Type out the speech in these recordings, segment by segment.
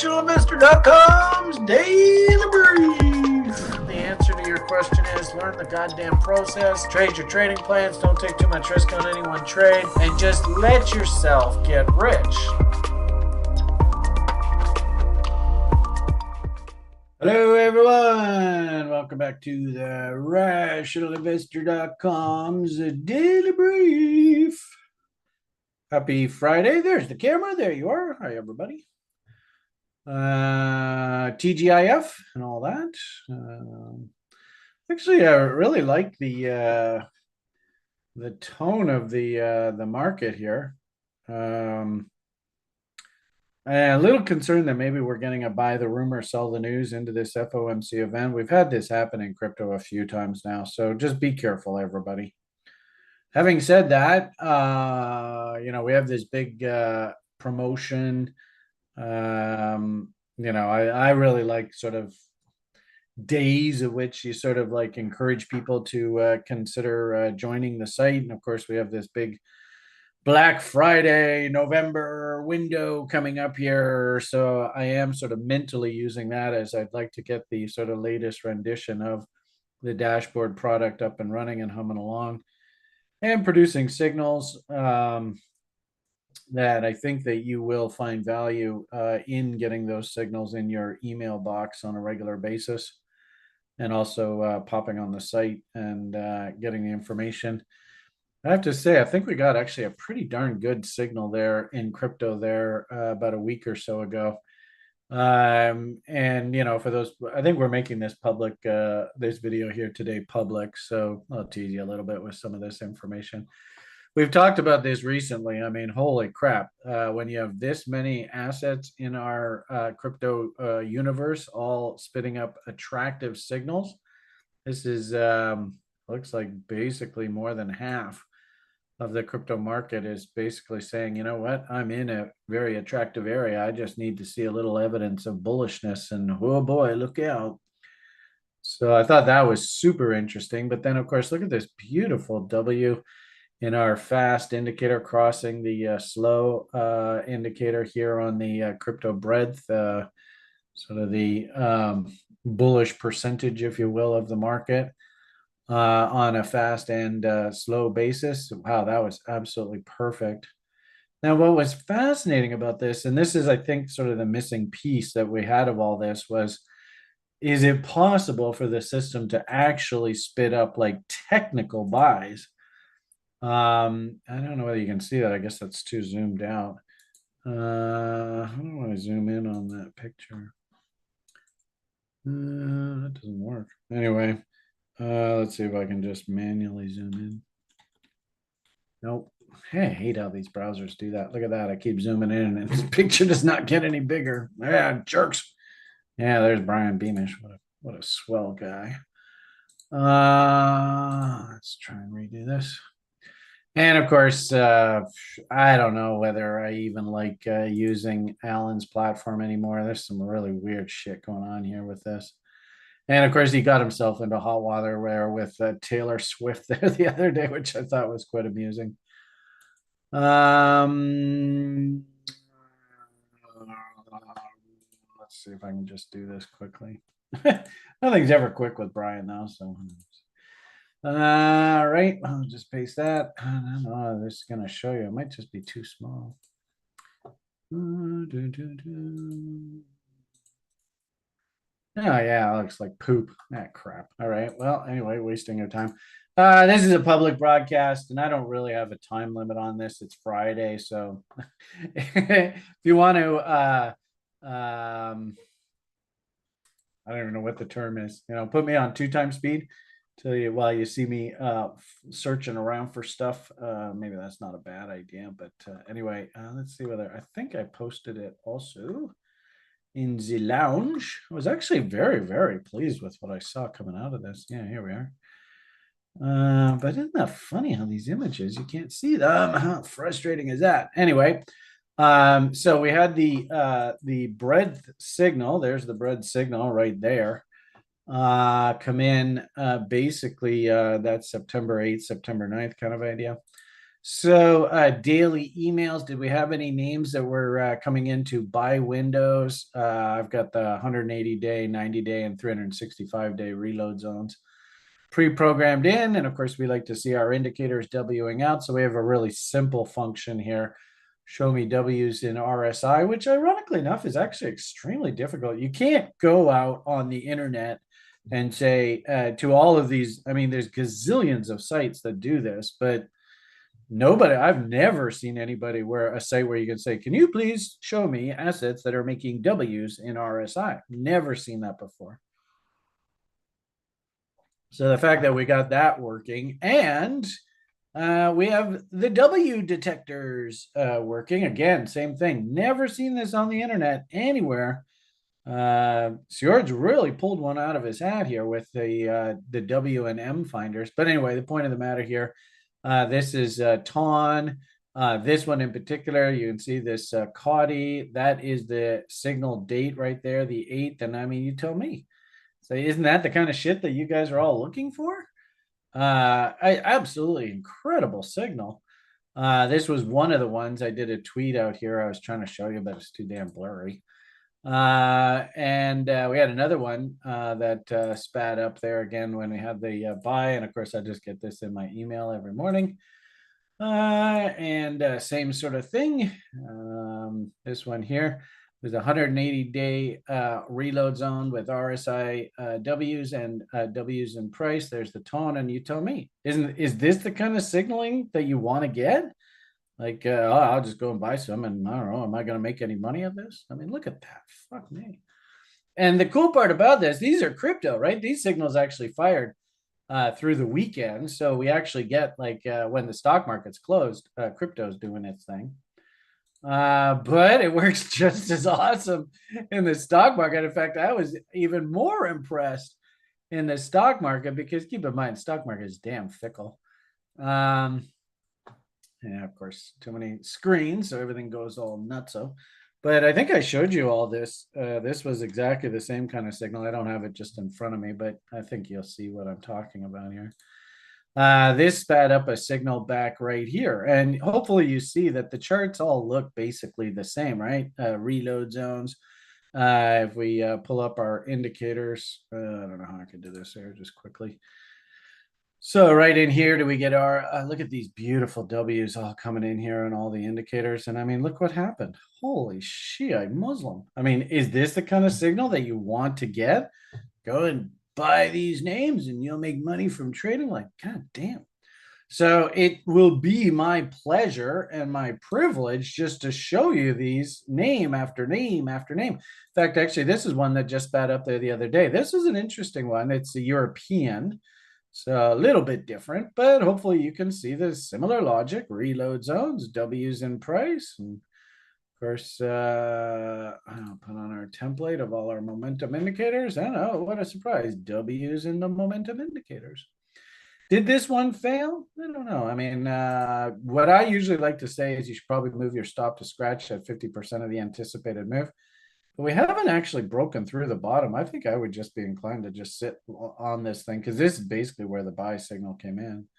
RationalInvestor.com's Daily Brief. The answer to your question is learn the goddamn process, trade your trading plans, don't take too much risk on any one trade, and just let yourself get rich. Hello, everyone. Welcome back to the RationalInvestor.com's Daily Brief. Happy Friday. There's the camera. There you are. Hi, everybody. TGIF and all that. Actually, I really like the tone of the market here. A little concerned that maybe we're getting a buy the rumor, sell the news into this FOMC event. We've had this happen in crypto a few times now, so just be careful, everybody. Having said that, we have this big promotion. I really like sort of days of which you sort of like encourage people to consider joining the site. And of course, we have this big Black Friday, November window coming up here. So I am sort of mentally using that as I'd like to get the sort of latest rendition of the dashboard product up and running and humming along and producing signals that I think that you will find value in getting those signals in your email box on a regular basis, and also popping on the site and getting the information. I have to say, I think we got actually a pretty darn good signal there in crypto there about a week or so ago. For those, I think we're making this public, this video here today public, so I'll tease you a little bit with some of this information. We've talked about this recently. I mean, holy crap, when you have this many assets in our crypto universe all spitting up attractive signals, this is looks like basically more than half of the crypto market is basically saying, you know what, I'm in a very attractive area. I just need to see a little evidence of bullishness, and oh boy, look out. So I thought that was super interesting. But then, of course, look at this beautiful W in our fast indicator crossing the slow indicator here on the crypto breadth, sort of the bullish percentage, if you will, of the market. On a fast and slow basis. Wow, that was absolutely perfect. Now, what was fascinating about this, and this is, I think, sort of the missing piece that we had of all this, was, is it possible for the system to actually spit up like technical buys? I don't know whether you can see that. I guess that's too zoomed out. How do I zoom in on that picture? That doesn't work. Anyway. Let's see if I can just manually zoom in. Nope. Hey, I hate how these browsers do that. Look at that. I keep zooming in and this picture does not get any bigger. Yeah, jerks. Yeah, there's Brian Beamish. What a swell guy. Let's try and redo this. And of course, I don't know whether I even like using Alan's platform anymore. There's some really weird shit going on here with this. And of course, he got himself into hot water with Taylor Swift there the other day, which I thought was quite amusing. Let's see if I can just do this quickly. Nothing's ever quick with Brian now, so. All right, I'll just paste that. I don't know, this is going to show you. It might just be too small. Oh, yeah, it looks like poop. Crap. All right. Well, anyway, wasting your time. This is a public broadcast, and I don't really have a time limit on this. It's Friday, so if you want to, I don't even know what the term is. Put me on 2x speed while you see me searching around for stuff. Maybe that's not a bad idea, but anyway, let's see whether I think I posted it also in the lounge. I was actually very, very pleased with what I saw coming out of this. Yeah, here we are. But isn't that funny how these images, you can't see them? How frustrating is that? Anyway, so we had the breadth signal. There's the breadth signal right there. Come in basically that's September 8th, September 9th kind of idea. So daily emails. Did we have any names that were coming into buy windows? I've got the 180 day, 90 day, and 365-day reload zones pre-programmed in. And of course, we like to see our indicators Wing out. So we have a really simple function here. Show me W's in RSI, which ironically enough is actually extremely difficult. You can't go out on the internet and say to all of these, I mean, there's gazillions of sites that do this, but nobody, I've never seen anybody where a site where you can say, can you please show me assets that are making W's in RSI? Never seen that before. So the fact that we got that working, and we have the W detectors working again, same thing. Never seen this on the internet anywhere. George really pulled one out of his hat here with the W and M finders. But anyway, the point of the matter here, this is TON. This one in particular, you can see this CODI. That is the signal date right there, the 8th. And I mean, you tell me. So isn't that the kind of shit that you guys are all looking for? Absolutely incredible signal. This was one of the ones I did a tweet out here. I was trying to show you, but it's too damn blurry. And we had another one that spat up there again when we had the buy. And of course, I just get this in my email every morning. And same sort of thing. This one here was a 180-day reload zone with RSI W's and W's in price. There's the tone, and you tell me, is this the kind of signaling that you want to get? Like, I'll just go and buy some, and I don't know, am I going to make any money of this? I mean, look at that. Fuck me. And the cool part about this, these are crypto, right? These signals actually fired through the weekend. So we actually get like when the stock market's closed, crypto's doing its thing. But it works just as awesome in the stock market. In fact, I was even more impressed in the stock market because keep in mind, stock market is damn fickle. Yeah, of course, too many screens, so everything goes all nutso. But I think I showed you all this. This was exactly the same kind of signal. I don't have it just in front of me, but I think you'll see what I'm talking about here. This spat up a signal back right here. And hopefully you see that the charts all look basically the same, right? Reload zones. If we pull up our indicators, I don't know how I can do this here just quickly. So right in here, do we get our, look at these beautiful W's all coming in here and all the indicators. And I mean, look what happened. Holy shit, Muslim. I mean, is this the kind of signal that you want to get? Go and buy these names and you'll make money from trading. Like, God damn. So it will be my pleasure and my privilege just to show you these name after name after name. In fact, actually, this is one that just spat up there the other day. This is an interesting one. It's a European. So a little bit different, but hopefully you can see the similar logic, reload zones, W's in price. And of course, I'll put on our template of all our momentum indicators. And oh, what a surprise, W's in the momentum indicators. Did this one fail? I don't know. I mean, what I usually like to say is you should probably move your stop to scratch at 50% of the anticipated move. But we haven't actually broken through the bottom. I think I would just be inclined to just sit on this thing because this is basically where the buy signal came in.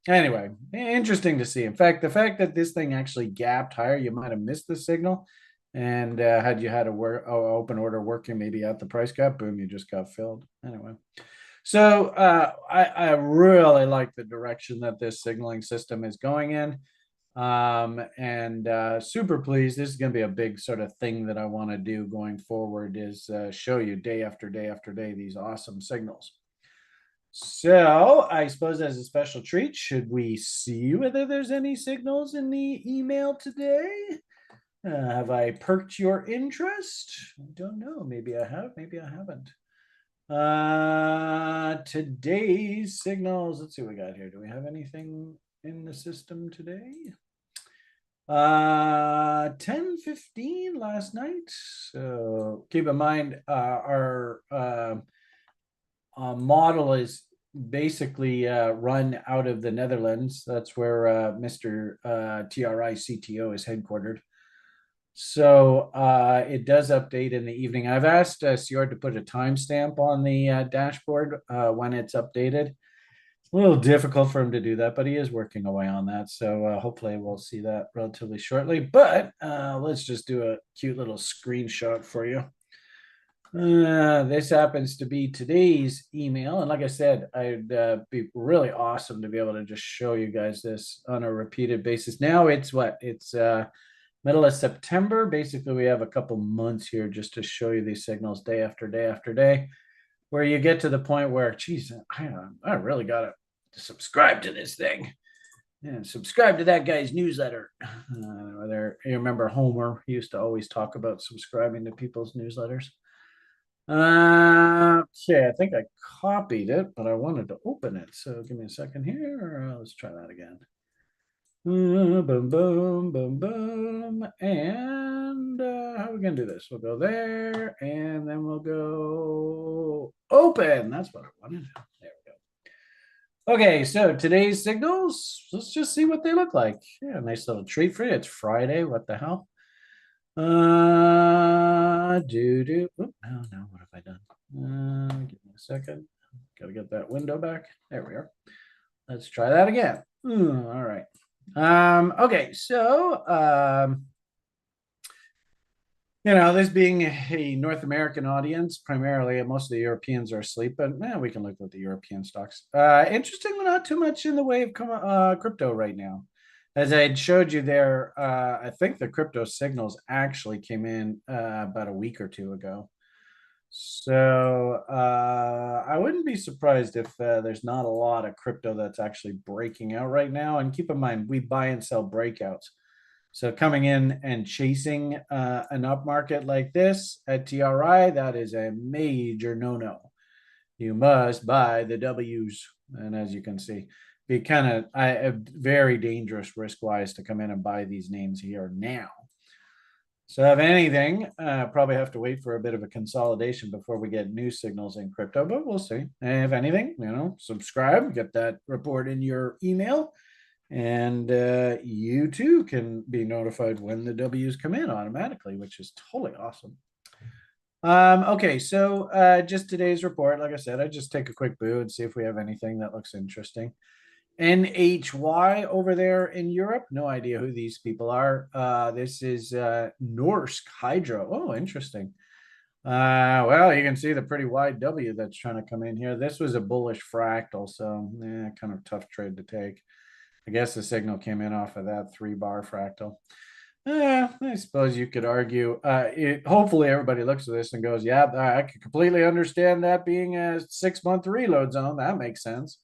Anyway, interesting to see. In fact, the fact that this thing actually gapped higher, you might have missed the signal. And had you had a open order working maybe at the price gap, boom, you just got filled. Anyway. So I really like the direction that this signaling system is going in. And super pleased. This is going to be a big sort of thing that I want to do going forward is show you day after day after day these awesome signals. So I suppose as a special treat, should we see whether there's any signals in the email today? Have I perked your interest? I don't know. Maybe I have, maybe I haven't. Today's signals. Let's see what we got here. Do we have anything in the system today? 10:15 last night. So keep in mind our model is basically run out of the Netherlands. That's where Mr. TRI CTO is headquartered. So it does update in the evening. I've asked Siord to put a timestamp on the dashboard when it's updated. A little difficult for him to do that, but he is working away on that. So hopefully we'll see that relatively shortly. But let's just do a cute little screenshot for you. This happens to be today's email. And like I said, I'd be really awesome to be able to just show you guys this on a repeated basis. Now it's what? It's middle of September. Basically, we have a couple months here just to show you these signals day after day after day, where you get to the point where, geez, I really got to subscribe to this thing and subscribe to that guy's newsletter. Whether you remember Homer, he used to always talk about subscribing to people's newsletters. Okay, I think I copied it, but I wanted to open it. So give me a second here. Let's try that again. Boom, boom, boom, boom. And how are we going to do this? We'll go there, and then we'll go open. That's what I wanted. There we go. Okay, so today's signals, let's just see what they look like. Yeah, nice little treat for you. It's Friday. What the hell? No, what have I done? Give me a second. Gotta get that window back. There we are. Let's try that again. All right. Okay, so this being a North American audience, primarily most of the Europeans are asleep, but we can look at the European stocks. Interestingly, not too much in the way of crypto right now. As I had showed you there, I think the crypto signals actually came in about a week or two ago. So I wouldn't be surprised if there's not a lot of crypto that's actually breaking out right now. And keep in mind, we buy and sell breakouts. So coming in and chasing an up market like this at TRI, that is a major no-no. You must buy the W's. And as you can see, be kind of a very dangerous risk-wise to come in and buy these names here now. So if anything, probably have to wait for a bit of a consolidation before we get new signals in crypto, but we'll see. And if anything, subscribe, get that report in your email, and you too can be notified when the W's come in automatically, which is totally awesome. Okay, so just today's report, like I said, I just take a quick boo and see if we have anything that looks interesting. NHY over there in Europe. No idea who these people are. This is Norsk Hydro. Oh, interesting. Well, you can see the pretty wide W that's trying to come in here. This was a bullish fractal, so kind of tough trade to take. I guess the signal came in off of that 3-bar fractal. I suppose you could argue. Hopefully, everybody looks at this and goes, "Yeah, I could completely understand that being a 6-month reload zone. That makes sense."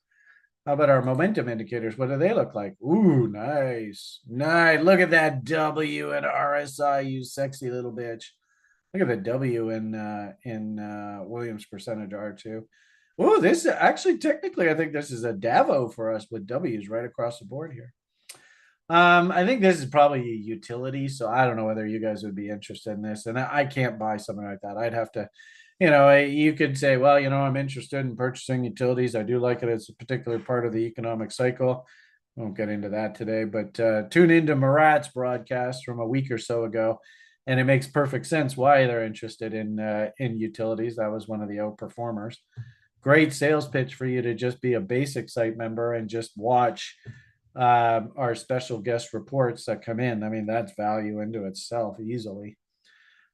How about our momentum indicators? What do they look like? Ooh, nice. Nice. Look at that W and RSI, you sexy little bitch. Look at the W in Williams percentage R2. Oh, this actually technically, I think this is a Davo for us with W's right across the board here. I think this is probably a utility, so I don't know whether you guys would be interested in this. And I can't buy something like that. I'd have to, you could say, well, I'm interested in purchasing utilities. I do like it as a particular part of the economic cycle. Won't get into that today, but tune into Murat's broadcast from a week or so ago, and it makes perfect sense why they're interested in utilities. That was one of the outperformers. Great sales pitch for you to just be a basic site member and just watch our special guest reports that come in. I mean, that's value into itself easily.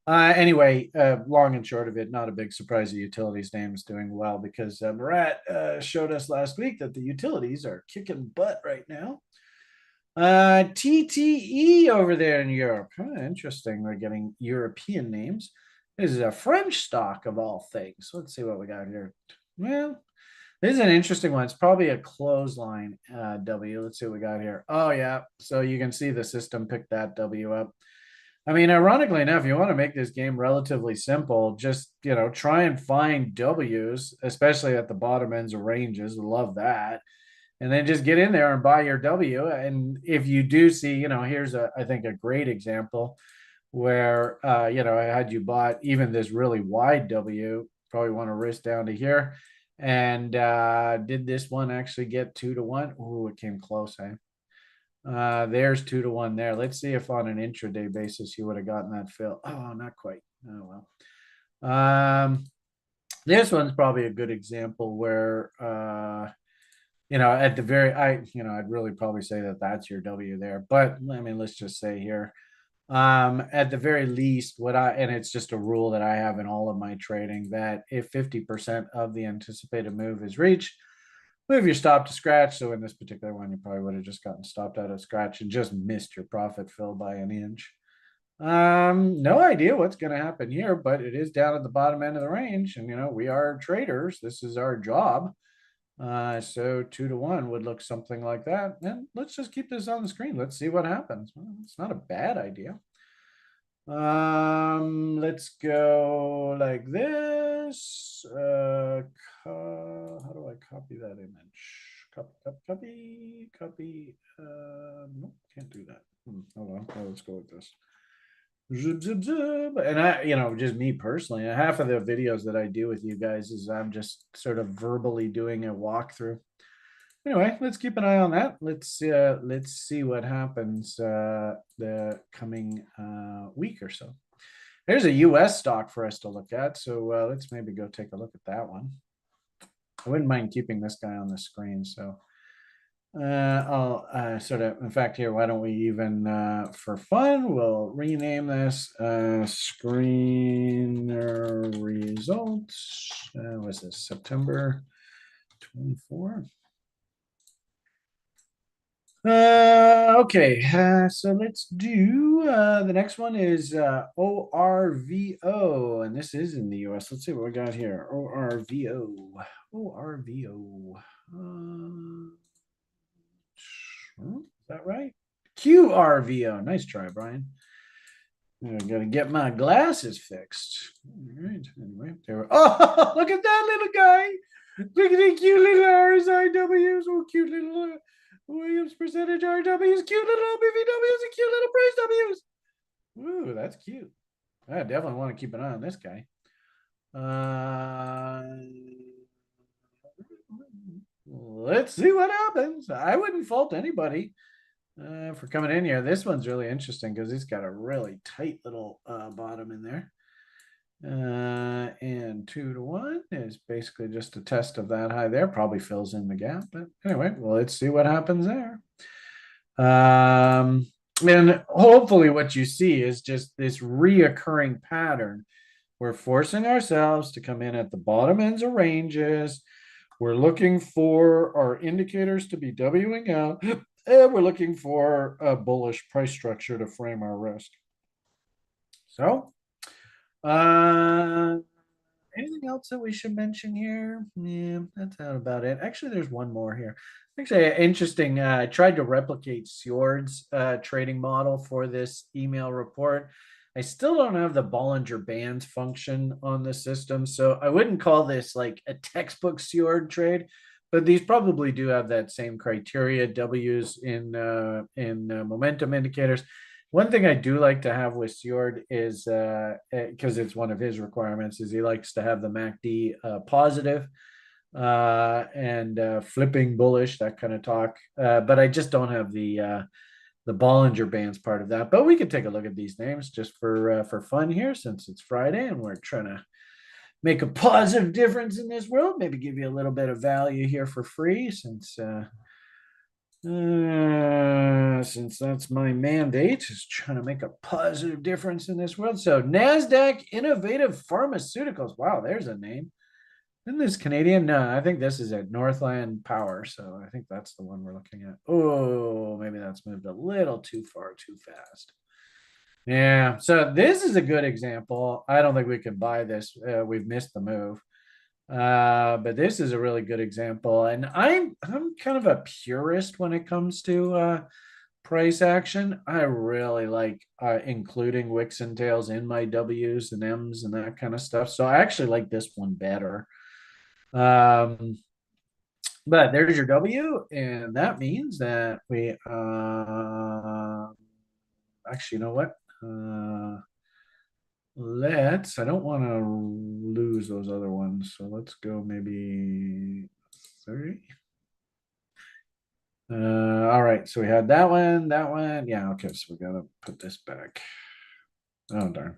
Anyway, long and short of it, not a big surprise the utilities name is doing well because Murat showed us last week that the utilities are kicking butt right now. TTE over there in Europe. Interesting. They're getting European names. This is a French stock of all things. Let's see what we got here. Well, this is an interesting one. It's probably a clothesline W. Let's see what we got here. Oh, yeah. So you can see the system picked that W up. I mean, ironically enough, you want to make this game relatively simple. Just, try and find W's, especially at the bottom ends of ranges. Love that. And then just get in there and buy your W. And if you do see, here's I think a great example where, had you bought even this really wide W, probably want to risk down to here. And did this one actually get 2-1? Oh, it came close, eh? There's 2-1 there. Let's see if on an intraday basis you would have gotten that fill. Oh, not quite. Oh well. This one's probably a good example where At the very, I'd really probably say that that's your W there. But I mean, let's just say here, at the very least, and it's just a rule that I have in all of my trading, that if 50% of the anticipated move is reached, move your stop to scratch. So in this particular one, you probably would have just gotten stopped out of scratch and just missed your profit fill by an inch. No idea what's going to happen here, but it is down at the bottom end of the range, and we are traders. This is our job. So 2 to 1 would look something like that. And let's just keep this on the screen. Let's see what happens. Well, it's not a bad idea. Let's go like this. How do I copy that image? Copy. Nope, can't do that. Hold on. Let's go with this. Zip, zip, zip. And just me personally, half of the videos that I do with you guys is I'm just sort of verbally doing a walkthrough. Anyway, let's keep an eye on that. Let's see what happens the coming week or so. There's a US stock for us to look at, so let's maybe go take a look at that one. I wouldn't mind keeping this guy on the screen. So I'll in fact, here, why don't we even, for fun, we'll rename this screen results. What's this, September 24? Okay, so let's do the next one is ORVO, and this is in the US. Let's see what we got here. ORVO. Is that right? QRVO. Nice try, Brian. I gotta get my glasses fixed. All right. Anyway, oh, look at that little guy. Look at the cute little RSIWs. Oh, cute little Williams percentage RWs. Cute little BVWs and cute little price W's. Ooh, that's cute. I definitely want to keep an eye on this guy. Let's see what happens. I wouldn't fault anybody for coming in here. This one's really interesting because it's got a really tight little bottom in there. And 2 to 1 is basically just a test of that high there. Probably fills in the gap. But anyway, well, let's see what happens there. And hopefully what you see is just this reoccurring pattern. We're forcing ourselves to come in at the bottom ends of ranges. We're looking for our indicators to be Wing out. And we're looking for a bullish price structure to frame our risk. So, anything else that we should mention here? Yeah, that's about it. Actually, there's one more here. Actually, interesting. I tried to replicate Sjord's trading model for this email report. I still don't have the Bollinger Bands function on the system, so I wouldn't call this like a textbook Sjord trade, but these probably do have that same criteria, W's in momentum indicators. One thing I do like to have with Sjord is, because it's one of his requirements, is he likes to have the MACD positive, and flipping bullish, that kind of talk. But I just don't have the Bollinger Bands part of that. But we can take a look at these names just for fun here, since it's Friday and we're trying to make a positive difference in this world. Maybe give you a little bit of value here for free, since that's my mandate, is trying to make a positive difference in this world. So NASDAQ Innovative Pharmaceuticals. Wow, there's a name. Isn't this Canadian? No, I think this is at Northland Power. So I think that's the one we're looking at. Oh, maybe that's moved a little too far, too fast. Yeah, so this is a good example. I don't think we can buy this. We've missed the move. But this is a really good example. And I'm kind of a purist when it comes to price action. I really like including wicks and tails in my W's and M's and that kind of stuff. So I actually like this one better. But there's your W, and that means that we actually, you know what? I don't want to lose those other ones. So let's go maybe 30. All right, so we had that one, that one. Yeah, okay, so we gotta put this back. Oh, darn.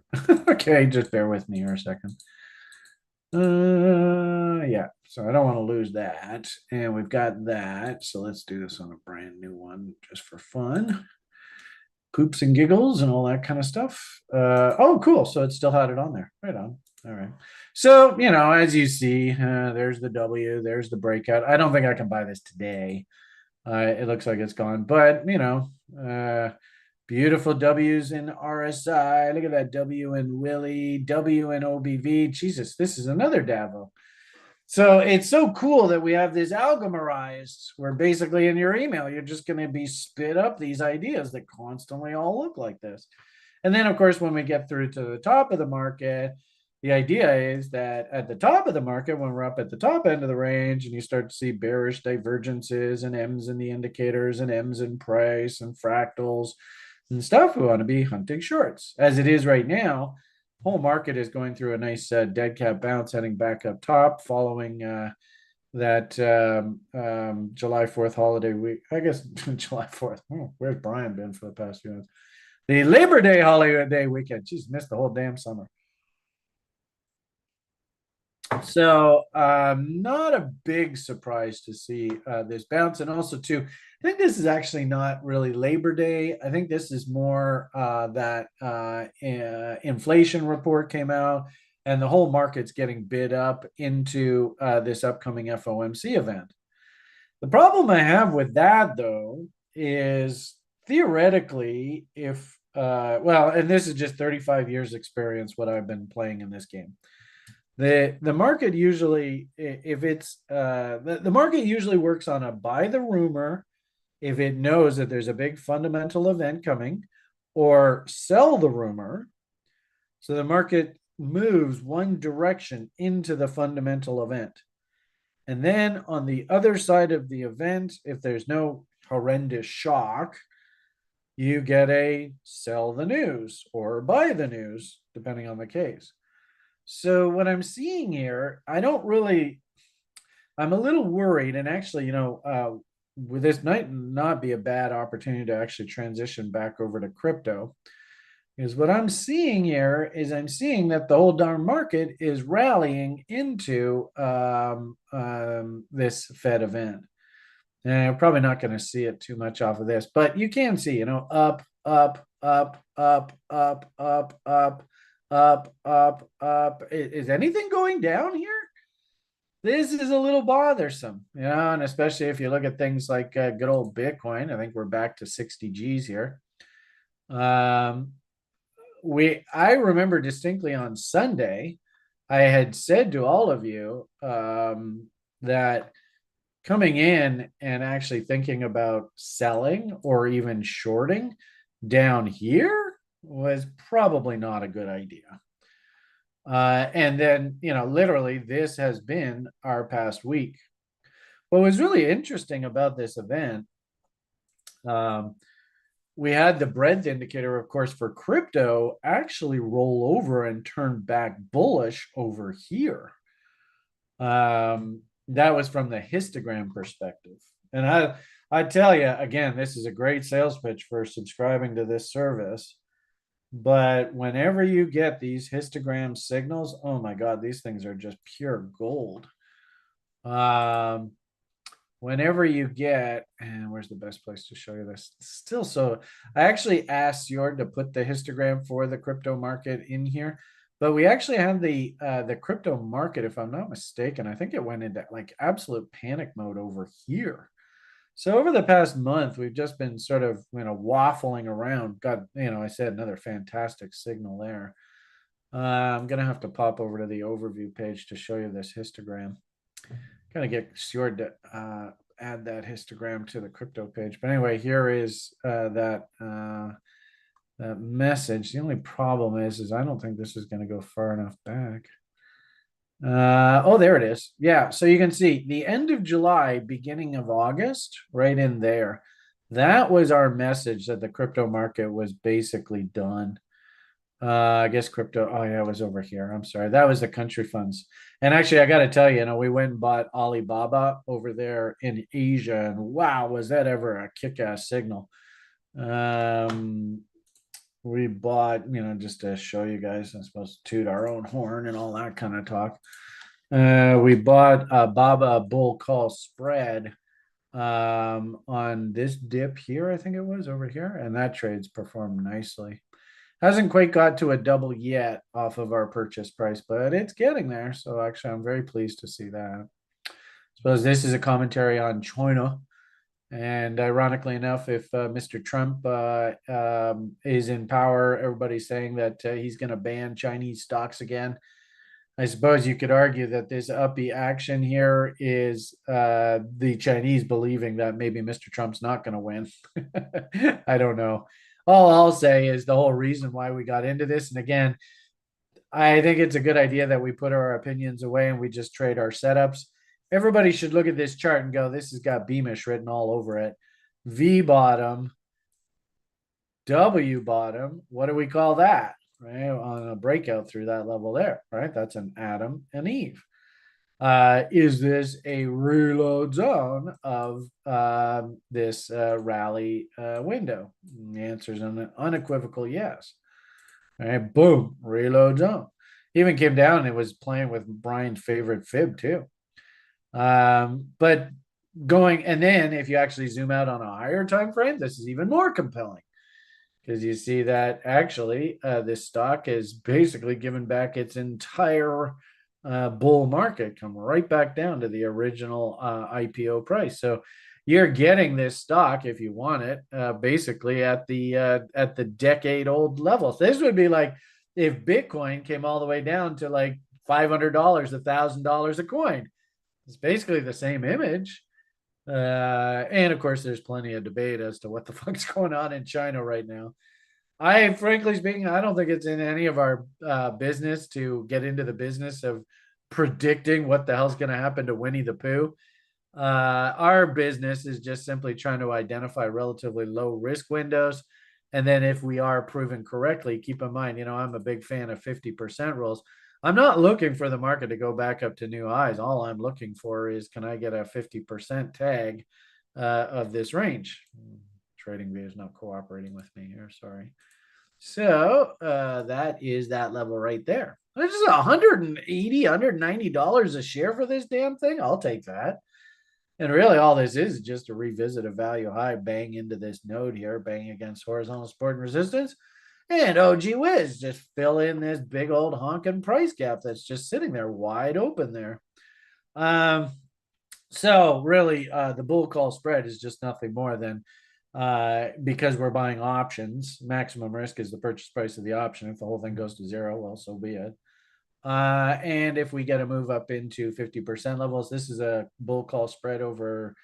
Okay, just bear with me here a second. Yeah, so I don't want to lose that. And we've got that. So let's do this on a brand new one just for fun. Poops and giggles and all that kind of stuff. Oh, cool. So it still had it on there. Right on. All right. So, as you see, there's the W, there's the breakout. I don't think I can buy this today. It looks like it's gone, but beautiful W's in RSI. Look at that W in Willie, W in OBV. Jesus, this is another Davo. So it's so cool that we have this algoritmized where basically in your email, you're just going to be spit up these ideas that constantly all look like this. And then, of course, when we get through to the top of the market, the idea is that at the top of the market, when we're up at the top end of the range and you start to see bearish divergences and M's in the indicators and M's in price and fractals and stuff, we want to be hunting shorts. As it is right now, whole market is going through a nice dead cat bounce heading back up top following that July 4th holiday week. I guess July 4th. Oh, where's Brian been for the past few months? The Labor Day holiday weekend. Jeez, missed the whole damn summer. So not a big surprise to see this bounce. And also too, I think this is actually not really Labor Day. I think this is more that inflation report came out and the whole market's getting bid up into this upcoming FOMC event. The problem I have with that though is theoretically if well, and this is just 35 years experience what I've been playing in this game. The market usually if it's the market usually works on a buy the rumor if it knows that there's a big fundamental event coming, or sell the rumor so the market moves one direction into the fundamental event. And then on the other side of the event, if there's no horrendous shock, you get a sell the news or buy the news, depending on the case. So what I'm seeing here, I'm a little worried, and actually, with this might not be a bad opportunity to actually transition back over to crypto. Is what I'm seeing here is I'm seeing that the whole darn market is rallying into this Fed event. And I'm probably not going to see it too much off of this, but you can see, up, up, up, up, up, up, up, up. Is anything going down here? This is a little bothersome, and especially if you look at things like good old Bitcoin. I think we're back to 60 G's here. I remember distinctly on Sunday, I had said to all of you that coming in and actually thinking about selling or even shorting down here was probably not a good idea. And then, literally, this has been our past week. What was really interesting about this event, we had the breadth indicator, of course, for crypto actually roll over and turn back bullish over here. That was from the histogram perspective. And I tell you, again, this is a great sales pitch for subscribing to this service. But whenever you get these histogram signals, oh my God, these things are just pure gold. Whenever you get, and where's the best place to show you this? Still, so I actually asked Jord to put the histogram for the crypto market in here, but we actually had the crypto market, if I'm not mistaken, I think it went into like absolute panic mode over here. So over the past month, we've just been sort of, waffling around. God, I said another fantastic signal there. I'm going to have to pop over to the overview page to show you this histogram. Kind of get Stuart to add that histogram to the crypto page. But anyway, here is that message. The only problem is I don't think this is going to go far enough back. Oh, there it is. Yeah, so you can see the end of July, beginning of August, right in there. That was our message that the crypto market was basically done. I guess crypto. Oh yeah, it was over here. I'm sorry. That was the country funds. And actually, I got to tell you, we went and bought Alibaba over there in Asia, and wow, was that ever a kick-ass signal? We bought, just to show you guys, I'm supposed to toot our own horn and all that kind of talk. We bought a Baba bull call spread on this dip here, I think it was over here, and that trade's performed nicely. Hasn't quite got to a double yet off of our purchase price, but it's getting there. So actually, I'm very pleased to see that. Suppose this is a commentary on China. And ironically enough, if Mr. Trump is in power, everybody's saying that he's going to ban Chinese stocks again. I suppose you could argue that this uppy action here is the Chinese believing that maybe Mr. Trump's not going to win. I don't know. All I'll say is the whole reason why we got into this. And again, I think it's a good idea that we put our opinions away and we just trade our setups. Everybody should look at this chart and go, this has got Beamish written all over it. V bottom, W bottom. What do we call that? Right, on a breakout through that level there, right? That's an Adam and Eve. Is this a reload zone of this rally window? And the answer is an unequivocal yes. All right, boom, reload zone. Even came down and it was playing with Brian's favorite fib too. But going, and then if you actually zoom out on a higher time frame, this is even more compelling because you see that actually this stock is basically given back its entire bull market, come right back down to the original IPO price. So you're getting this stock if you want it basically at the decade old levels. This would be like if Bitcoin came all the way down to like $500, $1,000 a coin. It's basically the same image. And of course, there's plenty of debate as to what the fuck's going on in China right now. Frankly speaking, I don't think it's in any of our business to get into the business of predicting what the hell's going to happen to Winnie the Pooh. Our business is just simply trying to identify relatively low risk windows. And then if we are proven correctly, keep in mind, I'm a big fan of 50% rules. I'm not looking for the market to go back up to new highs. All I'm looking for is, can I get a 50% tag of this range? TradingView is not cooperating with me here. Sorry. So that is that level right there. This is $180, $190 a share for this damn thing. I'll take that. And really all this is just a revisit of value high, bang into this node here, bang against horizontal support and resistance. And oh, gee whiz, just fill in this big old honking price gap that's just sitting there wide open there. So really, the bull call spread is just nothing more than because we're buying options. Maximum risk is the purchase price of the option. If the whole thing goes to zero, well, so be it. And if we get a move up into 50% levels, this is a bull call spread over,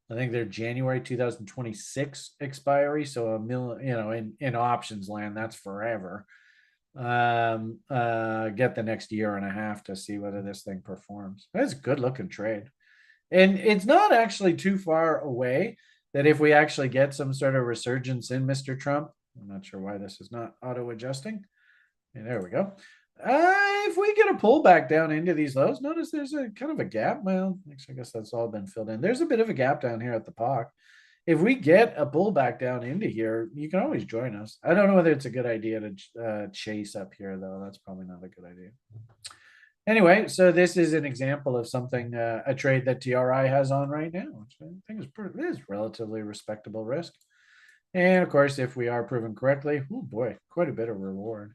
I think they're January 2026 expiry. So a million, in options land, that's forever. Get the next year and a half to see whether this thing performs. That's a good looking trade. And it's not actually too far away that if we actually get some sort of resurgence in Mr. Trump, I'm not sure why this is not auto adjusting. And there we go. If we get a pullback down into these lows, notice there's a kind of a gap. Well, actually, I guess that's all been filled in. There's a bit of a gap down here at the POC. If we get a pullback down into here, you can always join us. I don't know whether it's a good idea to chase up here, though. That's probably not a good idea. Anyway, so this is an example of something, a trade that TRI has on right now, which I think is relatively respectable risk. And of course, if we are proven correctly, oh boy, quite a bit of reward.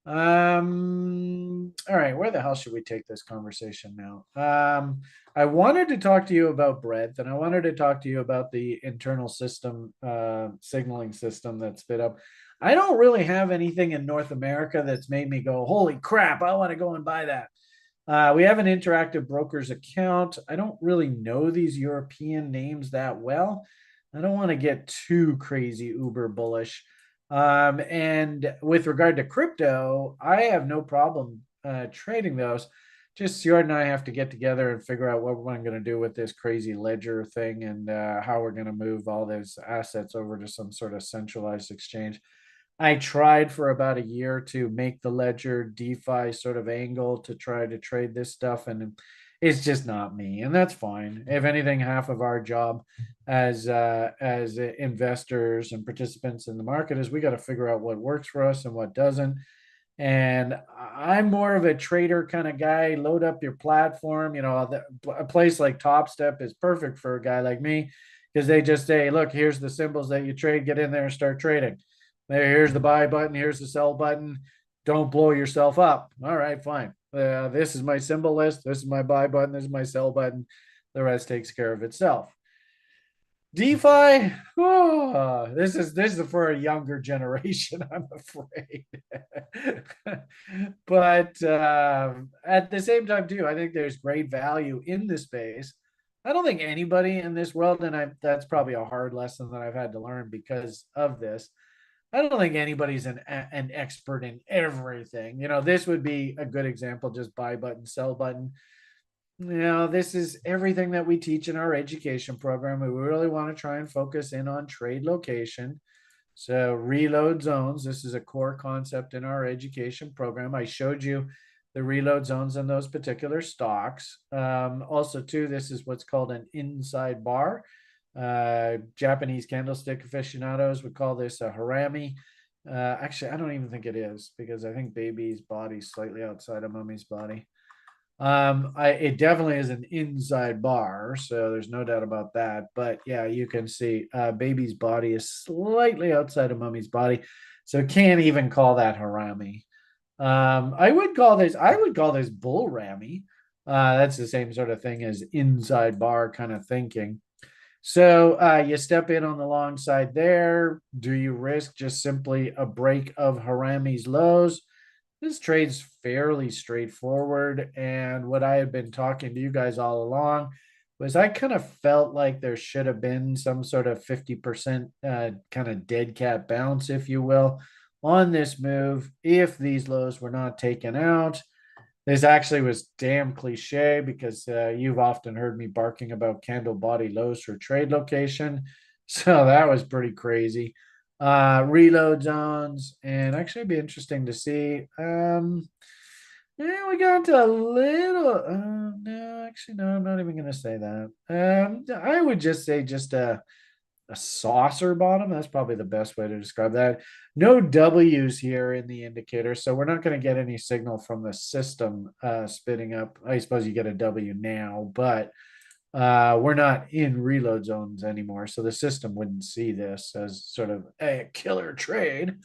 All right, where the hell should we take this conversation now? I wanted to talk to you about breadth, and I wanted to talk to you about the internal system, signaling system that's spit up. I don't really have anything in North America that's made me go, holy crap, I want to go and buy that. We have an interactive brokers account. I don't really know these European names that well. I don't want to get too crazy uber bullish. And with regard to crypto, I have no problem trading those. Just Stuart and I have to get together and figure out what I'm going to do with this crazy ledger thing and how we're going to move all those assets over to some sort of centralized exchange. I tried for about a year to make the ledger DeFi sort of angle to try to trade this stuff, and it's just not me, and that's fine. If anything, half of our job as investors and participants in the market is we got to figure out what works for us and what doesn't. And I'm more of a trader kind of guy. Load up your platform. A place like Top Step is perfect for a guy like me because they just say, look, here's the symbols that you trade. Get in there and start trading. Here's the buy button. Here's the sell button. Don't blow yourself up. All right, fine. This is my symbol list. This is my buy button. This is my sell button. The rest takes care of itself. DeFi, oh, this is for a younger generation, I'm afraid. But at the same time, too, I think there's great value in this space. I don't think anybody in this world, and that's probably a hard lesson that I've had to learn because of this. I don't think anybody's an expert in everything. This would be a good example, just buy button, sell button. This is everything that we teach in our education program. We really want to try and focus in on trade location. So reload zones, this is a core concept in our education program. I showed you the reload zones in those particular stocks. Also, too, this is what's called an inside bar. Japanese candlestick aficionados would call this a harami. Actually, I don't even think it is because I think baby's body is slightly outside of mummy's body. It definitely is an inside bar, so there's no doubt about that. But yeah, you can see baby's body is slightly outside of mummy's body, so can't even call that harami. I would call this bull rammy. That's the same sort of thing as inside bar kind of thinking. So you step in on the long side there. Do you risk just simply a break of harami's lows? This trade's fairly straightforward. And what I had been talking to you guys all along was I kind of felt like there should have been some sort of 50% kind of dead cat bounce, if you will, on this move if these lows were not taken out. This actually was damn cliche because you've often heard me barking about candle body lows for trade location. So that was pretty crazy. Reload zones, and actually it'd be interesting to see. Yeah, we got a little. No, actually, no, I'm not even going to say that. I would just say just a saucer bottom. That's probably the best way to describe that. No W's here in the indicator, so we're not going to get any signal from the system spitting up. I suppose you get a W now, but we're not in reload zones anymore, so the system wouldn't see this as sort of a killer trade.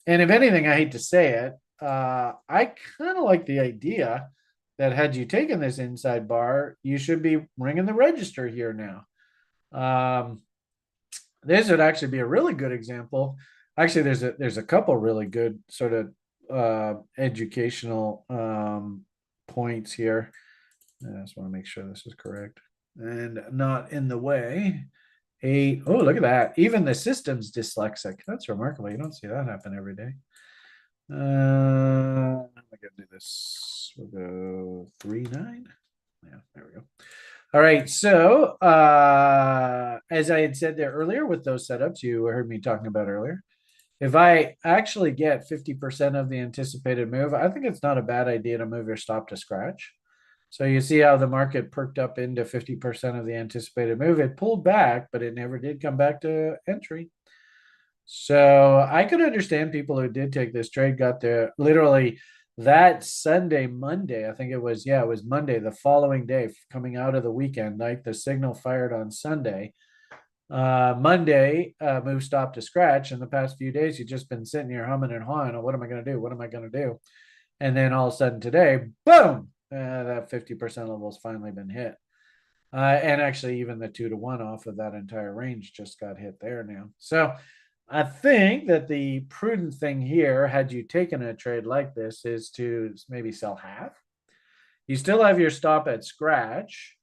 And if anything, I hate to say it, I kind of like the idea that had you taken this inside bar, you should be ringing the register here now. This would actually be a really good example. Actually, there's a couple really good sort of educational points here. I just want to make sure this is correct and not in the way. Oh, look at that. Even the system's dyslexic. That's remarkable. You don't see that happen every day. I'm gonna do this. We'll go 3-9. Yeah, there we go. All right. So as I had said there earlier with those setups you heard me talking about earlier, if I actually get 50% of the anticipated move, I think it's not a bad idea to move your stop to scratch. So you see how the market perked up into 50% of the anticipated move. It pulled back, but it never did come back to entry. So I could understand people who did take this trade got there literally that Sunday, Monday. I think it was, yeah, it was Monday, the following day, coming out of the weekend, like the signal fired on Sunday. Monday, move stop to scratch. In the past few days, you've just been sitting here humming and hawing. What am I going to do? What am I going to do? And then all of a sudden today, boom, that 50% level has finally been hit. And actually, even the 2-to-1 off of that entire range just got hit there now. So I think that the prudent thing here, had you taken a trade like this, is to maybe sell half. You still have your stop at scratch,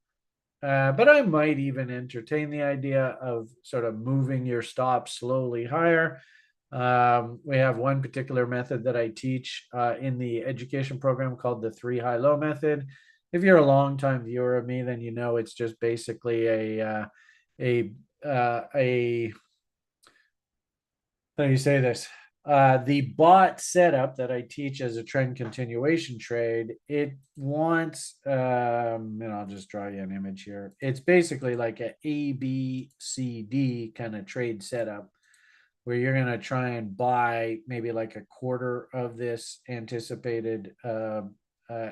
but I might even entertain the idea of sort of moving your stop slowly higher. We have one particular method that I teach in the education program called the 3 high low method. If you're a long-time viewer of me, then you know it's just basically a how do you say this? The bot setup that I teach as a trend continuation trade, it wants, and I'll just draw you an image here. It's basically like a B, C, D kind of trade setup. where you're going to try and buy maybe like a quarter of this anticipated A,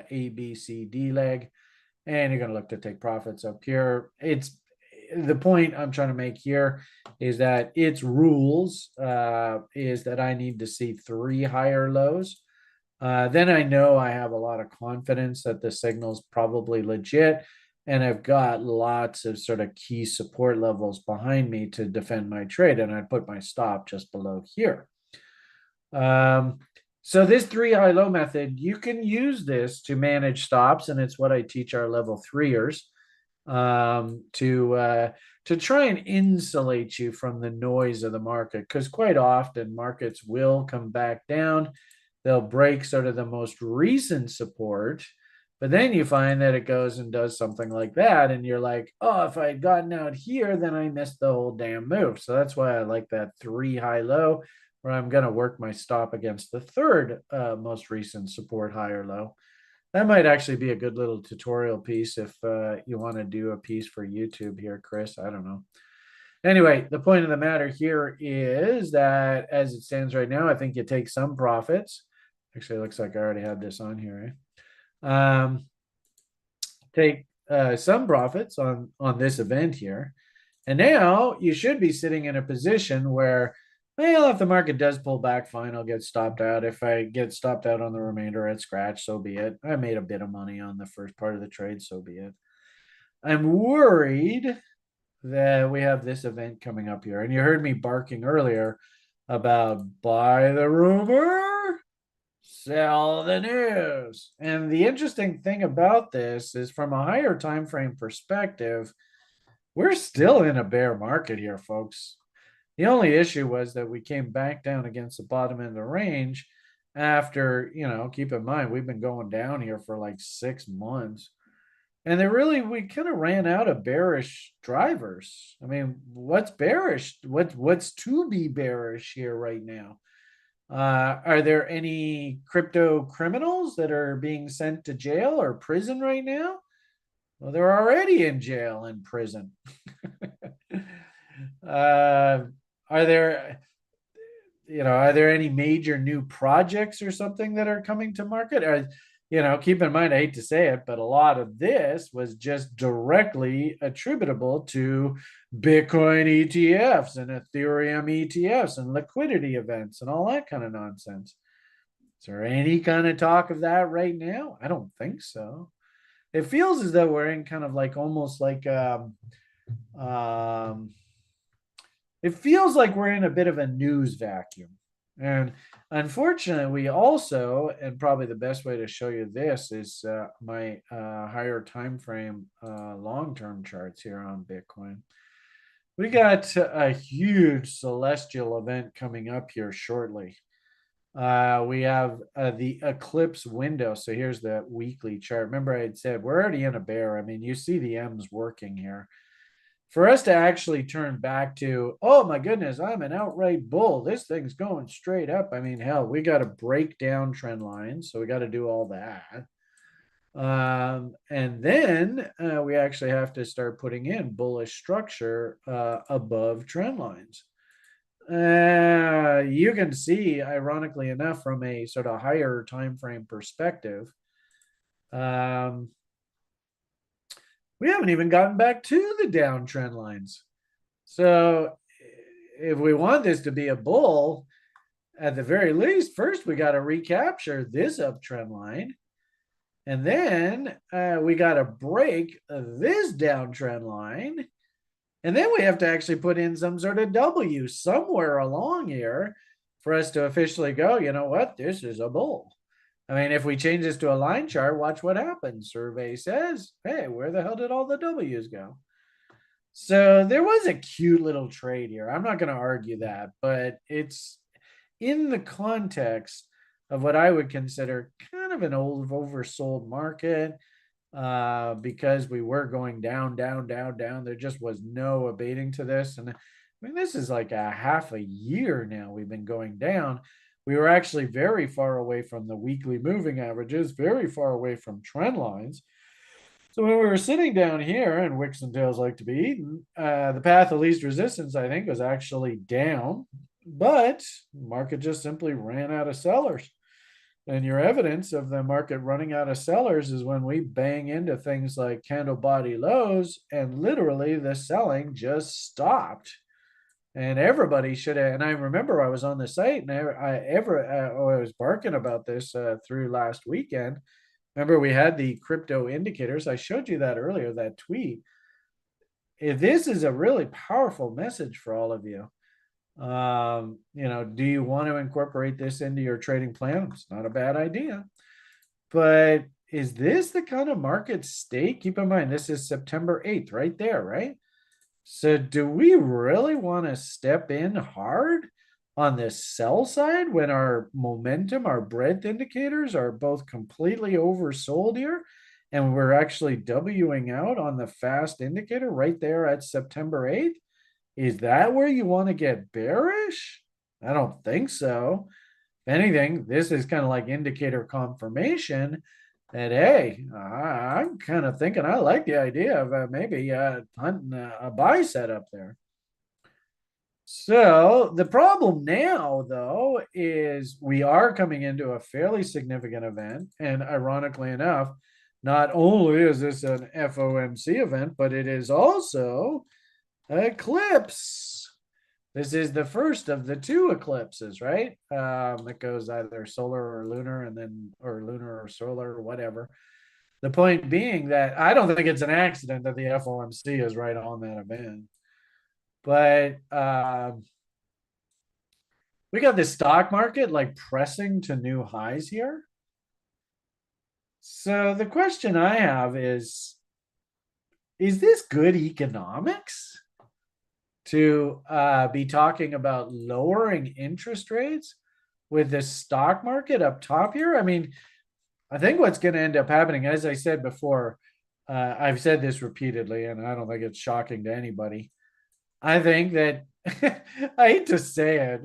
B, C, D leg, and you're going to look to take profits up here. It's the point I'm trying to make here is that its rules is that I need to see 3 higher lows. Then I know I have a lot of confidence that the signal's probably legit, and I've got lots of sort of key support levels behind me to defend my trade, and I put my stop just below here. So this 3 high low method, you can use this to manage stops, and it's what I teach our level 3ers to try and insulate you from the noise of the market, because quite often markets will come back down. They'll break sort of the most recent support, but then you find that it goes and does something like that, and you're like, oh, if I had gotten out here, then I missed the whole damn move. So that's why I like that 3 high low, where I'm going to work my stop against the third most recent support higher low. That might actually be a good little tutorial piece if you want to do a piece for YouTube here, Chris. I don't know. Anyway, the point of the matter here is that as it stands right now, I think you take some profits. Actually, it looks like I already had this on here. Take some profits on this event here. And now you should be sitting in a position where, well, if the market does pull back, fine, I'll get stopped out. If I get stopped out on the remainder at scratch, so be it. I made a bit of money on the first part of the trade, so be it. I'm worried that we have this event coming up here. And you heard me barking earlier about buy the rumor, sell the news. And the interesting thing about this is from a higher time frame perspective, we're still in a bear market here, folks. The only issue was that we came back down against the bottom end of the range after, keep in mind, we've been going down here for like 6 months. And we kind of ran out of bearish drivers. I mean, what's bearish? What's to be bearish here right now? Are there any crypto criminals that are being sent to jail or prison right now? Well, they're already in jail and prison. Are there any major new projects or something that are coming to market? Keep in mind, I hate to say it, but a lot of this was just directly attributable to Bitcoin ETFs and Ethereum ETFs and liquidity events and all that kind of nonsense. Is there any kind of talk of that right now? I don't think so. It feels as though we're in kind of like almost like it feels like we're in a bit of a news vacuum. And unfortunately, we also, and probably the best way to show you this is my higher time frame long-term charts here on Bitcoin. We got a huge celestial event coming up here shortly. We have the eclipse window. So here's the weekly chart. Remember, I had said we're already in a bear. I mean, you see the M's working here. For us to actually turn back to, oh my goodness, I'm an outright bull. This thing's going straight up. I mean, hell, we got to break down trend lines. So we got to do all that. And then we actually have to start putting in bullish structure above trend lines. You can see, ironically enough, from a sort of higher time frame perspective, we haven't even gotten back to the downtrend lines. So if we want this to be a bull, at the very least, first we got to recapture this uptrend line. And then we got to break this downtrend line. And then we have to actually put in some sort of W somewhere along here for us to officially go, you know what, this is a bull. I mean, if we change this to a line chart, watch what happens. Survey says, hey, where the hell did all the W's go? So there was a cute little trade here. I'm not going to argue that, but it's in the context of what I would consider kind of an old oversold market because we were going down, down, down, down. There just was no abating to this. And I mean, this is like a half a year now we've been going down. We were actually very far away from the weekly moving averages, very far away from trend lines. So when we were sitting down here, and wicks and tails like to be eaten, the path of least resistance, I think, was actually down. but market just simply ran out of sellers. And your evidence of the market running out of sellers is when we bang into things like candle body lows and literally the selling just stopped. And everybody should have. And I remember I was on the site and I was barking about this through last weekend. Remember, we had the crypto indicators. I showed you that earlier, that tweet. This is a really powerful message for all of you. Do you want to incorporate this into your trading plan? It's not a bad idea. But is this the kind of market state? Keep in mind, this is September 8th, right there, right? So do we really want to step in hard on the sell side when our momentum, our breadth indicators are both completely oversold here? And we're actually Wing out on the fast indicator right there at September 8th. Is that where you want to get bearish? I don't think so. If anything, this is kind of like indicator confirmation that, hey, I'm kind of thinking I like the idea of maybe hunting a buy setup there. So the problem now, though, is we are coming into a fairly significant event. And ironically enough, not only is this an FOMC event, but it is also eclipse. This is the first of the two eclipses, right? It goes either solar or lunar, and then or lunar or solar or whatever. The point being that I don't think it's an accident that the FOMC is right on that event. But we got the stock market like pressing to new highs here. So the question I have is this good economics to be talking about lowering interest rates with the stock market up top here? I mean, I think what's going to end up happening, as I said before, I've said this repeatedly, and I don't think it's shocking to anybody. I think that I hate to say it,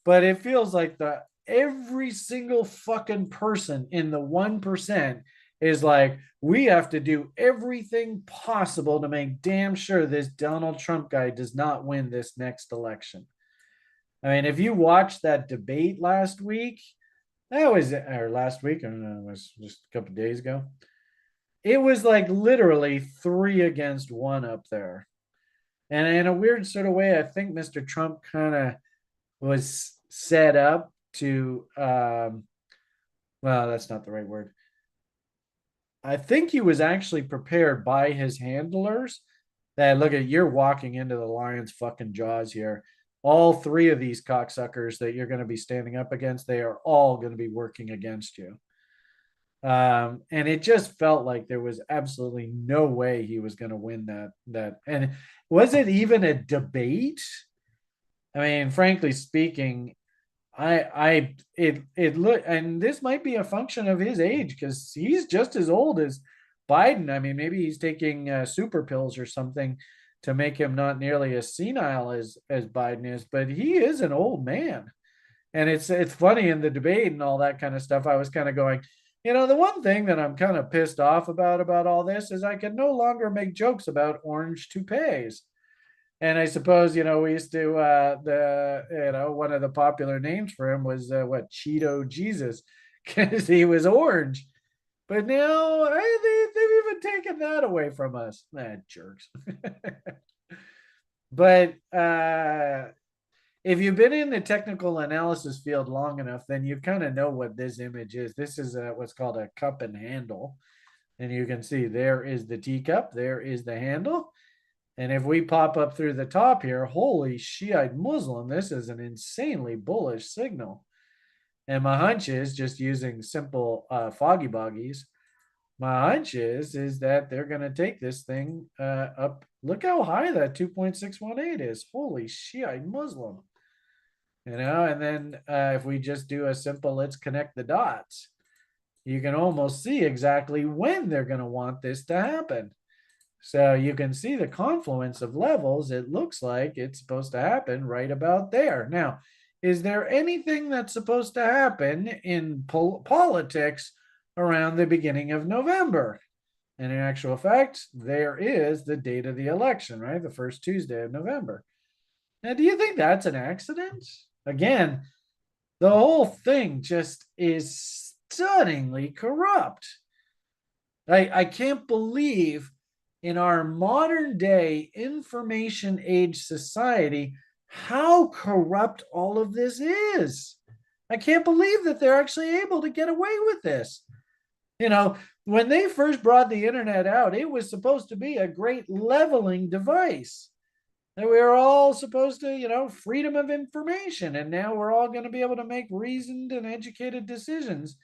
but it feels like every single fucking person in the 1% is like, we have to do everything possible to make damn sure this Donald Trump guy does not win this next election. I mean, if you watched that debate last week, or last week, I don't know, it was just a couple of days ago. It was like literally 3-1 up there. And in a weird sort of way, I think Mr. Trump kind of was set up to, well, that's not the right word. I think he was actually prepared by his handlers that, look, at you're walking into the lion's fucking jaws here. All three of these cocksuckers that you're going to be standing up against, they are all going to be working against you. And it just felt like there was absolutely no way he was going to win that. And was it even a debate? I mean, frankly speaking, it look, and this might be a function of his age because he's just as old as Biden. I mean, maybe he's taking super pills or something to make him not nearly as senile as Biden is, but he is an old man. And it's funny in the debate and all that kind of stuff. I was kind of going, the one thing that I'm kind of pissed off about all this is I can no longer make jokes about orange toupees. And I suppose, we used to, one of the popular names for him was Cheeto Jesus, because he was orange. But now they've even taken that away from us. Jerks. But if you've been in the technical analysis field long enough, then you kind of know what this image is. This is what's called a cup and handle. And you can see there is the teacup, there is the handle. And if we pop up through the top here, holy Shiite Muslim, this is an insanely bullish signal. And my hunch is, just using simple foggy boggies, my hunch is that they're going to take this thing up. Look how high that 2.618 is. Holy Shiite Muslim. And then if we just do a simple, let's connect the dots, you can almost see exactly when they're going to want this to happen. So you can see the confluence of levels. It looks like it's supposed to happen right about there. Now, is there anything that's supposed to happen in politics around the beginning of November? And in actual fact, there is the date of the election, right? The first Tuesday of November. Now, do you think that's an accident? again, the whole thing just is stunningly corrupt. I can't believe in our modern day information age society how corrupt all of this is. I can't believe that they're actually able to get away with this. You know, when they first brought the internet out, it was supposed to be a great leveling device. And we were all supposed to, freedom of information. And now we're all going to be able to make reasoned and educated decisions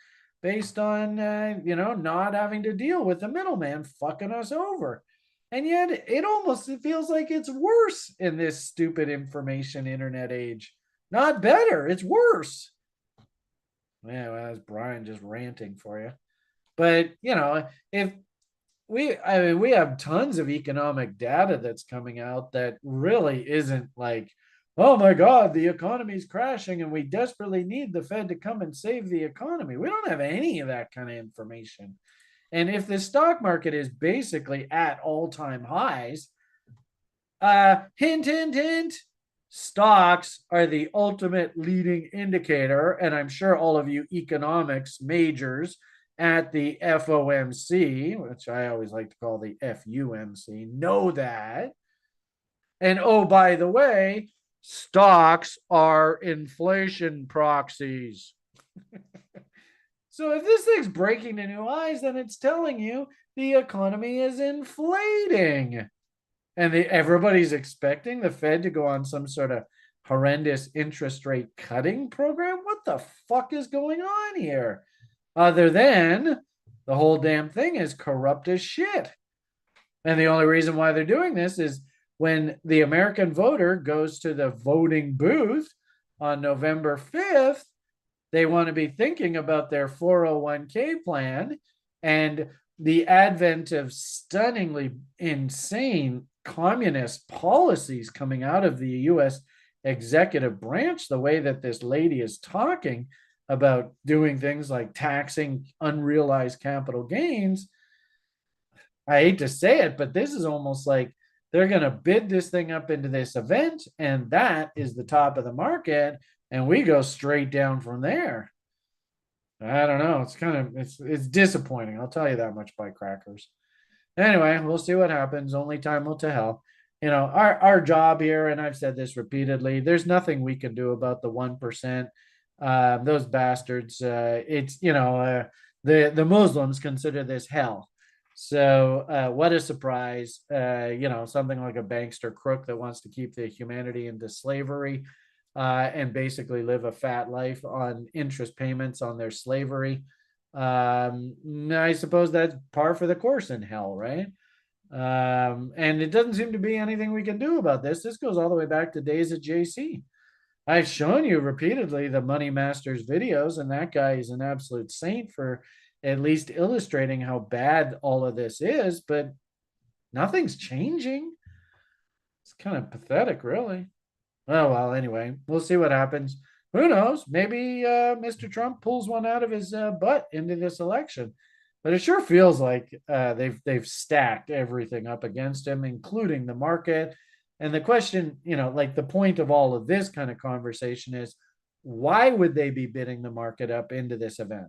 based on, not having to deal with the middleman fucking us over. And yet it almost feels like it's worse in this stupid information internet age. Not better, it's worse. Yeah, well, that's Brian just ranting for you. But, if we have tons of economic data that's coming out that really isn't like, oh my God, the economy's crashing and we desperately need the Fed to come and save the economy. We don't have any of that kind of information. And if the stock market is basically at all-time highs, hint, hint, hint, stocks are the ultimate leading indicator. And I'm sure all of you economics majors at the FOMC, which I always like to call the FUMC, know that. And oh, by the way, stocks are inflation proxies. So if this thing's breaking the new highs, then it's telling you the economy is inflating. And everybody's expecting the Fed to go on some sort of horrendous interest rate cutting program. What the fuck is going on here? Other than the whole damn thing is corrupt as shit. And the only reason why they're doing this is when the American voter goes to the voting booth on November 5th, they want to be thinking about their 401k plan and the advent of stunningly insane communist policies coming out of the US executive branch, the way that this lady is talking about doing things like taxing unrealized capital gains. I hate to say it, but this is almost like they're going to bid this thing up into this event, and that is the top of the market, and we go straight down from there. I don't know. It's disappointing. I'll tell you that much, by crackers. Anyway, we'll see what happens. Only time will tell. Our job here, and I've said this repeatedly, there's nothing we can do about the 1%. Those bastards, the Muslims consider this hell. So what a surprise. Something like a bankster crook that wants to keep the humanity into slavery and basically live a fat life on interest payments on their slavery. I suppose that's par for the course in hell, right? And it doesn't seem to be anything we can do about this. This goes all the way back to days at JC. I've shown you repeatedly the Money Masters videos, and that guy is an absolute saint for at least illustrating how bad all of this is, but nothing's changing. It's kind of pathetic, really. Oh, well, anyway, we'll see what happens. Who knows? Maybe Mr. Trump pulls one out of his butt into this election. But it sure feels like they've stacked everything up against him, including the market. And the question, like the point of all of this kind of conversation is, why would they be bidding the market up into this event?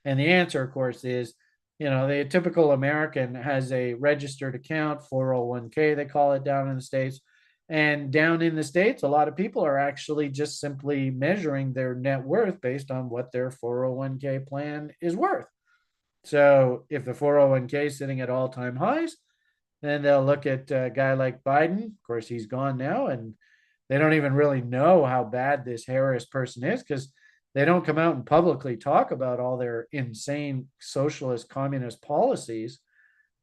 And the answer, of course, is, the typical American has a registered account, 401k, they call it down in the States. And down in the States, a lot of people are actually just simply measuring their net worth based on what their 401k plan is worth. So if the 401k is sitting at all-time highs, then they'll look at a guy like Biden. Of course, he's gone now, and they don't even really know how bad this Harris person is because they don't come out and publicly talk about all their insane socialist communist policies.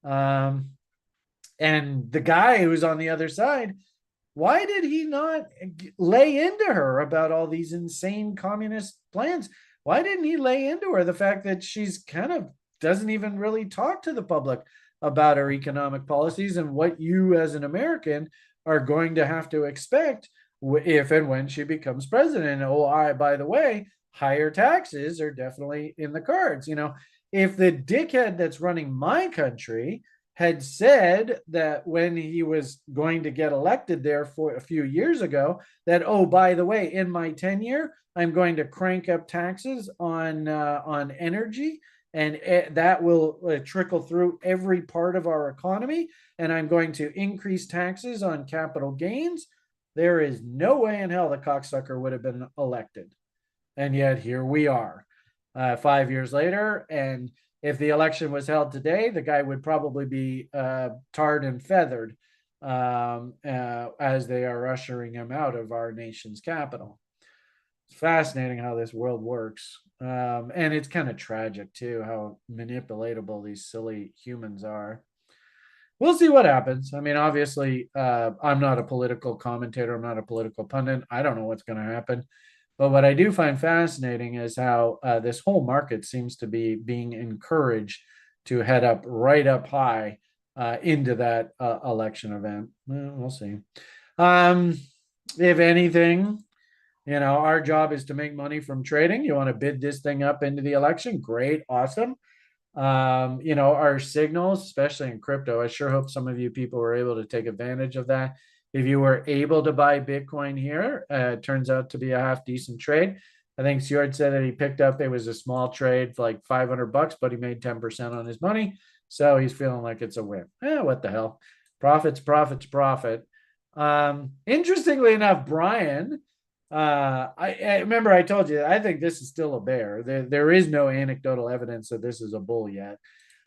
And the guy who's on the other side, why did he not lay into her about all these insane communist plans? Why didn't he lay into her the fact that she's kind of doesn't even really talk to the public about her economic policies and what you as an American are going to have to expect if and when she becomes president? Oh, by the way, higher taxes are definitely in the cards. If the dickhead that's running my country had said that when he was going to get elected there for a few years ago, that, oh, by the way, in my tenure, I'm going to crank up taxes on energy, and that will trickle through every part of our economy. And I'm going to increase taxes on capital gains. There is no way in hell the cocksucker would have been elected. And yet here we are, 5 years later. And if the election was held today, the guy would probably be tarred and feathered as they are ushering him out of our nation's capital. It's fascinating how this world works. And it's kind of tragic, too, how manipulatable these silly humans are. We'll see what happens. I mean, obviously, I'm not a political commentator. I'm not a political pundit. I don't know what's going to happen. But what I do find fascinating is how this whole market seems to be being encouraged to head up right up high into that election event. Well, we'll see. Um, if anything, our job is to make money from trading. You want to bid this thing up into the election? Great, awesome. Our signals, especially in crypto, I sure hope some of you people were able to take advantage of that. If you were able to buy Bitcoin here, it turns out to be a half decent trade. I think Stuart said that he picked up, it was a small trade for like $500, but he made 10% on his money. So he's feeling like it's a win. What the hell? Profits, profits, profit. Interestingly enough, Brian, I remember I told you I think this is still a bear. There is no anecdotal evidence that this is a bull yet.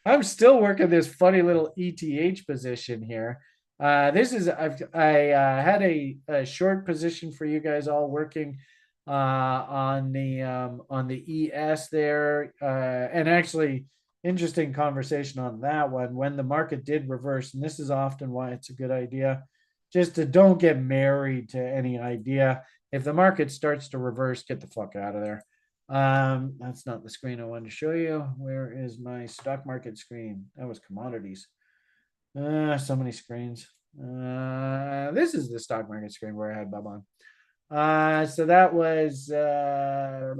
I'm still working this funny little ETH position here. This is I had a short position for you guys all working on the ES there, and actually interesting conversation on that one when the market did reverse, and this is often why it's a good idea just to don't get married to any idea. If the market starts to reverse, get the fuck out of there. That's not the screen I wanted to show you. Where is my stock market screen? That was commodities. So many screens. This is the stock market screen where I had Bob on. So that was where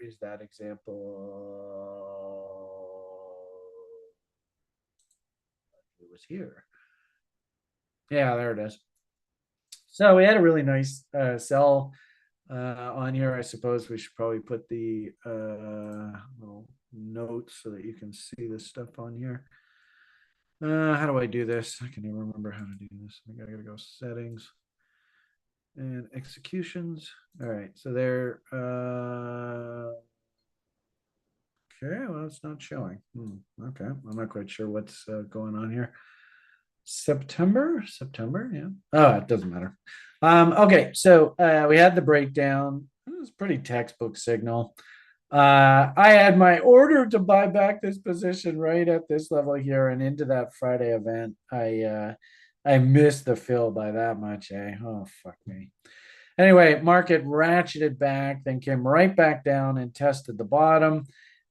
is that example? It was here. Yeah, there it is. So we had a really nice sell on here. I suppose we should probably put the little notes so that you can see this stuff on here. How do I do this? I can even remember how to do this. I gotta go settings and executions. All right, so there. Okay, well, it's not showing. Okay, I'm not quite sure what's going on here. September, yeah. Oh, it doesn't matter. Okay, so we had the breakdown. It was pretty textbook signal. I had my order to buy back this position right at this level here and into that Friday event. I missed the fill by that much, eh? Oh, fuck me. Anyway, market ratcheted back, then came right back down and tested the bottom.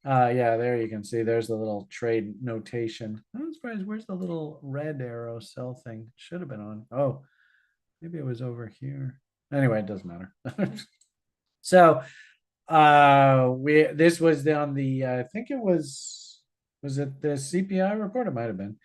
Yeah, there you can see there's the little trade notation. I'm surprised, where's the little red arrow sell thing? Should have been on. Oh, maybe it was over here. Anyway, it doesn't matter. So this was on the I think it was it the CPI report? It might have been.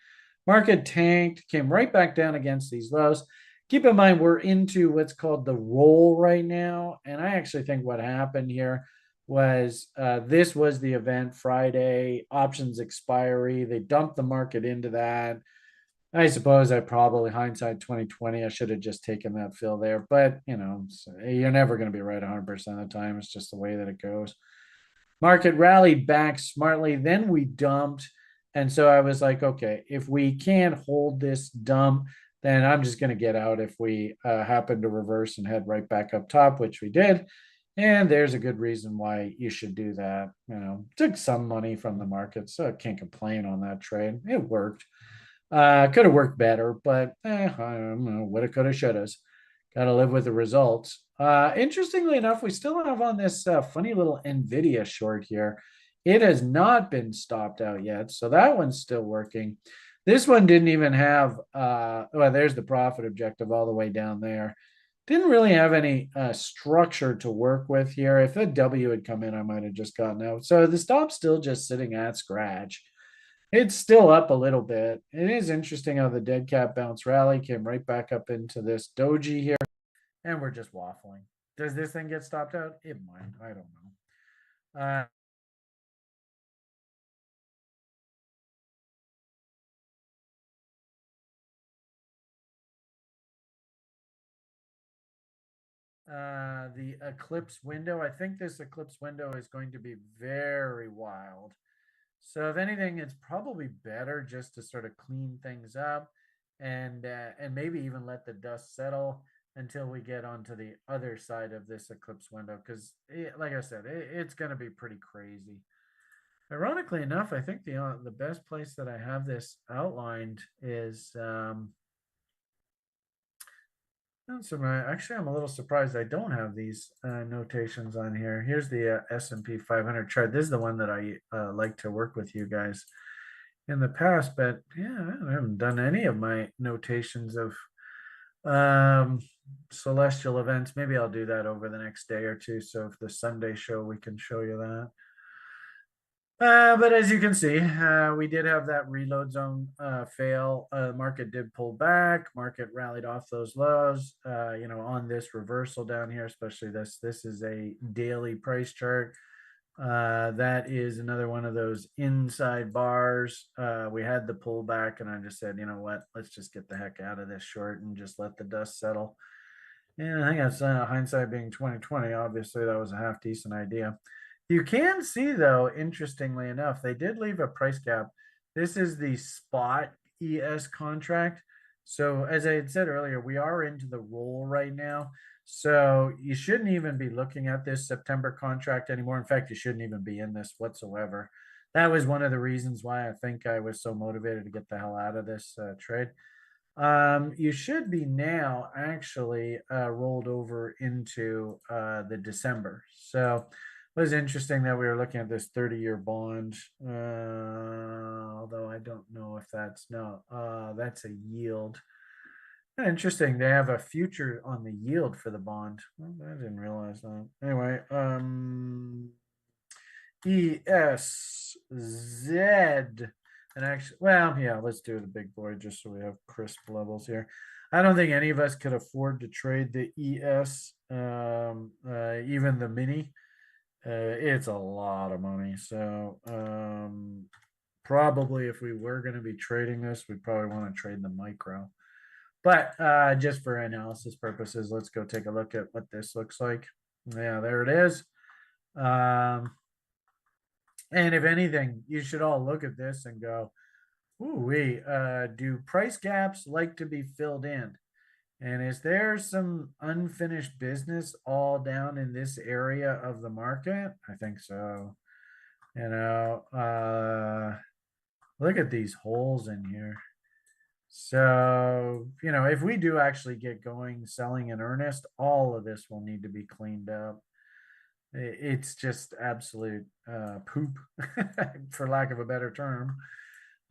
Market tanked, came right back down against these lows. Keep in mind, we're into what's called the roll right now. And I actually think what happened here was this was the event Friday, options expiry. They dumped the market into that. I suppose I probably hindsight 2020, I should have just taken that fill there. But, you're never going to be right 100% of the time. It's just the way that it goes. Market rallied back smartly. Then we dumped. And so I was like, okay, if we can't hold this dump, then I'm just going to get out if we happen to reverse and head right back up top, which we did. And there's a good reason why you should do that. Took some money from the market, so I can't complain on that trade. It worked. Could have worked better, but I don't know. Woulda, coulda, shouldas. Got to live with the results. Interestingly enough, we still have on this funny little NVIDIA short here. It has not been stopped out yet, so that one's still working. This one didn't even have, well, there's the profit objective all the way down there. Didn't really have any structure to work with here. If a W had come in, I might have just gotten out. So the stop's still just sitting at scratch. It's still up a little bit. It is interesting how the dead cat bounce rally came right back up into this doji here, and we're just waffling. Does this thing get stopped out? It might. I don't know. The eclipse window. I think this eclipse window is going to be very wild. So if anything, it's probably better just to sort of clean things up and maybe even let the dust settle until we get onto the other side of this eclipse window because like I said, it's going to be pretty crazy. Ironically enough, I think the best place that I have this outlined is actually, I'm a little surprised I don't have these notations on here. Here's the S&P 500 chart. This is the one that I like to work with you guys in the past, but yeah, I haven't done any of my notations of um, celestial events. Maybe I'll do that over the next day or two. So if the Sunday show, we can show you that. But as you can see, we did have that reload zone fail. Market did pull back. Market rallied off those lows. On this reversal down here, especially this. This is a daily price chart. That is another one of those inside bars. We had the pullback, and I just said, you know what? Let's just get the heck out of this short and just let the dust settle. And I think that's hindsight being 2020. Obviously, that was a half decent idea. You can see, though, interestingly enough, they did leave a price gap. This is the spot ES contract. So, as I had said earlier, we are into the roll right now. So, you shouldn't even be looking at this September contract anymore. In fact, you shouldn't even be in this whatsoever. That was one of the reasons why I think I was so motivated to get the hell out of this trade. You should be now actually rolled over into the December. So it was interesting that we were looking at this 30-year bond, although I don't know if that's a yield. Interesting. They have a future on the yield for the bond. Well, I didn't realize that. Anyway, ESZ. And actually, well, yeah, let's do the big boy just so we have crisp levels here. I don't think any of us could afford to trade the ES, even the mini. It's a lot of money. So probably if we were going to be trading this, we'd probably want to trade the micro. But just for analysis purposes, let's go take a look at what this looks like. Yeah, there it is. And if anything, you should all look at this and go, ooh, do price gaps like to be filled in? And is there some unfinished business all down in this area of the market? I think so. Look at these holes in here. So, if we do actually get going selling in earnest, all of this will need to be cleaned up. It's just absolute poop, for lack of a better term.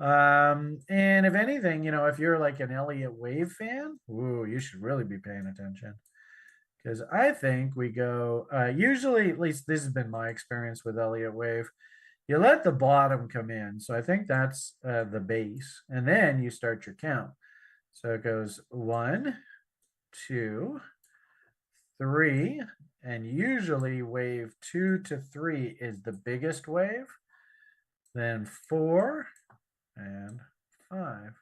And if anything, if you're like an Elliott Wave fan, ooh, you should really be paying attention. Because I think we go, usually, at least this has been my experience with Elliott Wave, you let the bottom come in. So I think that's the base. And then you start your count. So it goes 1, 2, 3, and usually wave 2 to 3 is the biggest wave. Then 4 and 5.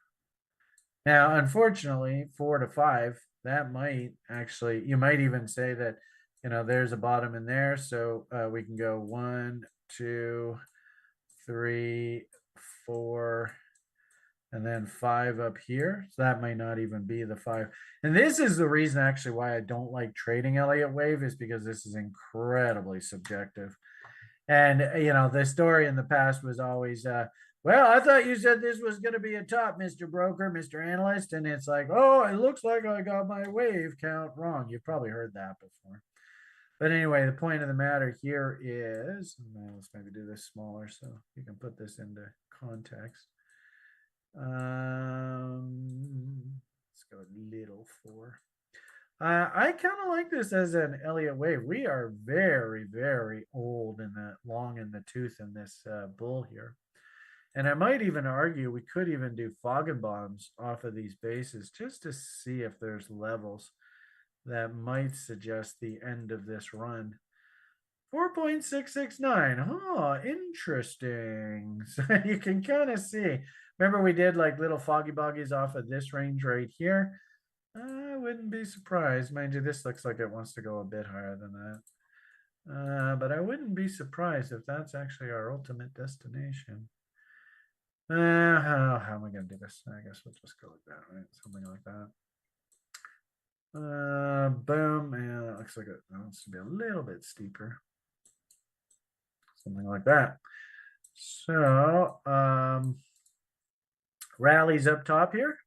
Now, unfortunately, 4 to 5, that might actually, you might even say that, there's a bottom in there. So we can go 1, 2, 3, 4, and then 5 up here. So that might not even be the 5. And this is the reason actually why I don't like trading Elliott Wave, is because this is incredibly subjective. And, the story in the past was always, well, I thought you said this was going to be a top, Mr. Broker, Mr. Analyst. And it's like, oh, it looks like I got my wave count wrong. You've probably heard that before. But anyway, the point of the matter here is, let's maybe do this smaller so you can put this into context. Let's go little 4. I kind of like this as an Elliott Wave. We are very, very old in the long in the tooth in this bull here. And I might even argue we could even do bombs off of these bases just to see if there's levels that might suggest the end of this run. 4.669. Oh, interesting. So you can kind of see. Remember, we did like little foggy boggies off of this range right here. I wouldn't be surprised. Mind you, this looks like it wants to go a bit higher than that. But I wouldn't be surprised if that's actually our ultimate destination. How am I going to do this? I guess we'll just go like that, right? Something like that. Boom. And it looks like it wants to be a little bit steeper. Something like that. So, rallies up top here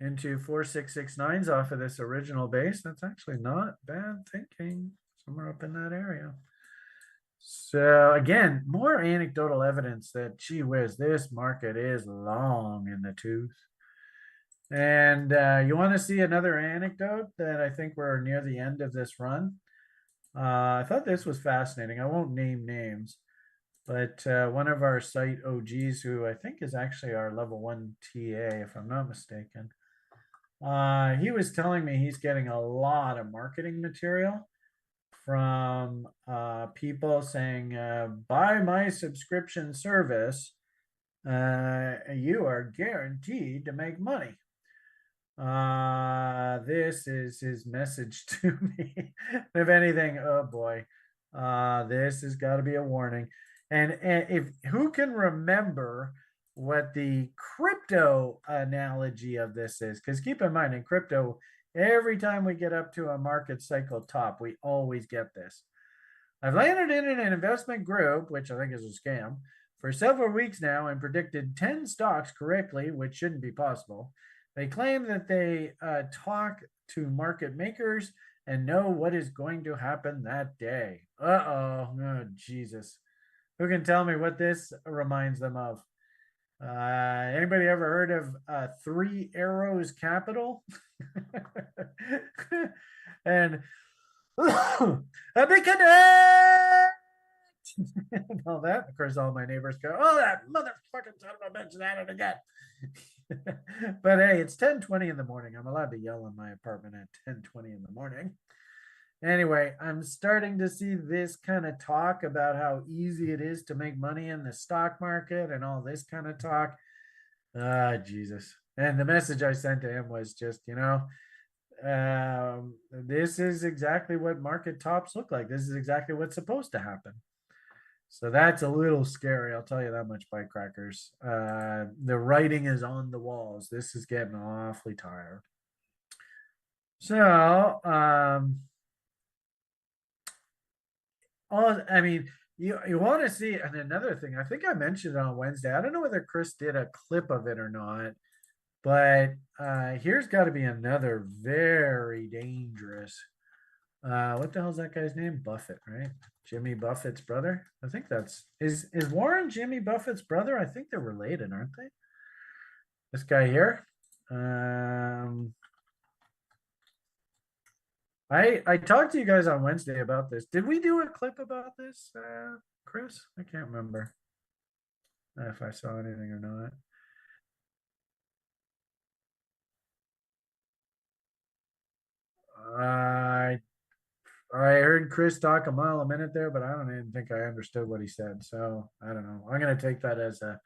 into 4669s off of this original base. That's actually not bad thinking. Somewhere up in that area. So again, more anecdotal evidence that, gee whiz, this market is long in the tooth. And you want to see another anecdote that I think we're near the end of this run. I thought this was fascinating. I won't name names, but one of our site OGs, who I think is actually our level 1 TA, if I'm not mistaken, he was telling me he's getting a lot of marketing material from people saying, buy my subscription service, you are guaranteed to make money. This is his message to me. If anything, oh boy, this has got to be a warning. And if who can remember what the crypto analogy of this is? Because keep in mind, in crypto, every time we get up to a market cycle top, we always get this. I've landed in an investment group, which I think is a scam, for several weeks now and predicted 10 stocks correctly, which shouldn't be possible. They claim that they talk to market makers and know what is going to happen that day. Oh, Jesus. Who can tell me what this reminds them of? Anybody ever heard of Three Arrows Capital? And a big connect and all that. Of course, all my neighbors go, "Oh, that motherfucking son of a bitch is at it again." But hey, it's 10:20 in the morning. I'm allowed to yell in my apartment at 10:20 in the morning. Anyway, I'm starting to see this kind of talk about how easy it is to make money in the stock market and all this kind of talk. Jesus. And the message I sent to him was just, this is exactly what market tops look like. This is exactly what's supposed to happen. So that's a little scary. I'll tell you that much, bike crackers. The writing is on the walls. This is getting awfully tired. So, I mean, you want to see, and another thing, I think I mentioned it on Wednesday. I don't know whether Chris did a clip of it or not, but here's got to be another very dangerous. What the hell's that guy's name? Buffett, right? Jimmy Buffett's brother. I think that's is Warren Jimmy Buffett's brother? I think they're related, aren't they? This guy here. I talked to you guys on Wednesday about this. Did we do a clip about this, Chris? I can't remember if I saw anything or not. I heard Chris talk a mile a minute there, but I don't even think I understood what he said. So I don't know. I'm gonna take that as a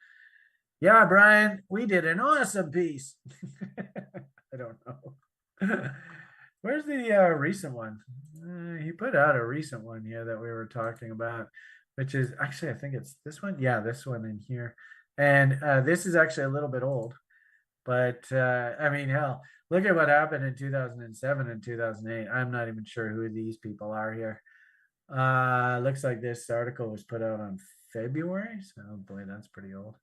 yeah, Brian, we did an awesome piece. I don't know. Where's the recent one? He put out a recent one here that we were talking about, which is actually, I think it's this one. Yeah, this one in here. And this is actually a little bit old, but I mean, hell, look at what happened in 2007 and 2008. I'm not even sure who these people are here. Looks like this article was put out on February. So, oh boy, that's pretty old.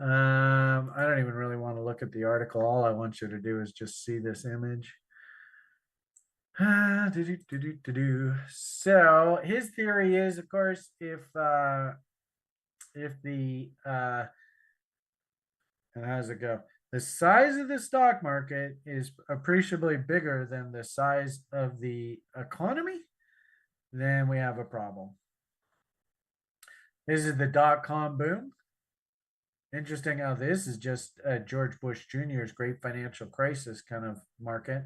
I don't even really want to look at the article. All I want you to do is just see this image. So his theory is, of course, if the and how does it go? The size of the stock market is appreciably bigger than the size of the economy, then we have a problem. This is the dot-com boom. Interesting how this is just George Bush Jr.'s great financial crisis kind of market.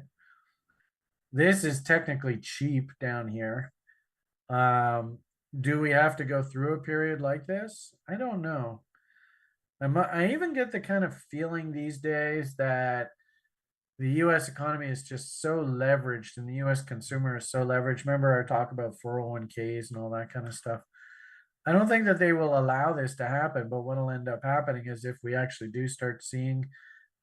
This is technically cheap down here. Um, do we have to go through a period like this? I don't know. I even get the kind of feeling these days that the US economy is just so leveraged and the US consumer is so leveraged. Remember our talk about 401ks and all that kind of stuff. I don't think that they will allow this to happen, but what will end up happening is if we actually do start seeing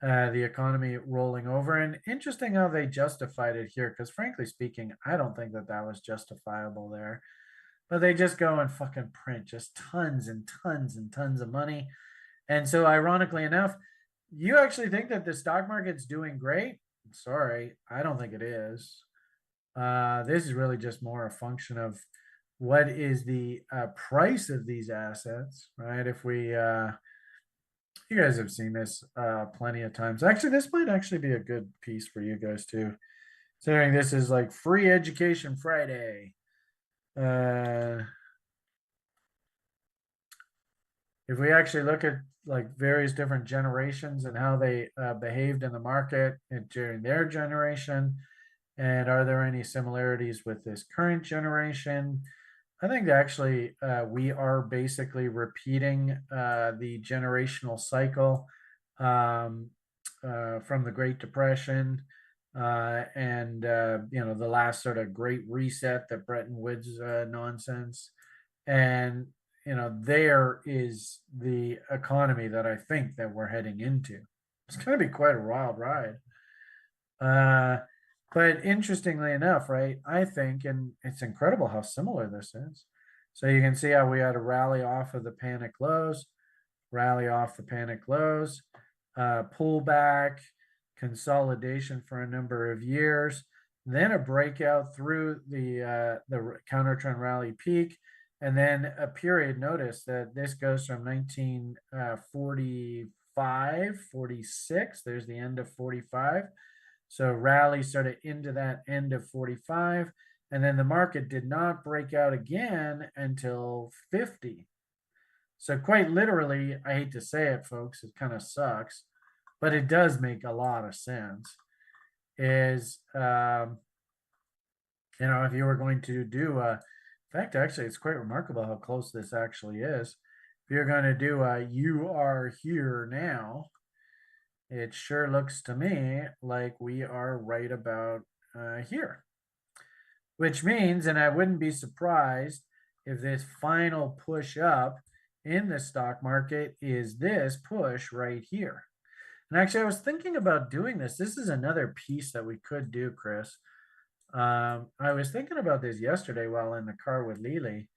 the economy rolling over, and interesting how they justified it here, because frankly speaking, I don't think that that was justifiable there. But they just go and fucking print just tons and tons and tons of money. And so, ironically enough, you actually think that the stock market's doing great? Sorry, I don't think it is. This is really just more a function of what is the price of these assets, right? If we, you guys have seen this plenty of times. Actually, this might actually be a good piece for you guys too. Considering this is like Free Education Friday. Uh, if we actually look at like various different generations and how they behaved in the market during their generation, and are there any similarities with this current generation? I think actually we are basically repeating the generational cycle um, from the Great Depression and the last sort of Great Reset, the Bretton Woods nonsense, and there is the economy that I think that we're heading into. It's going to be quite a wild ride. Uh, but interestingly enough, right, I think, and it's incredible how similar this is. So you can see how we had a rally off of the panic lows, rally off the panic lows, pullback, consolidation for a number of years, then a breakout through the counter trend rally peak, and then a period. Notice that this goes from 1945, 46. There's the end of 45. So rally started into that end of 45. And then the market did not break out again until 50. So quite literally, I hate to say it, folks, it kind of sucks, but it does make a lot of sense. Is if you were going to do in fact, actually, it's quite remarkable how close this actually is. If you're going to do a "you are here now," it sure looks to me like we are right about here, which means, and I wouldn't be surprised if this final push up in the stock market is this push right here. And actually, I was thinking about doing this. This is another piece that we could do, Chris. I was thinking about this yesterday while in the car with Lily.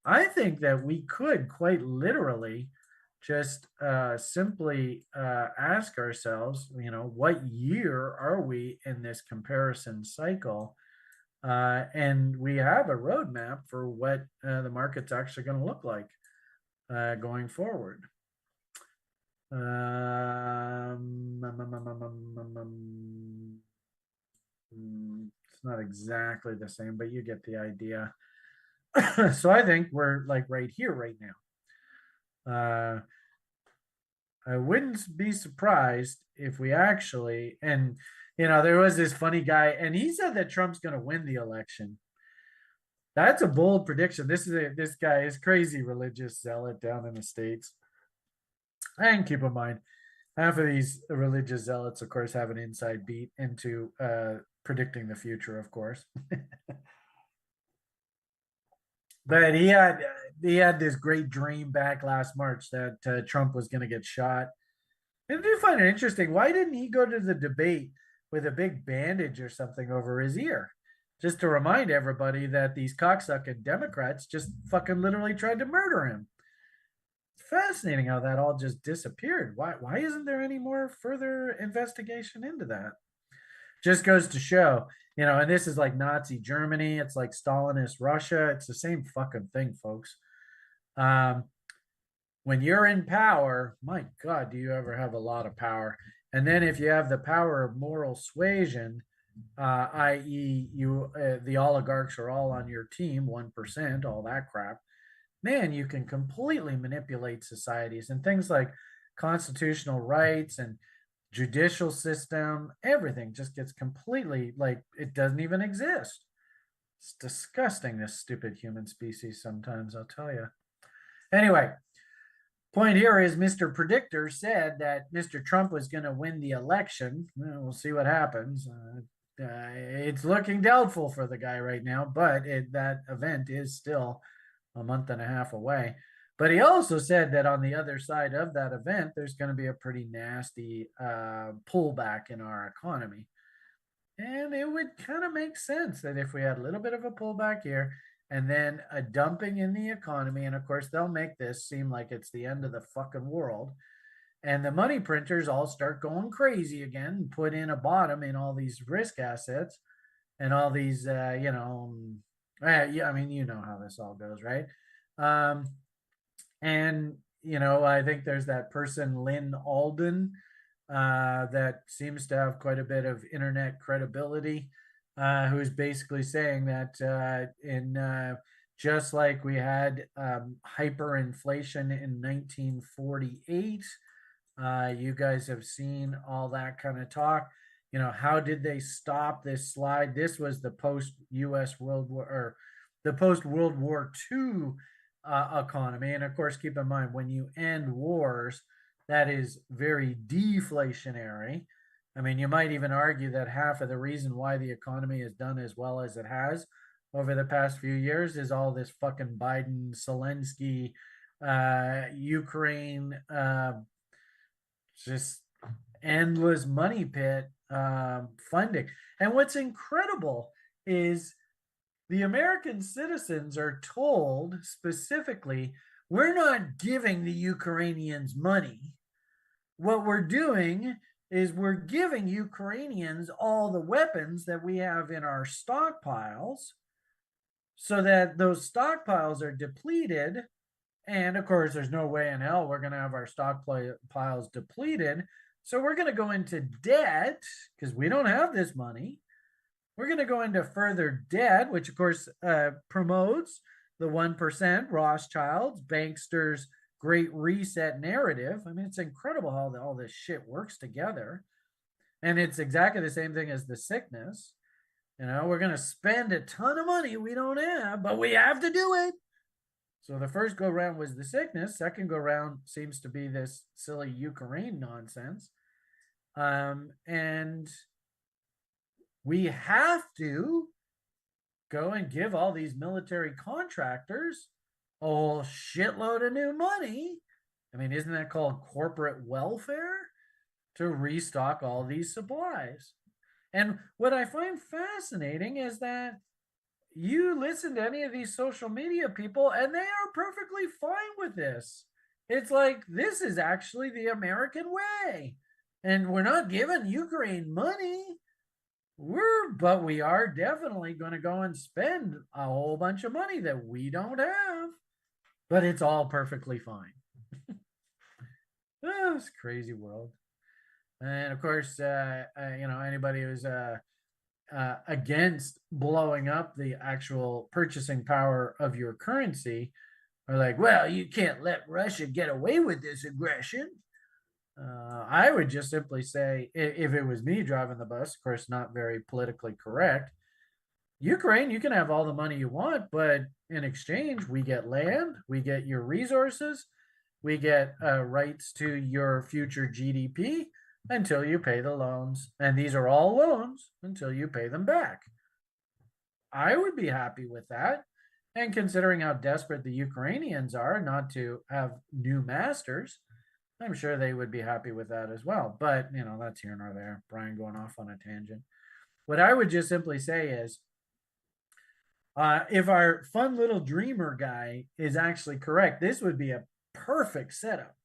I think that we could quite literally just simply ask ourselves, what year are we in this comparison cycle? And we have a roadmap for what the market's actually going to look like going forward. It's not exactly the same, but you get the idea. So I think we're like right here, right now. I wouldn't be surprised if we actually, and there was this funny guy, and he said that Trump's going to win the election. That's a bold prediction. This guy is crazy religious zealot down in the States. And keep in mind, half of these religious zealots, of course, have an inside beat into predicting the future, of course. But he had this great dream back last March that Trump was going to get shot. And I do find it interesting. Why didn't he go to the debate with a big bandage or something over his ear? Just to remind everybody that these cocksucking Democrats just fucking literally tried to murder him. It's fascinating how that all just disappeared. Why isn't there any more further investigation into that? Just goes to show, and this is like Nazi Germany, it's like Stalinist Russia, it's the same fucking thing, folks. When you're in power, my God, do you ever have a lot of power? And then if you have the power of moral suasion, i.e., the oligarchs are all on your team, 1%, all that crap. Man, you can completely manipulate societies and things like constitutional rights and judicial system, everything just gets completely like it doesn't even exist. It's disgusting, this stupid human species sometimes, I'll tell you. Anyway, point here is Mr. Predictor said that Mr. Trump was going to win the election. Well, we'll see what happens. It's looking doubtful for the guy right now, but that event is still a month and a half away. But he also said that on the other side of that event, there's going to be a pretty nasty pullback in our economy. And it would kind of make sense that if we had a little bit of a pullback here and then a dumping in the economy, and of course, they'll make this seem like it's the end of the fucking world. And the money printers all start going crazy again and put in a bottom in all these risk assets and all these, yeah, I mean, you know how this all goes, right? And, I think there's that person, Lynn Alden, that seems to have quite a bit of internet credibility, who's basically saying that just like we had hyperinflation in 1948, you guys have seen all that kind of talk. How did they stop this slide? This was the post-U.S. World War, or the post-World War II economy. And of course, keep in mind, when you end wars, that is very deflationary. I mean, you might even argue that half of the reason why the economy has done as well as it has over the past few years is all this fucking Biden, Zelensky, Ukraine, just endless money pit funding. And what's incredible is the American citizens are told specifically, we're not giving the Ukrainians money. What we're doing is we're giving Ukrainians all the weapons that we have in our stockpiles so that those stockpiles are depleted. And of course, there's no way in hell we're going to have our stockpiles depleted. So we're going to go into debt because we don't have this money. We're going to go into further debt, which of course promotes the 1%, Rothschilds, banksters, Great Reset narrative. I mean, it's incredible how all this shit works together. And it's exactly the same thing as the sickness. We're going to spend a ton of money we don't have, but we have to do it. So the first go round was the sickness. Second go round seems to be this silly Ukraine nonsense. And we have to go and give all these military contractors a whole shitload of new money. I mean, isn't that called corporate welfare? To restock all these supplies. And what I find fascinating is that you listen to any of these social media people and they are perfectly fine with this. It's like, this is actually the American way. And we're not giving Ukraine money. But we are definitely going to go and spend a whole bunch of money that we don't have. But it's all perfectly fine. It's a crazy world. And of course, anybody who's against blowing up the actual purchasing power of your currency are like, well, you can't let Russia get away with this aggression. I would just simply say, if it was me driving the bus, of course, not very politically correct, Ukraine, you can have all the money you want, but in exchange, we get land, we get your resources, we get rights to your future GDP until you pay the loans. And these are all loans until you pay them back. I would be happy with that. And considering how desperate the Ukrainians are not to have new masters, I'm sure they would be happy with that as well. But, that's here nor there. Brian going off on a tangent. What I would just simply say is, if our fun little dreamer guy is actually correct, this would be a perfect setup.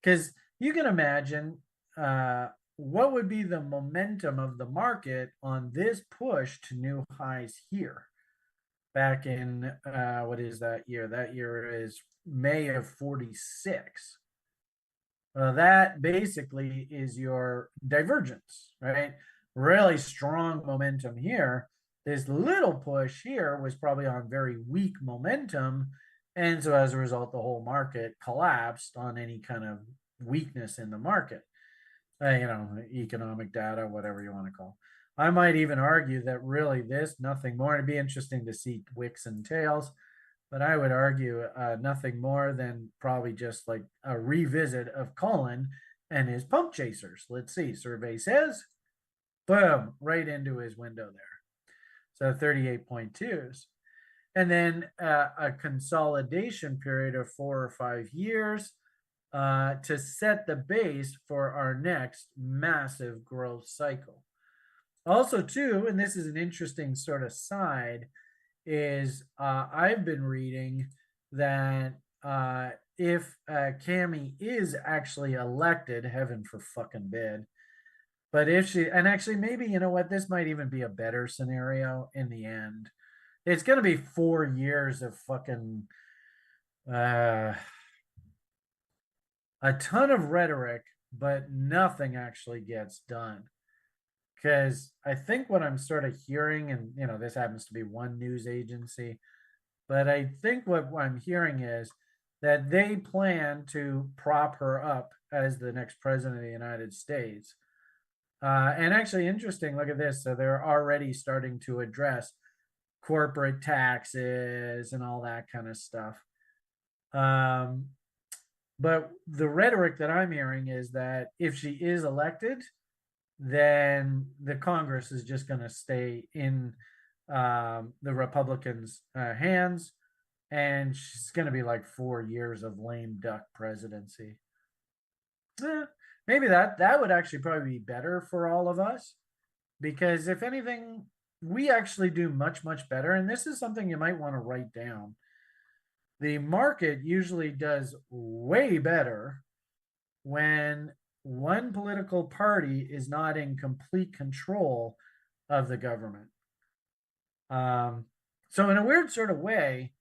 Because you can imagine what would be the momentum of the market on this push to new highs here. Back in, what is that year? That year is May of 46. That basically is your divergence, right? Really strong momentum here. This little push here was probably on very weak momentum. And so as a result, the whole market collapsed on any kind of weakness in the market. Economic data, whatever you want to call. I might even argue that really this nothing more. It'd be interesting to see wicks and tails, but I would argue nothing more than probably just like a revisit of Colin and his pump chasers. Let's see. Survey says, boom, right into his window there. So 38.2s. And then a consolidation period of 4 or 5 years to set the base for our next massive growth cycle. Also, too, and this is an interesting sort of side, is I've been reading that if Cami is actually elected, heaven for fucking bid, but if she, and actually maybe, you know what, this might even be a better scenario in the end. It's going to be 4 years of fucking uh, a ton of rhetoric, but nothing actually gets done. Because I think what I'm sort of hearing, and this happens to be one news agency, but I think what I'm hearing is that they plan to prop her up as the next president of the United States. And actually, interesting, look at this. So they're already starting to address corporate taxes and all that kind of stuff. But the rhetoric that I'm hearing is that if she is elected, then the Congress is just going to stay in the Republicans' hands, and she's going to be like 4 years of lame duck presidency. Maybe that would actually probably be better for all of us, because if anything, we actually do much, much better. And this is something you might want to write down. The market usually does way better when one political party is not in complete control of the government. So in a weird sort of way,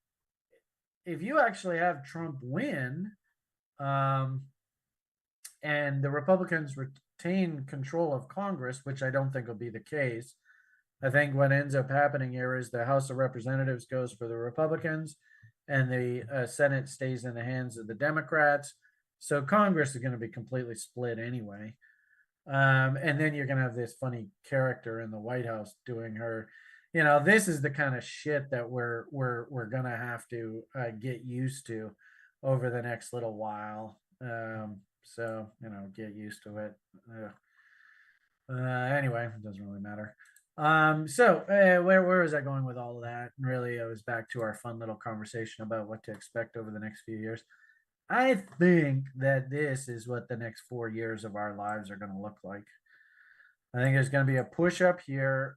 if you actually have Trump win, and the Republicans retain control of Congress, which I don't think will be the case. I think what ends up happening here is the House of Representatives goes for the Republicans, and the Senate stays in the hands of the Democrats. So Congress is going to be completely split anyway. And then you're going to have this funny character in the White House doing her. This is the kind of shit that we're going to have to get used to over the next little while. So get used to it. Anyway, it doesn't really matter. So where was I going with all of that? And really, it was back to our fun little conversation about what to expect over the next few years. I think that this is what the next 4 years of our lives are going to look like. I think there's going to be a push up here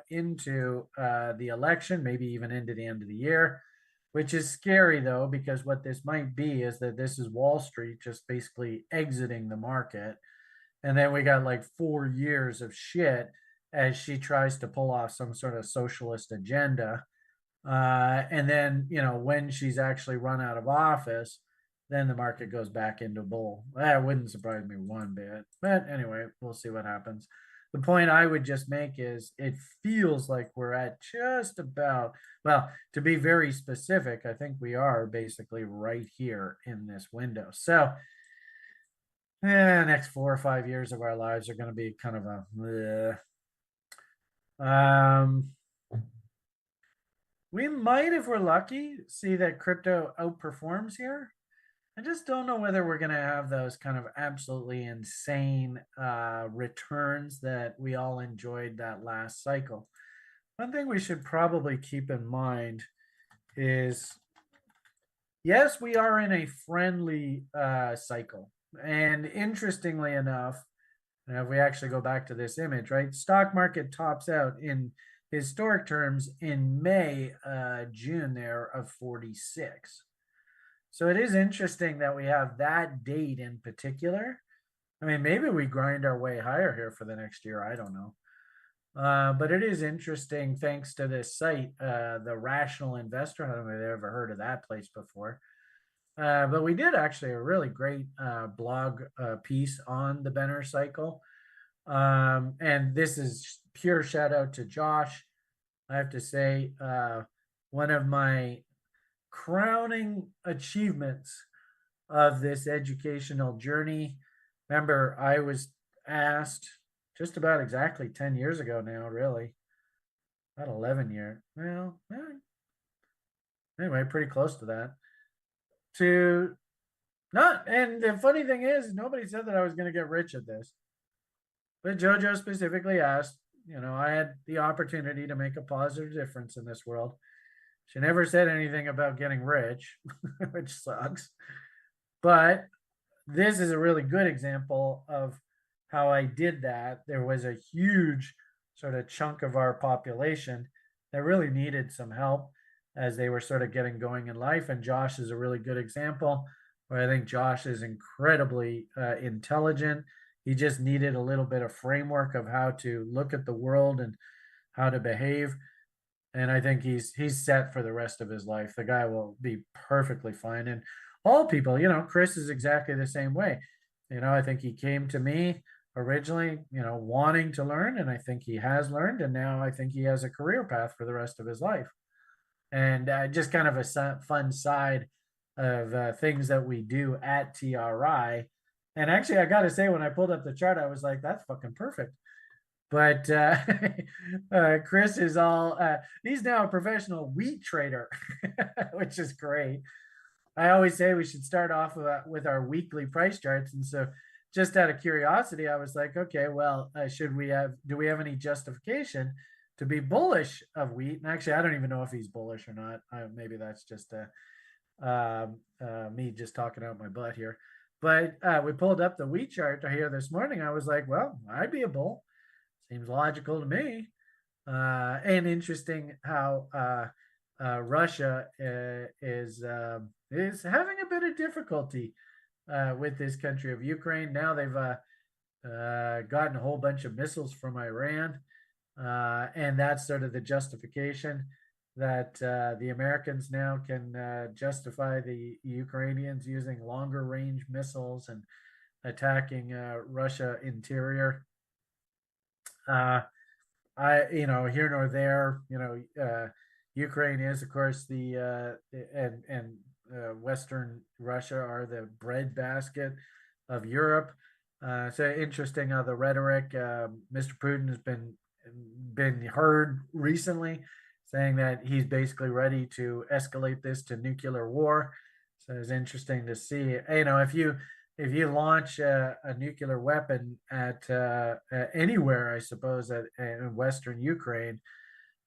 into the election, maybe even into the end of the year, which is scary though, because what this might be is that this is Wall Street just basically exiting the market. And then we got like 4 years of shit as she tries to pull off some sort of socialist agenda. And then, when she's actually run out of office, then the market goes back into bull. That wouldn't surprise me one bit. But anyway, we'll see what happens. The point I would just make is it feels like we're at just about, well, to be very specific, I think we are basically right here in this window. So next 4 or 5 years of our lives are going to be kind of a we might, if we're lucky, see that crypto outperforms here. I just don't know whether we're going to have those kind of absolutely insane returns that we all enjoyed that last cycle. One thing we should probably keep in mind is, yes, we are in a friendly cycle. And interestingly enough, if we actually go back to this image, right? Stock market tops out in historic terms in May, June there of 46. So it is interesting that we have that date in particular. I mean, maybe we grind our way higher here for the next year. I don't know. But it is interesting thanks to this site, the Rational Investor. I don't know if you've ever heard of that place before. But we did actually a really great blog piece on the Benner cycle. And this is pure shout out to Josh. I have to say, one of my crowning achievements of this educational journey. Remember, I was asked just about exactly 10 years ago now, really, about 11 years. Well, anyway, pretty close to that. To not, and the funny thing is, nobody said that I was going to get rich at this. But JoJo specifically asked, I had the opportunity to make a positive difference in this world. She never said anything about getting rich, which sucks. But this is a really good example of how I did that. There was a huge sort of chunk of our population that really needed some help as they were sort of getting going in life. And Josh is a really good example where I think Josh is incredibly intelligent. He just needed a little bit of framework of how to look at the world and how to behave. And I think he's set for the rest of his life. The guy will be perfectly fine. And all people, Chris is exactly the same way. I think he came to me originally, wanting to learn, and I think he has learned, and now I think he has a career path for the rest of his life. And just kind of a fun side of things that we do at TRI. And actually, I got to say, when I pulled up the chart, I was like, that's fucking perfect. But Chris is he's now a professional wheat trader, which is great. I always say we should start off with our weekly price charts. And so, just out of curiosity, I was like, okay, well, do we have any justification to be bullish of wheat? And actually, I don't even know if he's bullish or not. Maybe that's just me just talking out my butt here. But we pulled up the wheat chart here this morning. I was like, well, I'd be a bull. Seems logical to me. And interesting how Russia is having a bit of difficulty with this country of Ukraine. Now they've gotten a whole bunch of missiles from Iran, and that's sort of the justification that the Americans now can justify the Ukrainians using longer range missiles and attacking Russia interior. Here nor there, Ukraine is, of course, and Western Russia are the breadbasket of Europe. So interesting how the rhetoric, Mr. Putin has been heard recently saying that he's basically ready to escalate this to nuclear war. So it's interesting to see. If you launch a nuclear weapon at anywhere, I suppose, in Western Ukraine,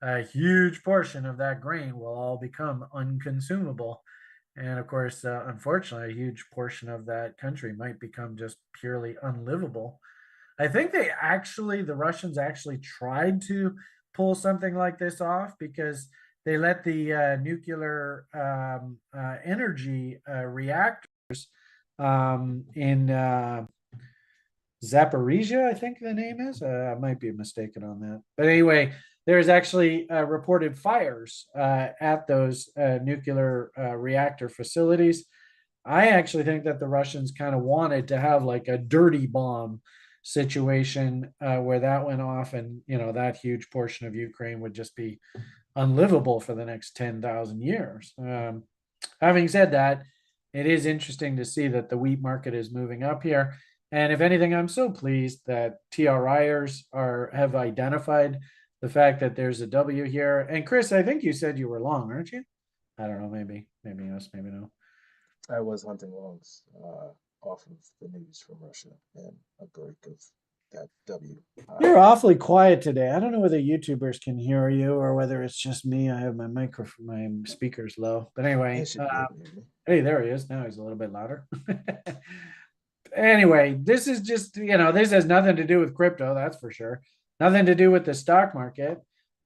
a huge portion of that grain will all become unconsumable. And of course, unfortunately, a huge portion of that country might become just purely unlivable. I think the Russians actually tried to pull something like this off because they let the nuclear energy reactors in Zaporizhia, I think the name is. I might be mistaken on that. But anyway, there's actually reported fires at those nuclear reactor facilities. I actually think that the Russians kind of wanted to have like a dirty bomb situation where that went off, and that huge portion of Ukraine would just be unlivable for the next 10,000 years. Having said that, it is interesting to see that the wheat market is moving up here. And if anything, I'm so pleased that TRIers have identified the fact that there's a W here. And Chris, I think you said you were long, aren't you? I don't know, maybe yes, maybe no. I was hunting longs off of the news from Russia and a break of that W. You're awfully quiet today. I don't know whether YouTubers can hear you or whether it's just me. I have my speakers low. But anyway, They should be able to hear me. hey, there he is. Now he's a little bit louder. Anyway, this is just, this has nothing to do with crypto, that's for sure. Nothing to do with the stock market.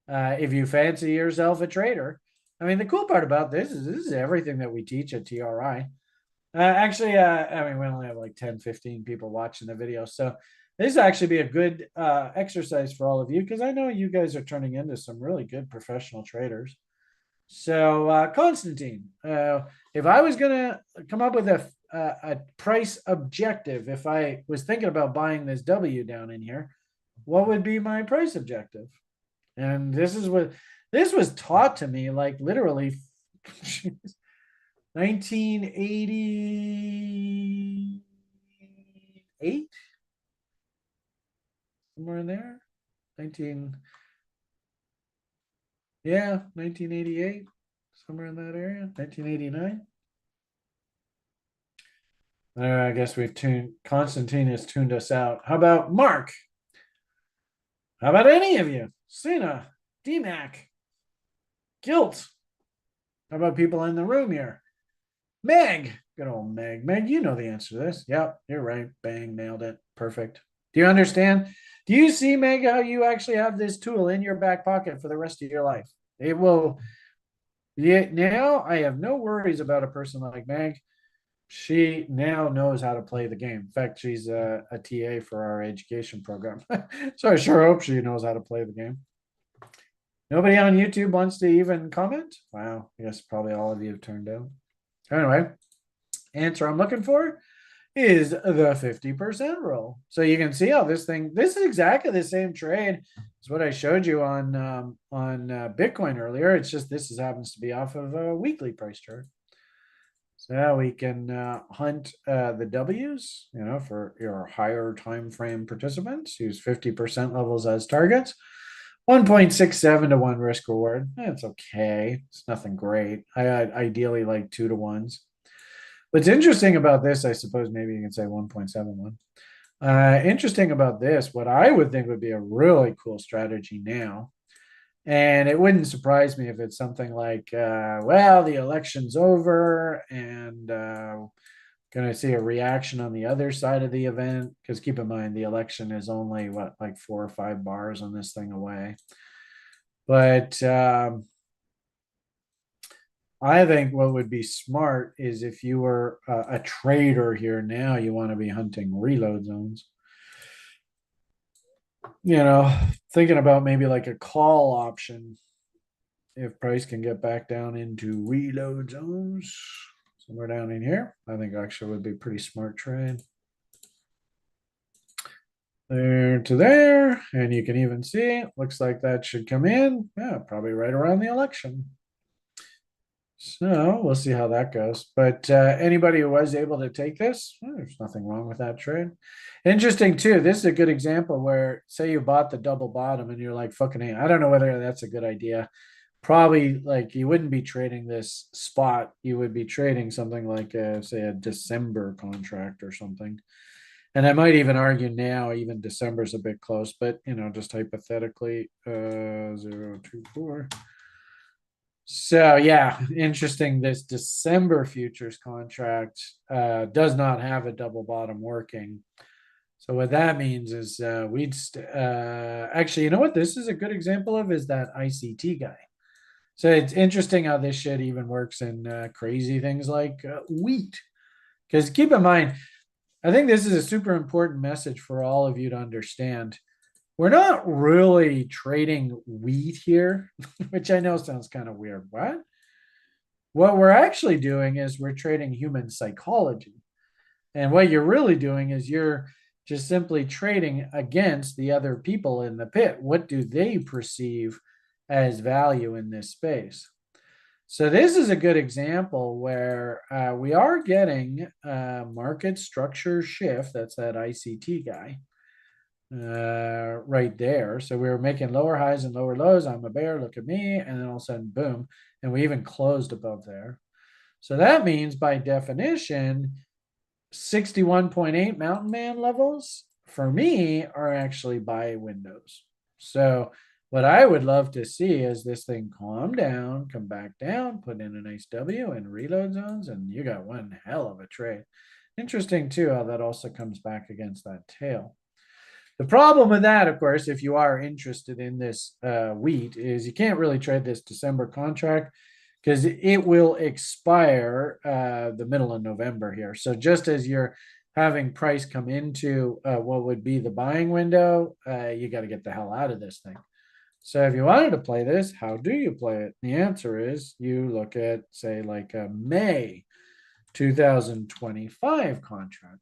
If you fancy yourself a trader, I mean, the cool part about this is everything that we teach at TRI. Actually, I mean, we only have like 10, 15 people watching the video. So this actually be a good exercise for all of you because I know you guys are turning into some really good professional traders. So, Constantine, if I was going to come up with a price objective, if I was thinking about buying this W down in here, what would be my price objective? And this was taught to me like literally 1988, somewhere in there. 19, yeah, 1988, somewhere in that area. 1989. I guess we've tuned. Constantine has tuned us out. How about Mark? How about any of you? Cena, DMAC, Guilt. How about people in the room here? Meg, good old Meg. Meg, you know the answer to this. Yep, you're right. Bang, nailed it. Perfect. Do you understand? Do you see, Meg, how you actually have this tool in your back pocket for the rest of your life? It will. Yeah, now I have no worries about a person like Meg. She now knows how to play the game. In fact, she's a TA for our education program. So I sure hope she knows how to play the game. Nobody on YouTube wants to even comment? Wow, I guess probably all of you have turned out. Anyway, answer I'm looking for is the 50% rule. So you can see how this this is exactly the same trade as what I showed you on Bitcoin earlier. It's just this happens to be off of a weekly price chart. So now we can hunt the W's, for your higher time frame participants. Use 50% levels as targets. 1.67 to 1 risk reward. It's okay. It's nothing great. I ideally like 2 to 1s. What's interesting about this, I suppose maybe you can say 1.71. Interesting about this, what I would think would be a really cool strategy now, and it wouldn't surprise me if it's something like, well, the election's over and going to see a reaction on the other side of the event. Because keep in mind, the election is only like 4 or 5 bars on this thing away. But I think what would be smart is if you were a trader here now, you want to be hunting reload zones. Thinking about maybe like a call option if price can get back down into reload zones somewhere down in here. I think actually would be a pretty smart trade. There to there, and you can even see, looks like that should come in, yeah, probably right around the election. So we'll see how that goes. But anybody who was able to take this, there's nothing wrong with that trade. Interesting too. This is a good example where, say, you bought the double bottom and you're like, fucking, I don't know whether that's a good idea. Probably like you wouldn't be trading this spot. You would be trading something like, say, a December contract or something. And I might even argue now, even December's a bit close, but just hypothetically, 0.24. So yeah, interesting. This December futures contract does not have a double bottom working. So what that means is we'd actually, you know what this is a good example of is that ICT guy. So it's interesting how this shit even works in crazy things like wheat. Because keep in mind, I think this is a super important message for all of you to understand. We're not really trading wheat here, which I know sounds kind of weird. What we're actually doing is we're trading human psychology. And what you're really doing is you're just simply trading against the other people in the pit. What do they perceive as value in this space? So this is a good example where we are getting market structure shift. That's that ICT guy right there. So we were making lower highs and lower lows. I'm a bear, look at me. And then all of a sudden, boom. And we even closed above there. So that means by definition, 61.8 mountain man levels for me are actually buy windows. So what I would love to see is this thing calm down, come back down, put in a nice W and reload zones, and you got one hell of a trade. Interesting too how that also comes back against that tail. The problem with that, of course, if you are interested in this wheat, is you can't really trade this December contract because it will expire the middle of November here. So just as you're having price come into what would be the buying window, you got to get the hell out of this thing. So if you wanted to play this, how do you play it? The answer is you look at, say, like a May 2025 contract.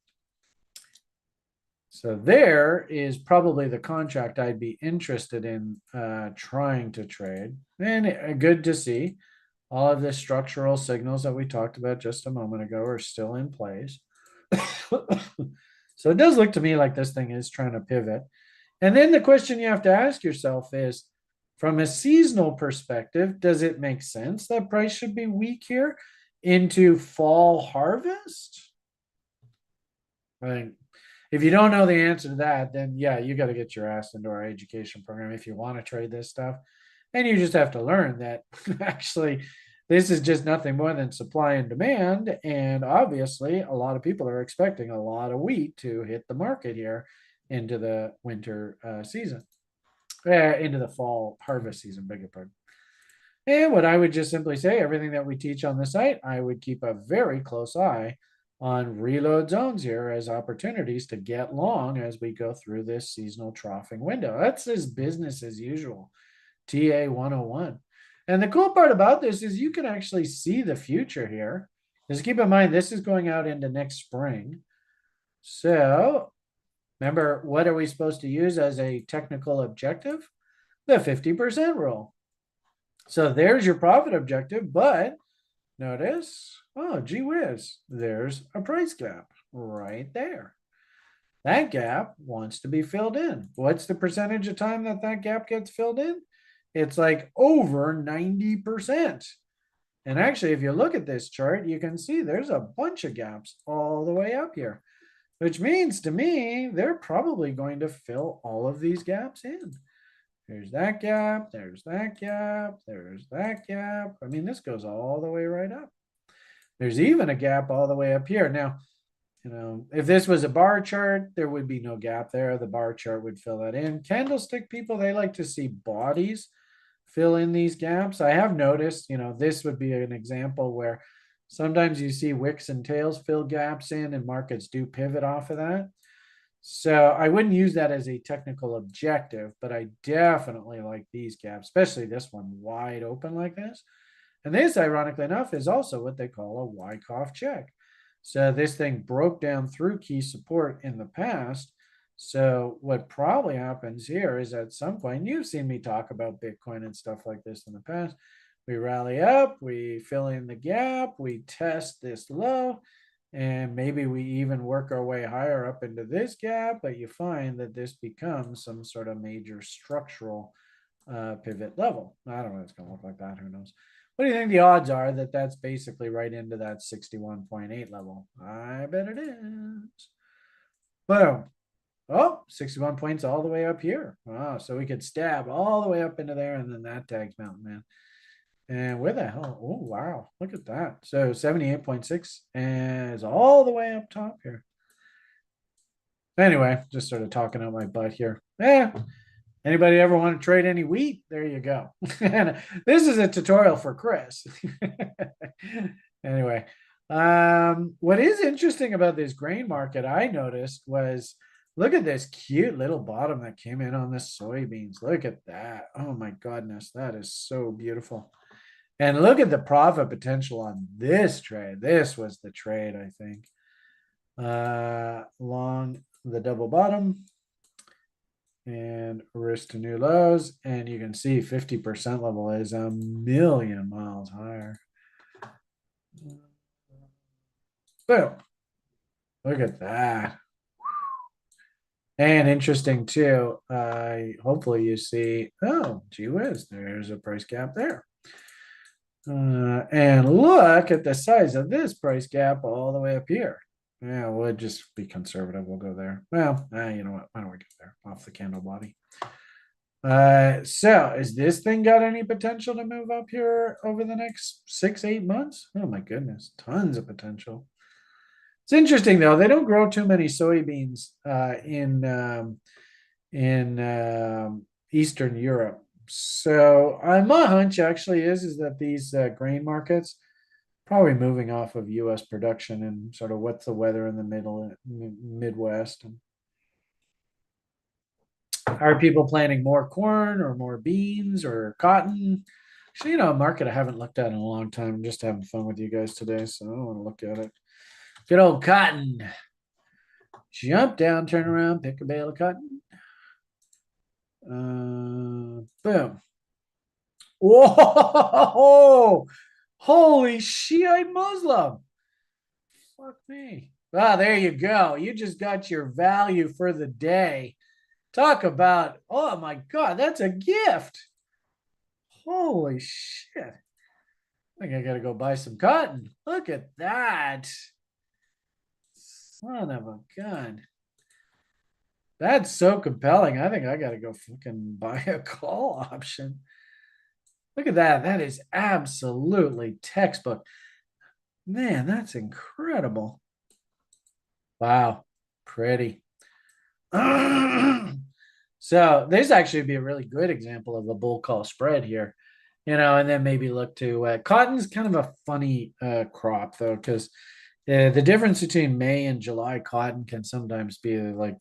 So there is probably the contract I'd be interested in trying to trade. And good to see. All of the structural signals that we talked about just a moment ago are still in place. So it does look to me like this thing is trying to pivot. And then the question you have to ask yourself is, from a seasonal perspective, does it make sense that price should be weak here into fall harvest? Right. If you don't know the answer to that, then yeah, you got to get your ass into our education program if you want to trade this stuff. And you just have to learn that actually this is just nothing more than supply and demand. And obviously, a lot of people are expecting a lot of wheat to hit the market here into the winter season, into the fall harvest season, beg your pardon. And what I would just simply say, everything that we teach on the site, I would keep a very close eye on reload zones here as opportunities to get long as we go through this seasonal troughing window. That's just business as usual, TA 101. And the cool part about this is you can actually see the future here. Just keep in mind, this is going out into next spring. So remember, what are we supposed to use as a technical objective? The 50% rule. So there's your profit objective, but notice, oh, gee whiz, there's a price gap right there. That gap wants to be filled in. What's the percentage of time that that gap gets filled in? It's like over 90%. And actually, if you look at this chart, you can see there's a bunch of gaps all the way up here, which means to me, they're probably going to fill all of these gaps in. There's that gap, there's that gap, there's that gap. I mean, this goes all the way right up. There's even a gap all the way up here. Now, if this was a bar chart, there would be no gap there. The bar chart would fill that in. Candlestick people, they like to see bodies fill in these gaps. I have noticed, this would be an example where sometimes you see wicks and tails fill gaps in and markets do pivot off of that. So I wouldn't use that as a technical objective, but I definitely like these gaps, especially this one wide open like this. And this, ironically enough, is also what they call a Wyckoff check. So this thing broke down through key support in the past. So what probably happens here is at some point, you've seen me talk about Bitcoin and stuff like this in the past. We rally up, we fill in the gap, we test this low, and maybe we even work our way higher up into this gap, but you find that this becomes some sort of major structural pivot level. I don't know if it's going to look like that. Who knows? What do you think the odds are that that's basically right into that 61.8 level? I bet it is. Boom. Oh, 61 points all the way up here. Wow. So we could stab all the way up into there, and then that tags Mountain Man. And where the hell? Oh, wow. Look at that. So 78.6 is all the way up top here. Anyway, just sort of talking out my butt here. Anybody ever want to trade any wheat? There you go. And this is a tutorial for Chris. Anyway, what is interesting about this grain market I noticed was, look at this cute little bottom that came in on the soybeans. Look at that. Oh my goodness, that is so beautiful. And look at the profit potential on this trade. This was the trade, I think. Long the double bottom and risk to new lows. And you can see 50% level is a million miles higher. Boom. Look at that. And interesting too, hopefully you see, oh, gee whiz, there's a price gap there. And look at the size of this price gap all the way up here. Yeah, we'll just be conservative. We'll go there. Well, you know what? Why don't we go there off the candle body? So is this thing got any potential to move up here over the next 6-8 months? Oh my goodness, tons of potential. It's interesting though, they don't grow too many soybeans in Eastern Europe. So my hunch actually is that these grain markets probably moving off of U.S. production and sort of what's the weather in the Midwest. Are people planting more corn or more beans or cotton? Actually, a market I haven't looked at in a long time. I'm just having fun with you guys today, so I don't want to look at it. Good old cotton. Jump down, turn around, pick a bale of cotton. Boom. Whoa! Holy Shiite Muslim. Fuck me. Ah, there you go. You just got your value for the day. Talk about, oh my God, that's a gift. Holy shit. I think I gotta go buy some cotton. Look at that. Son of a gun. That's so compelling. I think I gotta go fucking buy a call option. Look at that. That is absolutely textbook. Man, that's incredible. Wow. Pretty. So this actually would be a really good example of a bull call spread here, and then maybe look to cotton's kind of a funny crop though, because the difference between May and July cotton can sometimes be like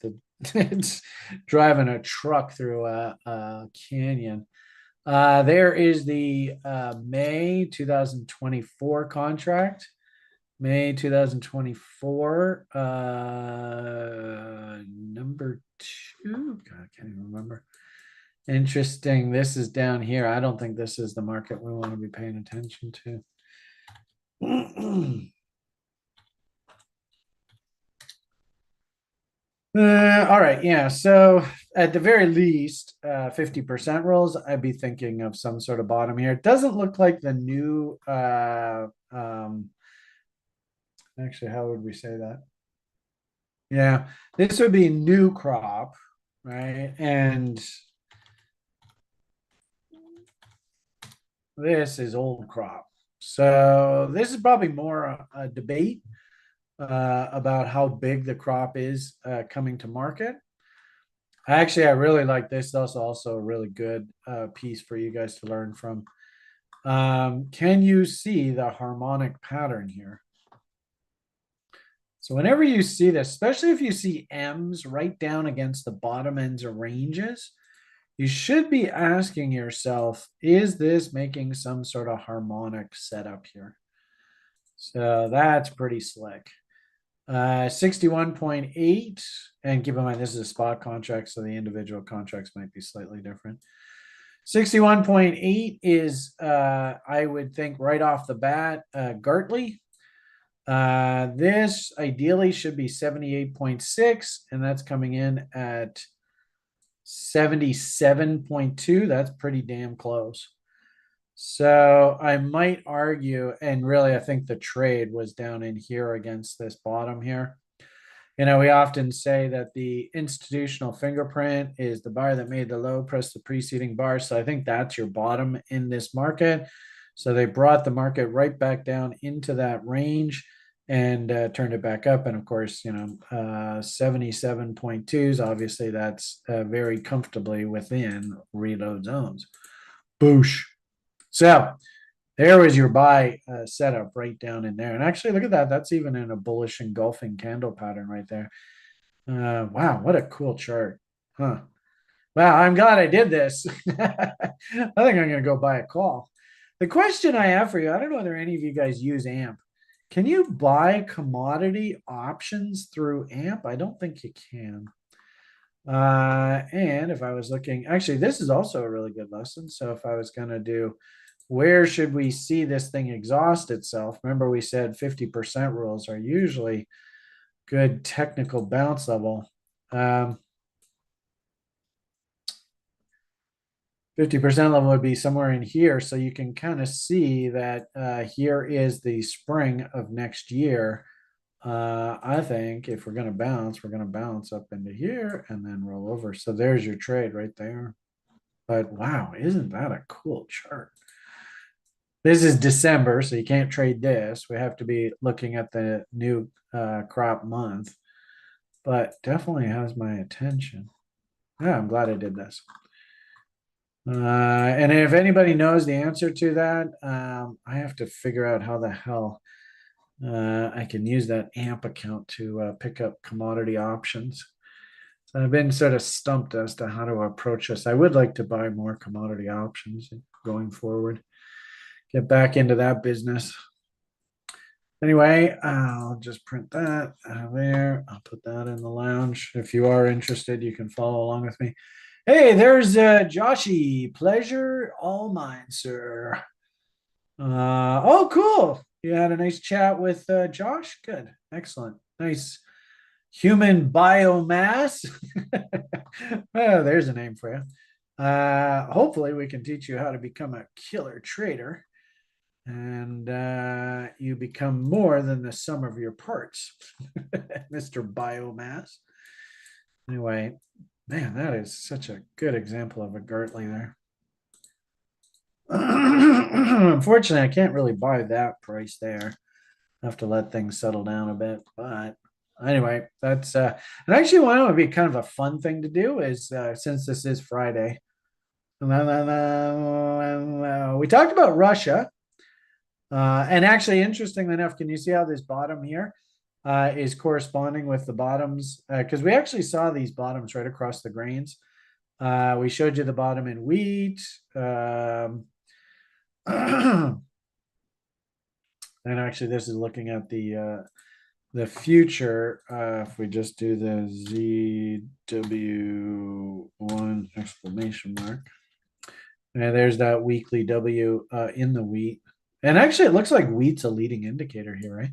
it's driving a truck through a canyon. There is the May 2024 contract. May 2024, number two. God, I can't even remember. Interesting. This is down here. I don't think this is the market we want to be paying attention to. All right, yeah. So at the very least, 50% rolls, I'd be thinking of some sort of bottom here. It doesn't look like the new actually, how would we say that? Yeah, this would be new crop, right? And this is old crop. So this is probably more a debate about how big the crop is coming to market. Actually, I really like this. That's also a really good piece for you guys to learn from. Can you see the harmonic pattern here? So whenever you see this, especially if you see M's right down against the bottom ends of ranges, you should be asking yourself, is this making some sort of harmonic setup here? So that's pretty slick. 61.8, and keep in mind this is a spot contract, so the individual contracts might be slightly different. 61.8 is, I would think right off the bat, Gartley. This ideally should be 78.6, and that's coming in at 77.2. That's pretty damn close. So I might argue, and really, I think the trade was down in here against this bottom here. We often say that the institutional fingerprint is the bar that made the low press the preceding bar. So I think that's your bottom in this market. So they brought the market right back down into that range and turned it back up. And of course, 77.2s, obviously that's very comfortably within reload zones. Boosh. So there was your buy setup right down in there. And actually, look at that. That's even in a bullish engulfing candle pattern right there. Wow, what a cool chart. Huh. Wow, I'm glad I did this. I think I'm going to go buy a call. The question I have for you, I don't know whether any of you guys use AMP. Can you buy commodity options through AMP? I don't think you can. And if I was looking, actually, this is also a really good lesson. So if I was going to do, where should we see this thing exhaust itself? Remember, we said 50% rules are usually good technical bounce level. 50% level would be somewhere in here. So you can kind of see that here is the spring of next year. I think if we're going to bounce up into here and then roll over. So there's your trade right there. But wow, isn't that a cool chart? This is December, so you can't trade this. We have to be looking at the new crop month, but definitely has my attention. Yeah, I'm glad I did this. And if anybody knows the answer to that, I have to figure out how the hell I can use that AMP account to pick up commodity options. So I've been sort of stumped as to how to approach this. I would like to buy more commodity options going forward, get back into that business. Anyway, I'll just print that out of there. I'll put that in the lounge. If you are interested, you can follow along with me. Hey, there's Joshy. Pleasure all mine, sir. Oh, cool. You had a nice chat with Josh. Good. Excellent. Nice human biomass. Oh, there's a name for you. Hopefully, we can teach you how to become a killer trader and you become more than the sum of your parts, Mr. Biomass. Anyway, man, that is such a good example of a Gartley there. Unfortunately, I can't really buy that price there. I have to let things settle down a bit. But anyway, that's and actually one would be kind of a fun thing to do is since this is Friday. We talked about Russia. And actually, interestingly enough, can you see how this bottom here is corresponding with the bottoms? Because we actually saw these bottoms right across the grains. We showed you the bottom in wheat. And actually, this is looking at the future. If we just do the ZW1 exclamation mark, and there's that weekly W in the wheat. And actually, it looks like wheat's a leading indicator here, right?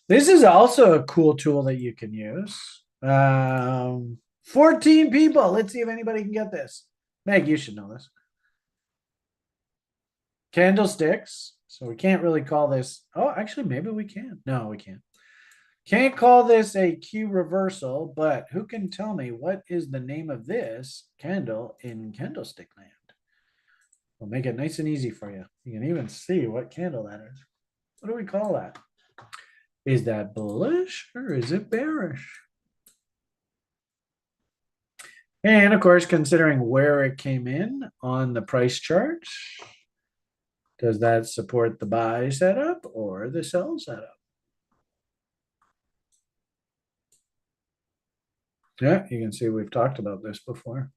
This is also a cool tool that you can use. 14 people. Let's see if anybody can get this. Meg, you should know this. Candlesticks. So we can't really call this. Oh, actually, maybe we can. No, we can't. Can't call this a Q reversal, but who can tell me what is the name of this candle in candlestick land? We'll make it nice and easy for you. You can even see what candle that is. What do we call that? Is that bullish or is it bearish? And of course, considering where it came in on the price chart, does that support the buy setup or the sell setup? Yeah, you can see we've talked about this before.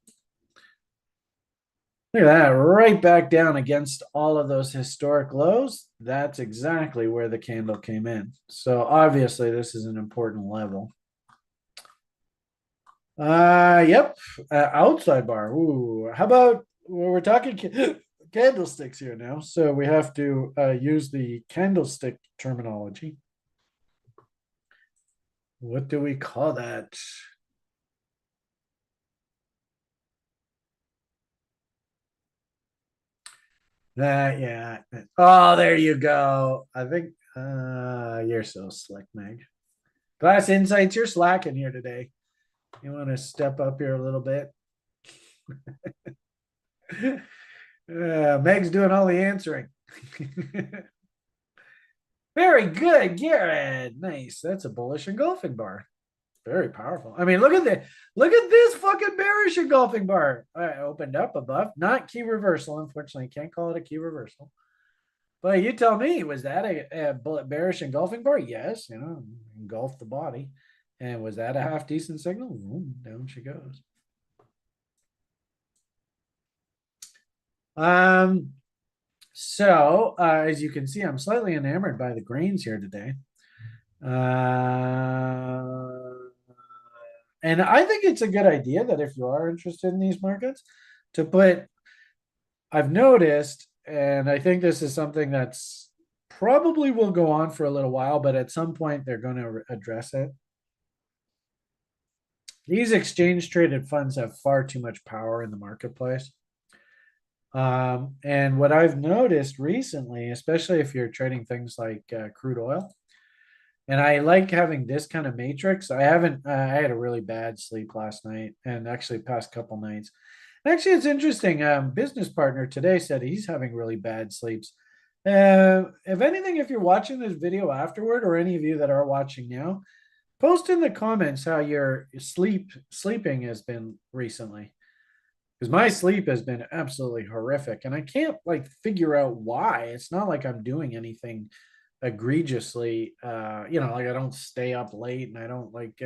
Look at that, right back down against all of those historic lows. That's exactly where the candle came in. So obviously this is an important level. Yep, outside bar. Ooh, how about we're talking candlesticks here now, so we have to use the candlestick terminology. What do we call that? That yeah. Oh, there you go. I think you're so slick, Meg. Glass Insights, you're slacking here today. You want to step up here a little bit? Meg's doing all the answering. Very good, Garrett. Nice. That's a bullish engulfing bar. Very powerful. I mean, look at this fucking bearish engulfing bar. I opened up above, not key reversal. Unfortunately, can't call it a key reversal. But you tell me, was that a bearish engulfing bar? Yes, engulfed the body. And was that a half decent signal? Ooh, down she goes. So as you can see, I'm slightly enamored by the greens here today. And I think it's a good idea that if you are interested in these markets, to put, I've noticed, and I think this is something that's probably will go on for a little while, but at some point they're going to address it. These exchange traded funds have far too much power in the marketplace. And what I've noticed recently, especially if you're trading things like crude oil, and I like having this kind of matrix. I had a really bad sleep last night and actually past couple nights. Actually, it's interesting. Business partner today said he's having really bad sleeps. If anything, if you're watching this video afterward, or any of you that are watching now, post in the comments how your sleeping has been recently. Because my sleep has been absolutely horrific, and I can't like figure out why. It's not like I'm doing anything egregiously, like I don't stay up late and I don't like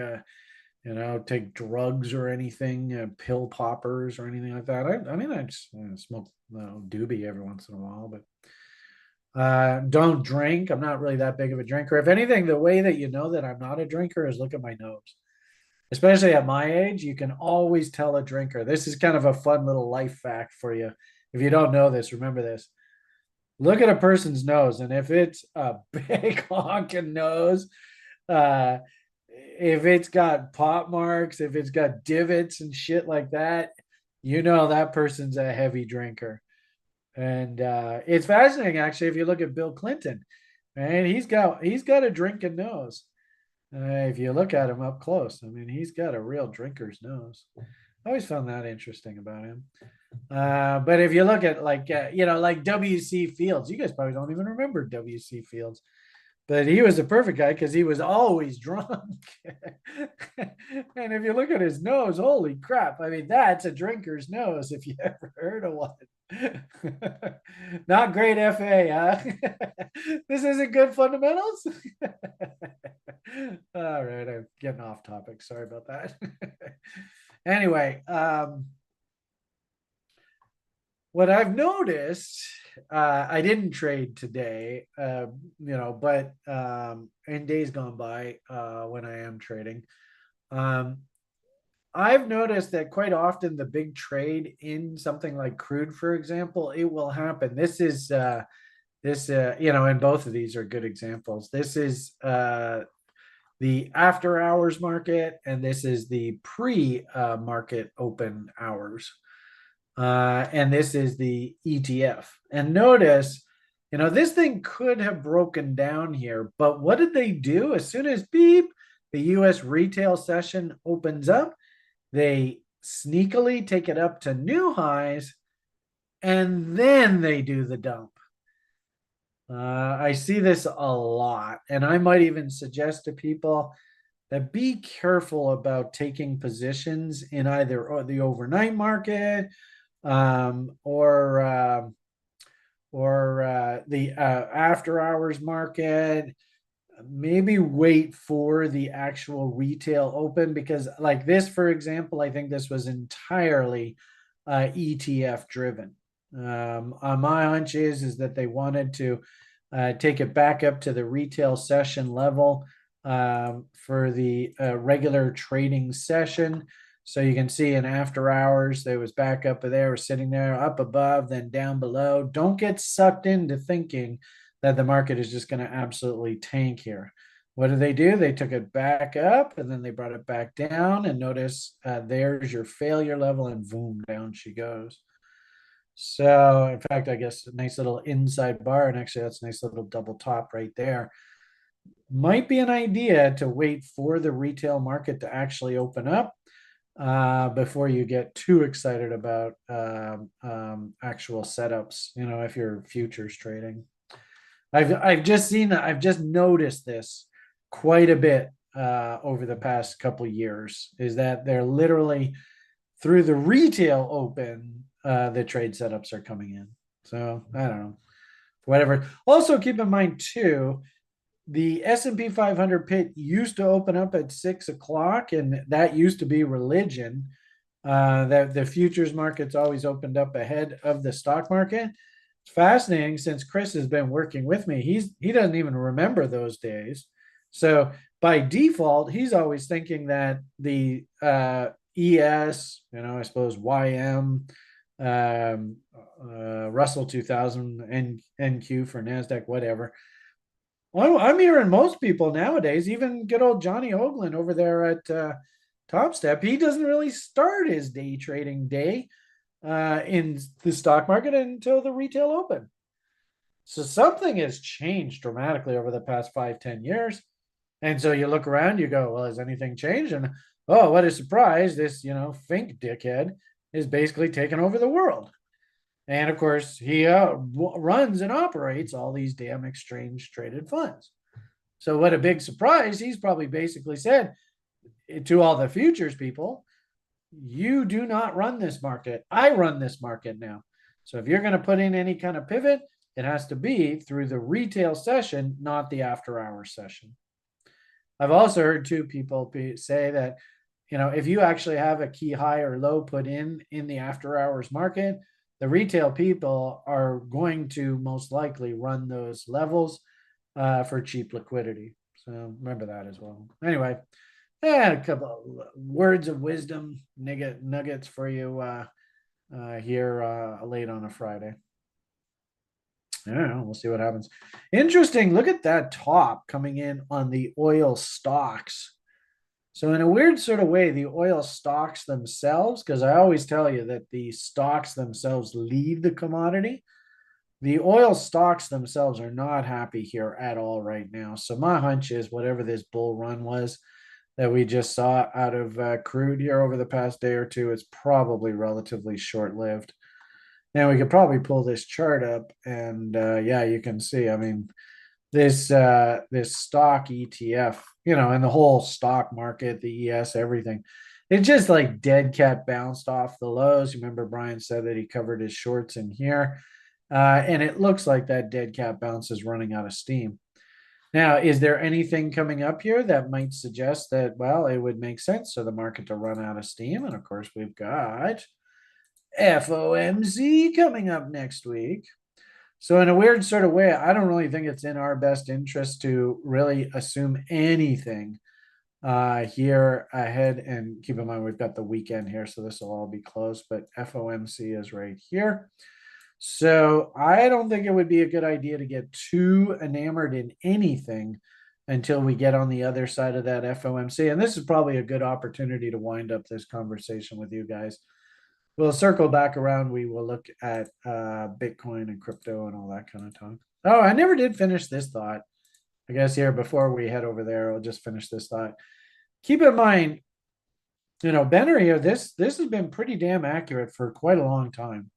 take drugs or anything, pill poppers or anything like that. I mean, I just smoke doobie every once in a while, but don't drink. I'm not really that big of a drinker. If anything, the way that you know that I'm not a drinker is look at my nose. Especially at my age, you can always tell a drinker. This is kind of a fun little life fact for you. If you don't know this, remember this. Look at a person's nose, and if it's a big honking nose, uh, if it's got pop marks, if it's got divots and shit like that, you know that person's a heavy drinker. And it's fascinating actually if you look at Bill Clinton, and he's got a drinking nose. If you look at him up close, I mean, he's got a real drinker's nose. I always found that interesting about him. But if you look at like W.C. Fields, you guys probably don't even remember W.C. Fields, but he was the perfect guy because he was always drunk. And if you look at his nose, holy crap! I mean, that's a drinker's nose if you ever heard of one. Not great FA, huh? This isn't good fundamentals. All right, I'm getting off topic. Sorry about that. Anyway, what I've noticed, I didn't trade today, but in days gone by, when I am trading, um, I've noticed that quite often the big trade in something like crude, for example, it will happen. And both of these are good examples. This is the after hours market, and this is the pre market open hours. And this is the ETF. And notice, this thing could have broken down here, but what did they do? As soon as beep, the US retail session opens up, they sneakily take it up to new highs, and then they do the dump. I see this a lot, and I might even suggest to people that be careful about taking positions in either the overnight market or the after hours market. Maybe wait for the actual retail open, because like this, for example, I think this was entirely ETF driven. My hunch is that they wanted to take it back up to the retail session level for the regular trading session. So you can see in after hours, there was back up there, sitting there up above, then down below. Don't get sucked into thinking that the market is just going to absolutely tank here. What did they do? They took it back up and then they brought it back down. And notice there's your failure level, and boom, down she goes. So, in fact, I guess a nice little inside bar, and actually, that's a nice little double top right there. Might be an idea to wait for the retail market to actually open up before you get too excited about actual setups. If you're futures trading, I've just noticed this quite a bit over the past couple years. Is that they're literally through the retail open, the trade setups are coming in. So I don't know, whatever. Also, keep in mind too, the S&P 500 pit used to open up at 6 o'clock, and that used to be religion. That the futures markets always opened up ahead of the stock market. It's fascinating, since Chris has been working with me. He doesn't even remember those days. So by default, he's always thinking that the ES, I suppose YM, Russell 2000, NQ for NASDAQ, whatever. Well, I'm hearing most people nowadays, even good old Johnny Hoagland over there at Top Step, he doesn't really start his day trading day in the stock market until the retail open. So something has changed dramatically over the past 5-10 years. And so you look around, you go, well, has anything changed? And oh, what a surprise. This, Fink dickhead is basically taking over the world. And of course, he runs and operates all these damn exchange traded funds. So what a big surprise. He's probably basically said to all the futures people, you do not run this market. I run this market now. So if you're going to put in any kind of pivot, it has to be through the retail session, not the after hours session. I've also heard two people say that, if you actually have a key high or low put in the after hours market, the retail people are going to most likely run those levels for cheap liquidity. So remember that as well. Anyway, a couple of words of wisdom, nuggets for you here late on a Friday. I don't know. We'll see what happens. Interesting. Look at that top coming in on the oil stocks. So in a weird sort of way, the oil stocks themselves, because I always tell you that the stocks themselves lead the commodity. The oil stocks themselves are not happy here at all right now. So my hunch is whatever this bull run was that we just saw out of crude here over the past day or two, it's probably relatively short lived. Now we could probably pull this chart up, and yeah, you can see. I mean, this stock ETF, and the whole stock market, the ES, everything. It's just like dead cat bounced off the lows. You remember Brian said that he covered his shorts in here. And it looks like that dead cat bounce is running out of steam. Now, is there anything coming up here that might suggest that, well, it would make sense for the market to run out of steam? And of course, we've got FOMC coming up next week. So, in a weird sort of way, I don't really think it's in our best interest to really assume anything here ahead. And keep in mind, we've got the weekend here, so this will all be closed, but FOMC is right here. So I don't think it would be a good idea to get too enamored in anything until we get on the other side of that FOMC. And this is probably a good opportunity to wind up this conversation with you guys. We'll circle back around. We will look at Bitcoin and crypto and all that kind of talk. Oh, I never did finish this thought. I guess here before we head over there, I'll just finish this thought. Keep in mind, Benner here, this has been pretty damn accurate for quite a long time.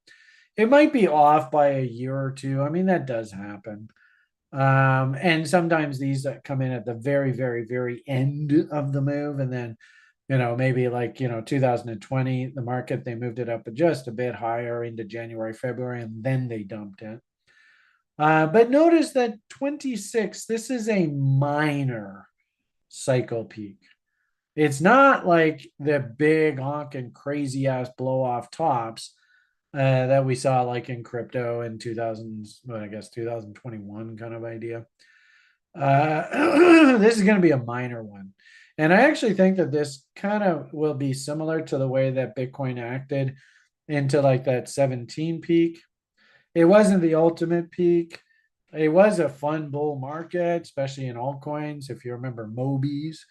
It might be off by a year or two. I mean, that does happen. And sometimes these come in at the very, very, very end of the move. And then, maybe like, 2020, the market, they moved it up just a bit higher into January, February, and then they dumped it. But notice that 26, this is a minor cycle peak. It's not like the big honking crazy ass blow off tops that we saw like in crypto in 2000s, well, I guess 2021 kind of idea. This is going to be a minor one. And I actually think that this kind of will be similar to the way that Bitcoin acted into like that 17 peak. It wasn't the ultimate peak. It was a fun bull market, especially in altcoins, if you remember Mobies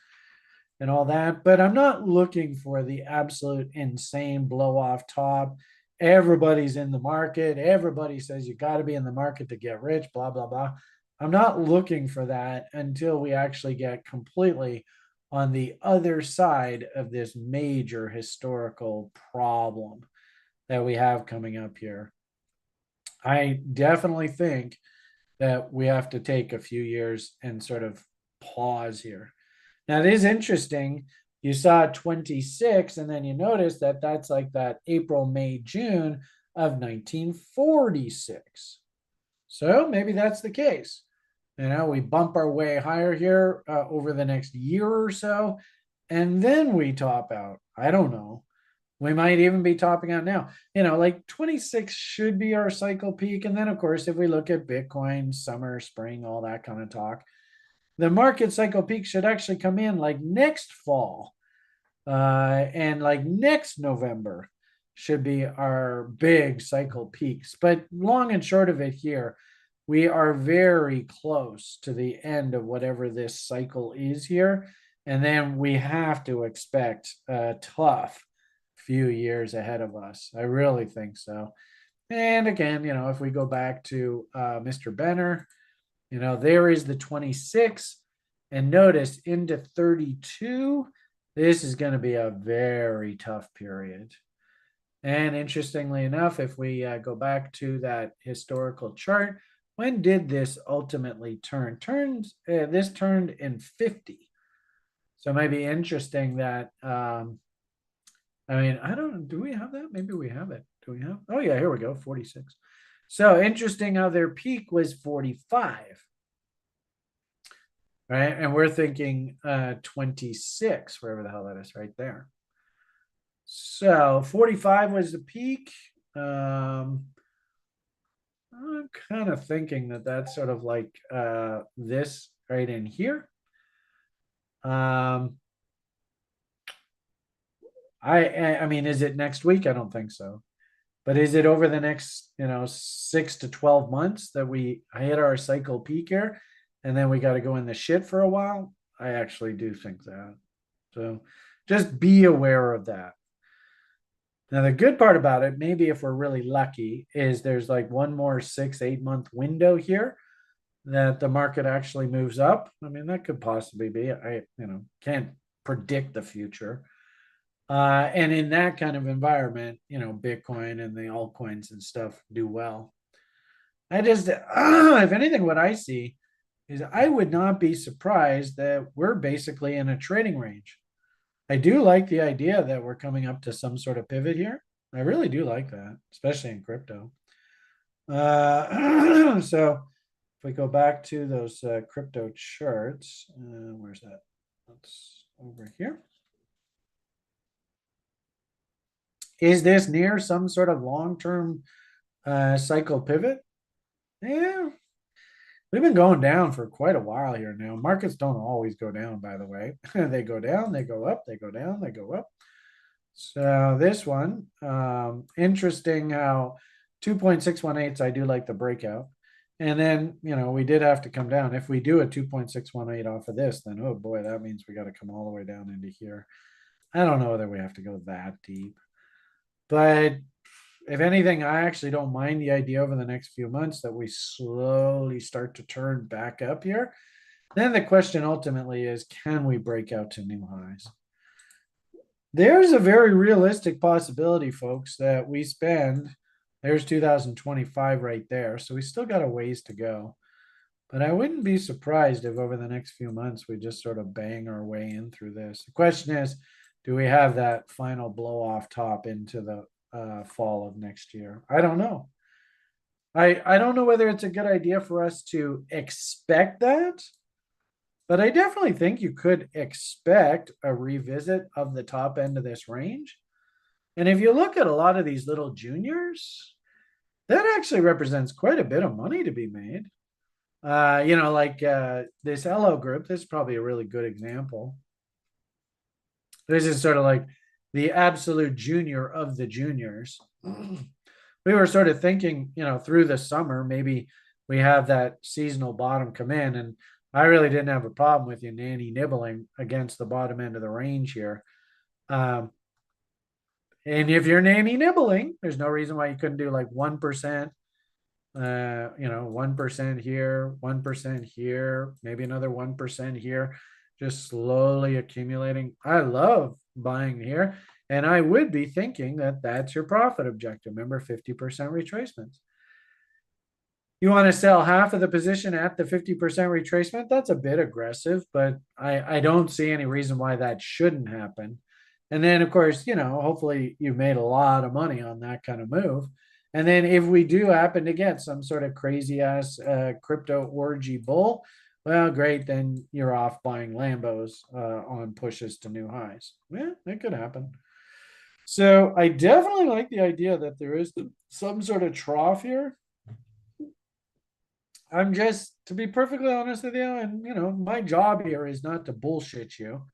and all that. But I'm not looking for the absolute insane blow off top. Everybody's in the market. Everybody says you got to be in the market to get rich, blah, blah, blah. I'm not looking for that until we actually get completely on the other side of this major historical problem that we have coming up here. I definitely think that we have to take a few years and sort of pause here. Now, it is interesting. You saw 26, and then you notice that that's like that April, May, June of 1946. So maybe that's the case. We bump our way higher here over the next year or so, and then we top out. I don't know. We might even be topping out now. Like 26 should be our cycle peak. And then, of course, if we look at Bitcoin, summer, spring, all that kind of talk, the market cycle peak should actually come in like next fall and like next November should be our big cycle peaks. But long and short of it here, we are very close to the end of whatever this cycle is here. And then we have to expect a tough few years ahead of us. I really think so. And again, if we go back to Mr. Benner, there is the 26. And notice into 32, this is going to be a very tough period. And interestingly enough, if we go back to that historical chart, when did this ultimately turn? This turned in 50. So it might be interesting that, I don't, do we have that? Maybe we have it. Do we have? Oh yeah, here we go, 46. So interesting how their peak was 45. Right, and we're thinking 26, wherever the hell that is, right there. So 45 was the peak. I'm kind of thinking that that's sort of like this right in here. I mean, is it next week? I don't think so. But is it over the next, 6 to 12 months that we hit our cycle peak here and then we got to go in the shit for a while? I actually do think that. So just be aware of that. Now, the good part about it, maybe if we're really lucky, is there's like one more 6, 8 month window here that the market actually moves up. I mean, that could possibly be. I, can't predict the future. And in that kind of environment, Bitcoin and the altcoins and stuff do well. I just, if anything, what I see is I would not be surprised that we're basically in a trading range. I do like the idea that we're coming up to some sort of pivot here. I really do like that, especially in crypto. So if we go back to those crypto charts, where's that? That's over here. Is this near some sort of long-term cycle pivot? Yeah, we've been going down for quite a while here now. Markets don't always go down, by the way. They go down, they go up, they go down, they go up. So this one, interesting how 2.618s, I do like the breakout. And then, we did have to come down. If we do a 2.618 off of this, then, oh boy, that means we got to come all the way down into here. I don't know whether we have to go that deep. But if anything, I actually don't mind the idea over the next few months that we slowly start to turn back up here. Then the question ultimately is, can we break out to new highs? There's a very realistic possibility, folks, that we spend, there's 2025 right there. So we still got a ways to go. But I wouldn't be surprised if over the next few months we just sort of bang our way in through this. The question is, do we have that final blow off top into the fall of next year? I don't know. I don't know whether it's a good idea for us to expect that, but I definitely think you could expect a revisit of the top end of this range. And if you look at a lot of these little juniors, that actually represents quite a bit of money to be made. Like this LO group, this is probably a really good example. This is sort of like the absolute junior of the juniors. We were sort of thinking, through the summer, maybe we have that seasonal bottom come in. And I really didn't have a problem with you nanny nibbling against the bottom end of the range here. And if you're nanny nibbling, there's no reason why you couldn't do like 1%, 1% here, 1% here, maybe another 1% here, just slowly accumulating. I love buying here. And I would be thinking that that's your profit objective. Remember, 50% retracements. You want to sell half of the position at the 50% retracement? That's a bit aggressive, but I don't see any reason why that shouldn't happen. And then, of course, hopefully you've made a lot of money on that kind of move. And then if we do happen to get some sort of crazy ass crypto orgy bull, well, great, then you're off buying Lambos on pushes to new highs. Yeah, that could happen. So I definitely like the idea that there is some sort of trough here. I'm just, to be perfectly honest with you, and my job here is not to bullshit you.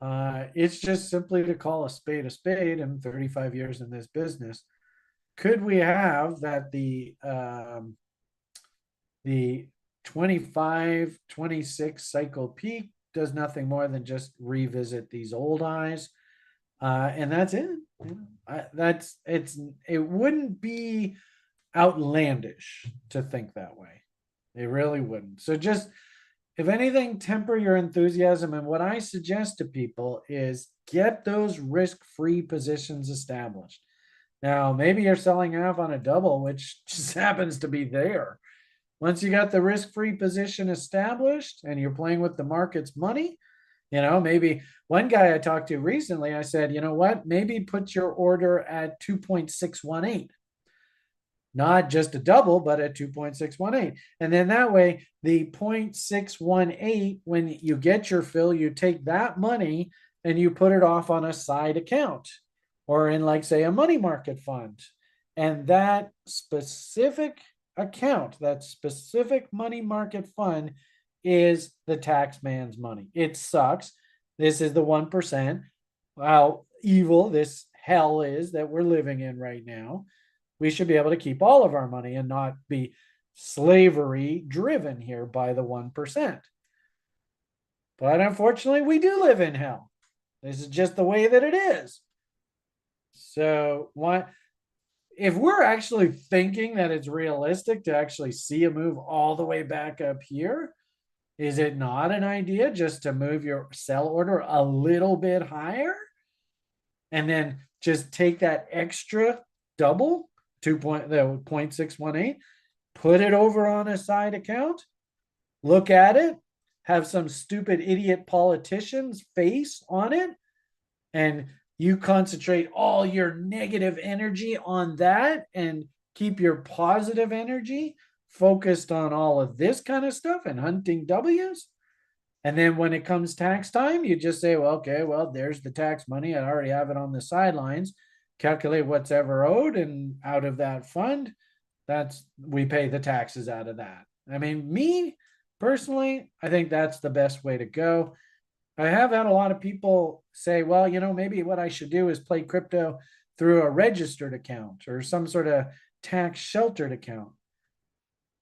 It's just simply to call a spade and 35 years in this business. Could we have that the 25, 26 cycle peak does nothing more than just revisit these old highs? And that's it. It wouldn't be outlandish to think that way. It really wouldn't. So just, if anything, temper your enthusiasm. And what I suggest to people is get those risk-free positions established. Now, maybe you're selling half on a double, which just happens to be there. Once you got the risk-free position established and you're playing with the market's money, maybe one guy I talked to recently, I said, you know what, maybe put your order at 2.618. Not just a double, but at 2.618. And then that way, the 0.618, when you get your fill, you take that money and you put it off on a side account or in, like, say, a money market fund. And that specific account, that specific money market fund is the tax man's money. It sucks. This is the 1%. How evil this hell is that we're living in right now. We should be able to keep all of our money and not be slavery driven here by the 1%. But unfortunately, we do live in hell. This is just the way that it is. So, why, if we're actually thinking that it's realistic to actually see a move all the way back up here, is it not an idea just to move your sell order a little bit higher and then just take that extra double, the 0.618, put it over on a side account, look at it, have some stupid idiot politician's face on it, and you concentrate all your negative energy on that and keep your positive energy focused on all of this kind of stuff and hunting W's. And then when it comes tax time, you just say, well, okay, well, there's the tax money. I already have it on the sidelines. Calculate what's ever owed, and out of that fund, we pay the taxes out of that. I mean, me personally, I think that's the best way to go. I have had a lot of people say, well, maybe what I should do is play crypto through a registered account or some sort of tax sheltered account.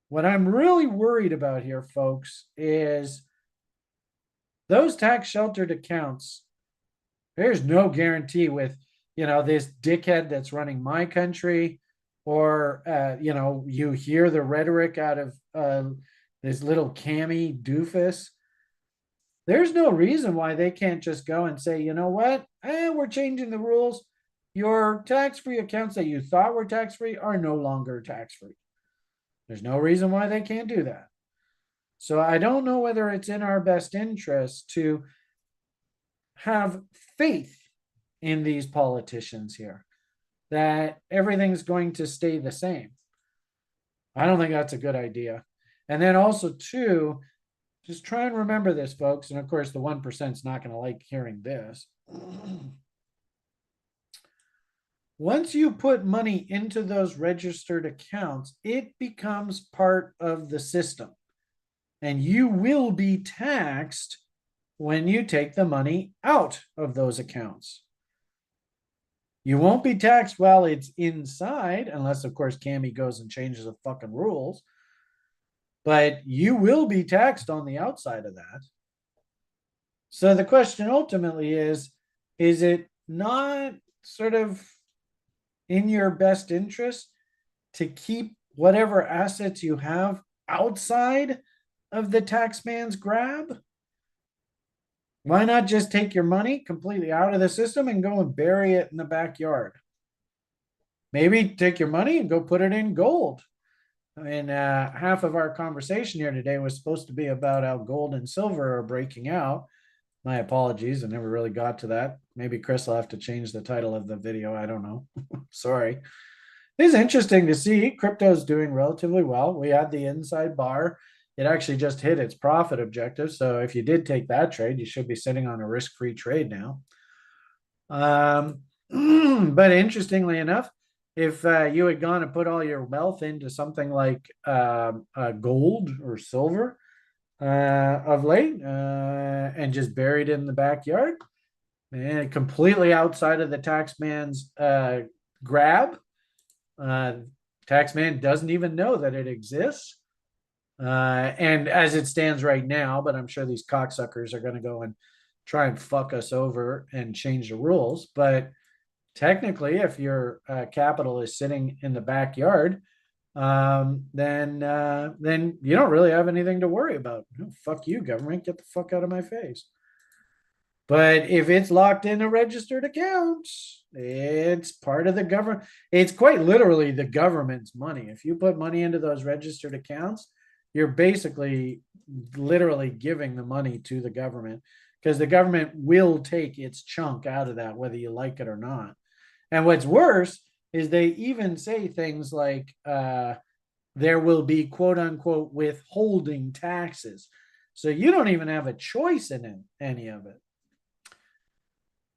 What I'm really worried about here, folks, is those tax sheltered accounts. There's no guarantee with, this dickhead that's running my country, or, you hear the rhetoric out of this little cammy doofus. There's no reason why they can't just go and say, you know what? We're changing the rules. Your tax-free accounts that you thought were tax-free are no longer tax-free. There's no reason why they can't do that. So I don't know whether it's in our best interest to have faith in these politicians here, that everything's going to stay the same. I don't think that's a good idea. And then also, too, just try and remember this, folks. And of course, the 1% is not going to like hearing this. Once you put money into those registered accounts, it becomes part of the system. And you will be taxed when you take the money out of those accounts. You won't be taxed while it's inside, unless, of course, Cammy goes and changes the fucking rules. But you will be taxed on the outside of that. So the question ultimately is it not sort of in your best interest to keep whatever assets you have outside of the taxman's grab? Why not just take your money completely out of the system and go and bury it in the backyard? Maybe take your money and go put it in gold. I mean, half of our conversation here today was supposed to be about how gold and silver are breaking out. My apologies, I never really got to that. Maybe Chris will have to change the title of the video. I don't know. Sorry. It's interesting to see crypto's doing relatively well. We had the inside bar. It actually just hit its profit objective. So if you did take that trade, you should be sitting on a risk-free trade now. But interestingly enough, if you had gone and put all your wealth into something like gold or silver of late and just buried in the backyard, and completely outside of the taxman's grab, taxman doesn't even know that it exists. And as it stands right now, but I'm sure these cocksuckers are going to go and try and fuck us over and change the rules. But technically, if your capital is sitting in the backyard, then you don't really have anything to worry about. Oh, fuck you, government, get the fuck out of my face. But if it's locked in a registered account, it's part of the government. It's quite literally the government's money. If you put money into those registered accounts, you're basically literally giving the money to the government, because the government will take its chunk out of that, whether you like it or not. And what's worse is they even say things like there will be quote unquote withholding taxes. So you don't even have a choice in any of it.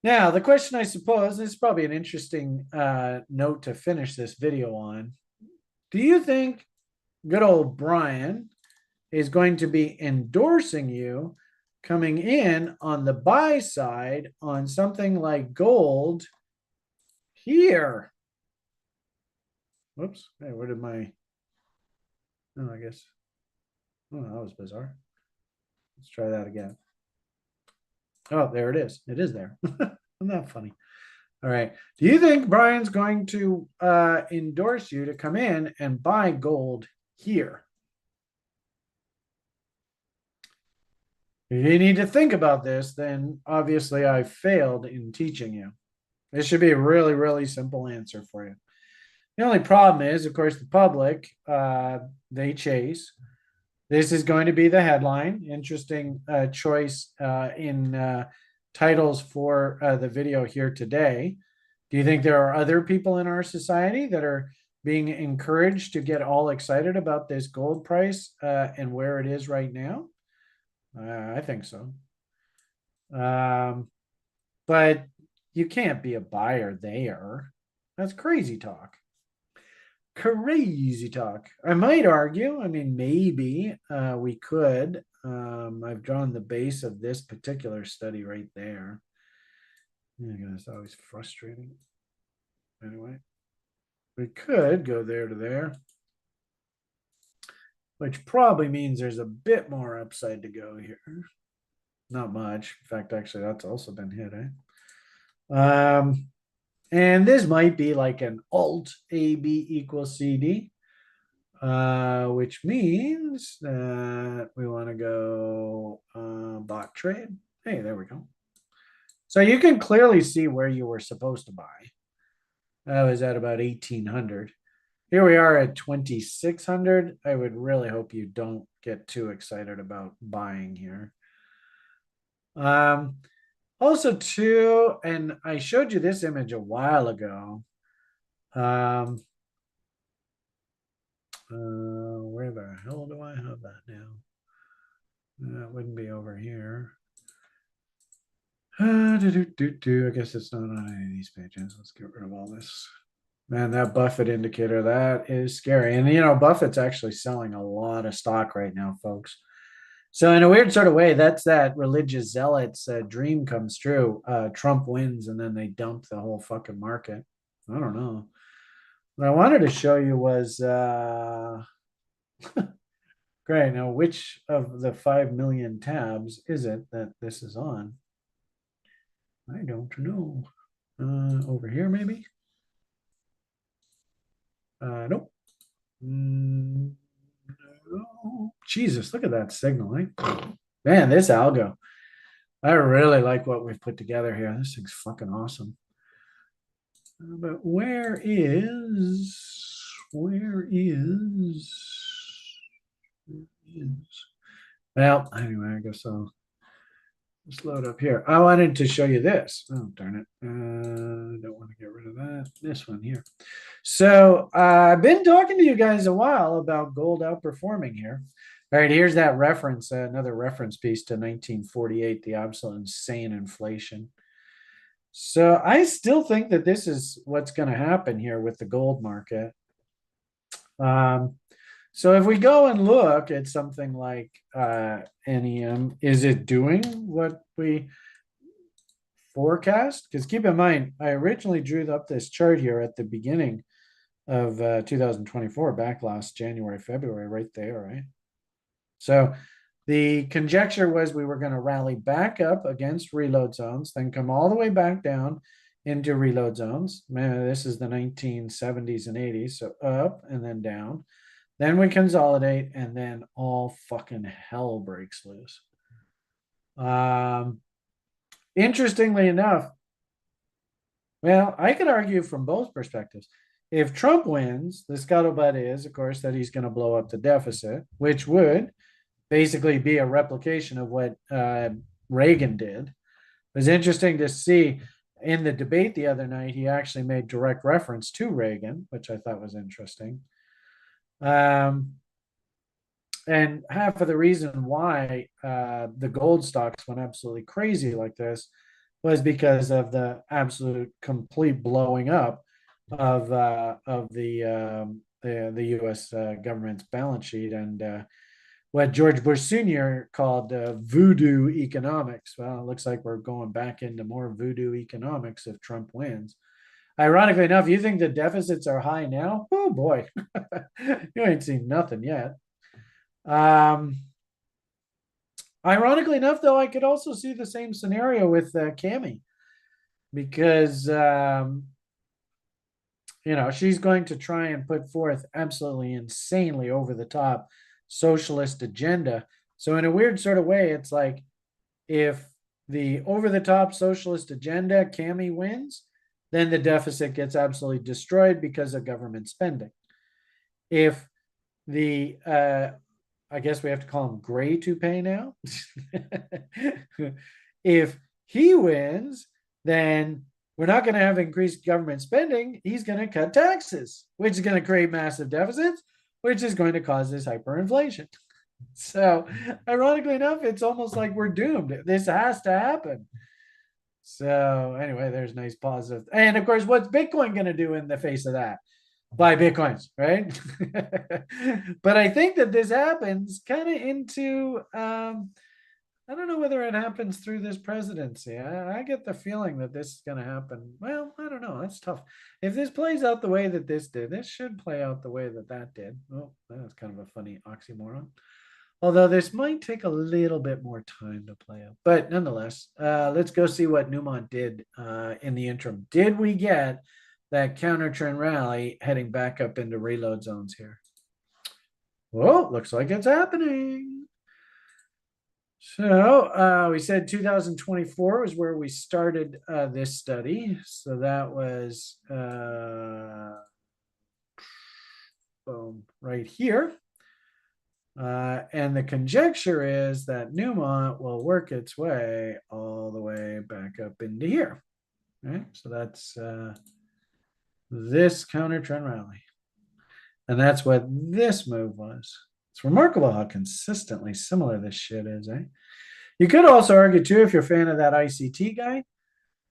Now, the question, I suppose, is probably an interesting note to finish this video on. Do you think good old Brian is going to be endorsing you coming in on the buy side on something like gold here? Whoops. Hey, where did my, oh, I guess, oh, that was bizarre. Let's try that again. Oh, there it is. It is there. Isn't that funny? All right. Do you think Brian's going to endorse you to come in and buy gold here? If you need to think about this, then obviously I failed in teaching you. This should be a really, really simple answer for you. The only problem is, of course, the public, they chase. This is going to be the headline. Interesting choice in titles for the video here today. Do you think there are other people in our society that are being encouraged to get all excited about this gold price and where it is right now? I think so. But you can't be a buyer there. That's crazy talk. Crazy talk. I might argue, I mean, maybe we could. I've drawn the base of this particular study right there. Yeah, it's always frustrating. Anyway, we could go there to there, which probably means there's a bit more upside to go here. Not much. In fact, actually, that's also been hit, eh? And this might be like an alt AB equals CD, which means that we want to go bot trade. Hey, there we go. So you can clearly see where you were supposed to buy. That was at about 1800. Here we are at 2600. I would really hope you don't get too excited about buying here. Also, too, and I showed you this image a while ago. Where the hell do I have that now? That wouldn't be over here. I guess it's not on any of these pages. Let's get rid of all this. Man, that Buffett indicator, that is scary. And, you know, Buffett's actually selling a lot of stock right now, folks. So in a weird sort of way, that's that religious zealot's dream comes true. Trump wins and then they dump the whole fucking market. I don't know. What I wanted to show you was great. Now, which of the 5 million tabs is it that this is on? I don't know. Over here, maybe? Nope. No. Jesus, look at that signal. Man, this algo. I really like what we've put together here. This thing's fucking awesome. But where is well, anyway, I guess I'll just load up here. I wanted to show you this. Oh, darn it. Don't want to get rid of that. This one here. So I've been talking to you guys a while about gold outperforming here. All right, here's that reference, another reference piece to 1948, the absolute insane inflation. So I still think that this is what's going to happen here with the gold market. So if we go and look at something like NEM, is it doing what we forecast? Because keep in mind, I originally drew up this chart here at the beginning of 2024, back last January, February, right there, right? So the conjecture was we were going to rally back up against reload zones, then come all the way back down into reload zones. Man, this is the 1970s and 80s. So up and then down. Then we consolidate, and then all fucking hell breaks loose. Interestingly enough, well, I could argue from both perspectives. If Trump wins, the scuttlebutt is, of course, that he's going to blow up the deficit, which would basically be a replication of what Reagan did. It was interesting to see in the debate the other night, he actually made direct reference to Reagan, which I thought was interesting. And half of the reason why the gold stocks went absolutely crazy like this was because of the absolute complete blowing up of the U.S. Government's balance sheet and what George Bush Sr. called voodoo economics. Well, it looks like we're going back into more voodoo economics if Trump wins. Ironically enough, you think the deficits are high now? Oh boy, you ain't seen nothing yet. Ironically enough, though, I could also see the same scenario with Cami because she's going to try and put forth absolutely insanely over the top socialist agenda. So in a weird sort of way, it's like if the over the top socialist agenda Cami wins, then the deficit gets absolutely destroyed because of government spending. If the I guess we have to call him gray toupee now. If he wins, then we're not going to have increased government spending. He's going to cut taxes, which is going to create massive deficits, which is going to cause this hyperinflation. So, ironically enough, it's almost like we're doomed. This has to happen. So, anyway, there's nice positive. And of course, what's Bitcoin going to do in the face of that? Buy Bitcoins, right? But I think that this happens kind of into, I don't know whether it happens through this presidency. I get the feeling that this is going to happen. Well, I don't know. That's tough. If this plays out the way that this did, this should play out the way that that did. Oh, that's kind of a funny oxymoron. Although this might take a little bit more time to play out. But nonetheless, let's go see what Newmont did in the interim. Did we get that counter trend rally heading back up into reload zones here? Well, looks like it's happening. So we said 2024 was where we started this study. So that was boom, right here. And the conjecture is that Newmont will work its way all the way back up into here. Right? So that's this counter trend rally. And that's what this move was. It's remarkable how consistently similar this shit is, eh? You could also argue too, if you're a fan of that ICT guy,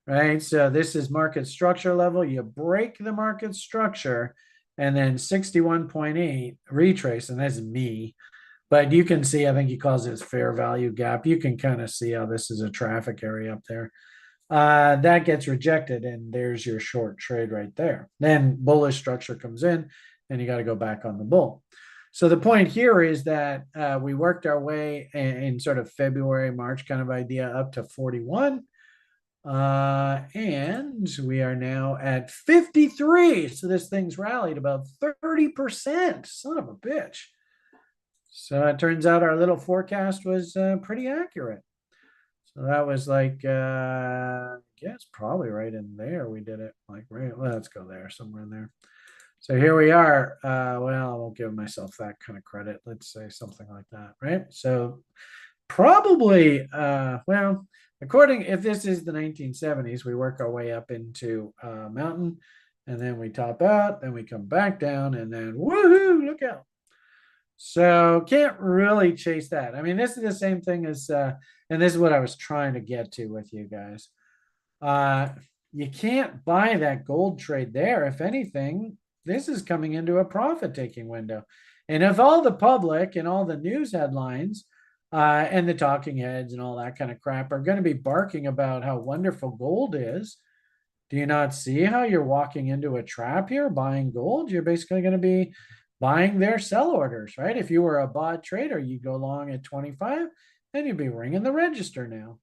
right? So this is market structure level. You break the market structure and then 61.8 retrace, and that's me. But you can see, I think he calls it fair value gap. You can kind of see how this is a traffic area up there. That gets rejected, and there's your short trade right there. Then bullish structure comes in, and you got to go back on the bull. So the point here is that we worked our way in sort of February, March kind of idea up to 41. And we are now at 53. So this thing's rallied about 30%. Son of a bitch. So it turns out our little forecast was pretty accurate. So that was like, I guess probably right in there. We did it like, right. Well, let's go there, somewhere in there. So here we are. Well, I won't give myself that kind of credit. Let's say something like that, right? So probably, well, if this is the 1970s, we work our way up into mountain, and then we top out, then we come back down, and then woohoo, look out. So can't really chase that. I mean, this is the same thing as, and this is what I was trying to get to with you guys. You can't buy that gold trade there. If anything, this is coming into a profit-taking window. And if all the public and all the news headlines and the talking heads and all that kind of crap are going to be barking about how wonderful gold is, do you not see how you're walking into a trap here buying gold? You're basically going to be buying their sell orders, right? If you were a bot trader, you'd go long at 25, then you'd be ringing the register now.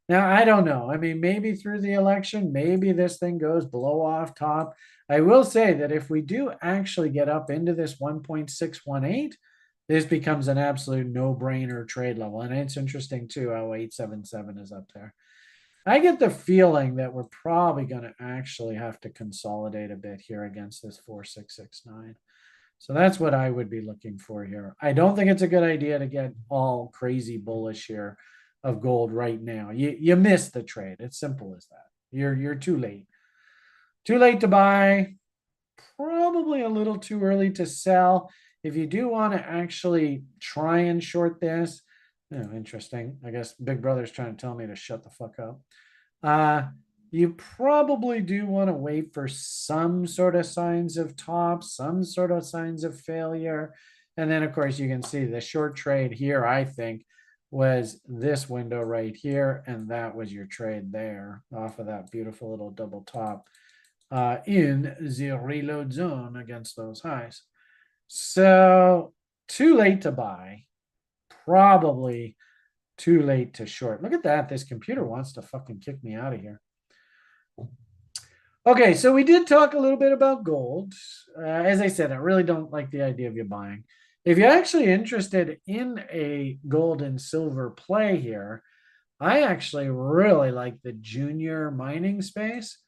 Now, I don't know. I mean, maybe through the election, maybe this thing goes blow off top. I will say that if we do actually get up into this 1.618, this becomes an absolute no-brainer trade level. And it's interesting too how 877 is up there. I get the feeling that we're probably going to actually have to consolidate a bit here against this 4669. So that's what I would be looking for here. I don't think it's a good idea to get all crazy bullish here of gold right now. You miss the trade. It's simple as that. You're too late. Too late to buy. Probably a little too early to sell. If you do want to actually try and short this, interesting. I guess Big Brother's trying to tell me to shut the fuck up. You probably do want to wait for some sort of signs of top, some sort of signs of failure. And then, of course, you can see the short trade here, I think, was this window right here. And that was your trade there off of that beautiful little double top. in the reload zone against those highs. So too late to buy, probably too late to short. Look at that. This computer wants to fucking kick me out of here. Okay, so we did talk a little bit about gold. As I said, I really don't like the idea of you buying. If you're actually interested in a gold and silver play here, I actually really like the junior mining space.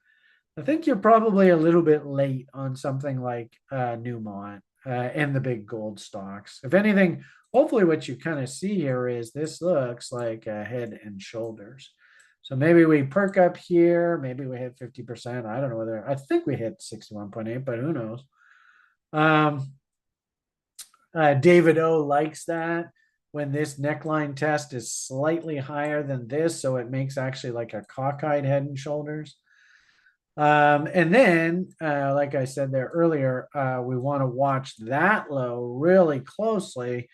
I think you're probably a little bit late on something like Newmont and the big gold stocks. If anything, hopefully what you kind of see here is this looks like a head and shoulders. So maybe we perk up here. Maybe we hit 50%. I don't know whether I think we hit 61.8, but who knows? Um, David O likes that when this neckline test is slightly higher than this. So it makes actually like a cockeyed head and shoulders. And then, like I said there earlier, we want to watch that low really closely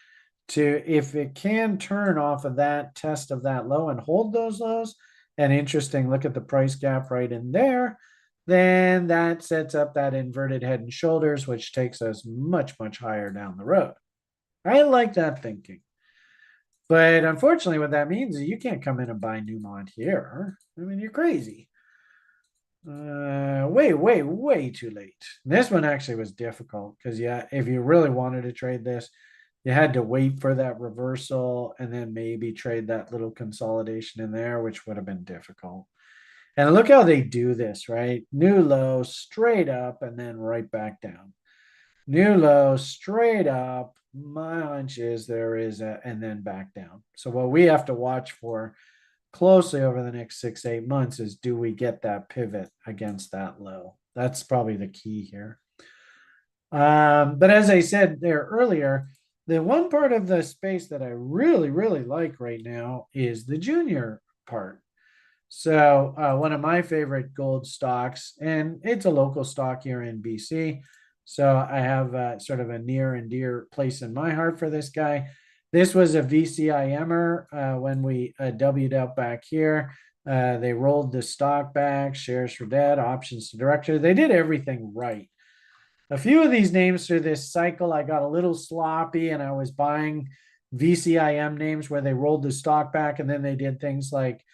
to if it can turn off of that test of that low and hold those lows. And interesting, look at the price gap right in there. Then that sets up that inverted head and shoulders, which takes us much, much higher down the road. I like that thinking. But unfortunately, what that means is you can't come in and buy Newmont here. I mean, you're crazy. Way too late. This one actually was difficult because yeah, if you really wanted to trade this, you had to wait for that reversal and then maybe trade that little consolidation in there, which would have been difficult. And look how they do this, right? New low, straight up, and then right back down. New low, straight up. My hunch is there is a, and then back down. So what we have to watch for closely over the next 6 8 months is do we get that pivot against that low? That's probably the key here. But as I said there earlier, the one part of the space that I really, really like right now is the junior part. So one of my favorite gold stocks, and it's a local stock here in BC. So I have sort of a near and dear place in my heart for this guy. This was a VCIMer when we W'd up back here. They rolled the stock back, shares for debt, options to director. They did everything right. A few of these names through this cycle, I got a little sloppy and I was buying VCIM names where they rolled the stock back and then they did things like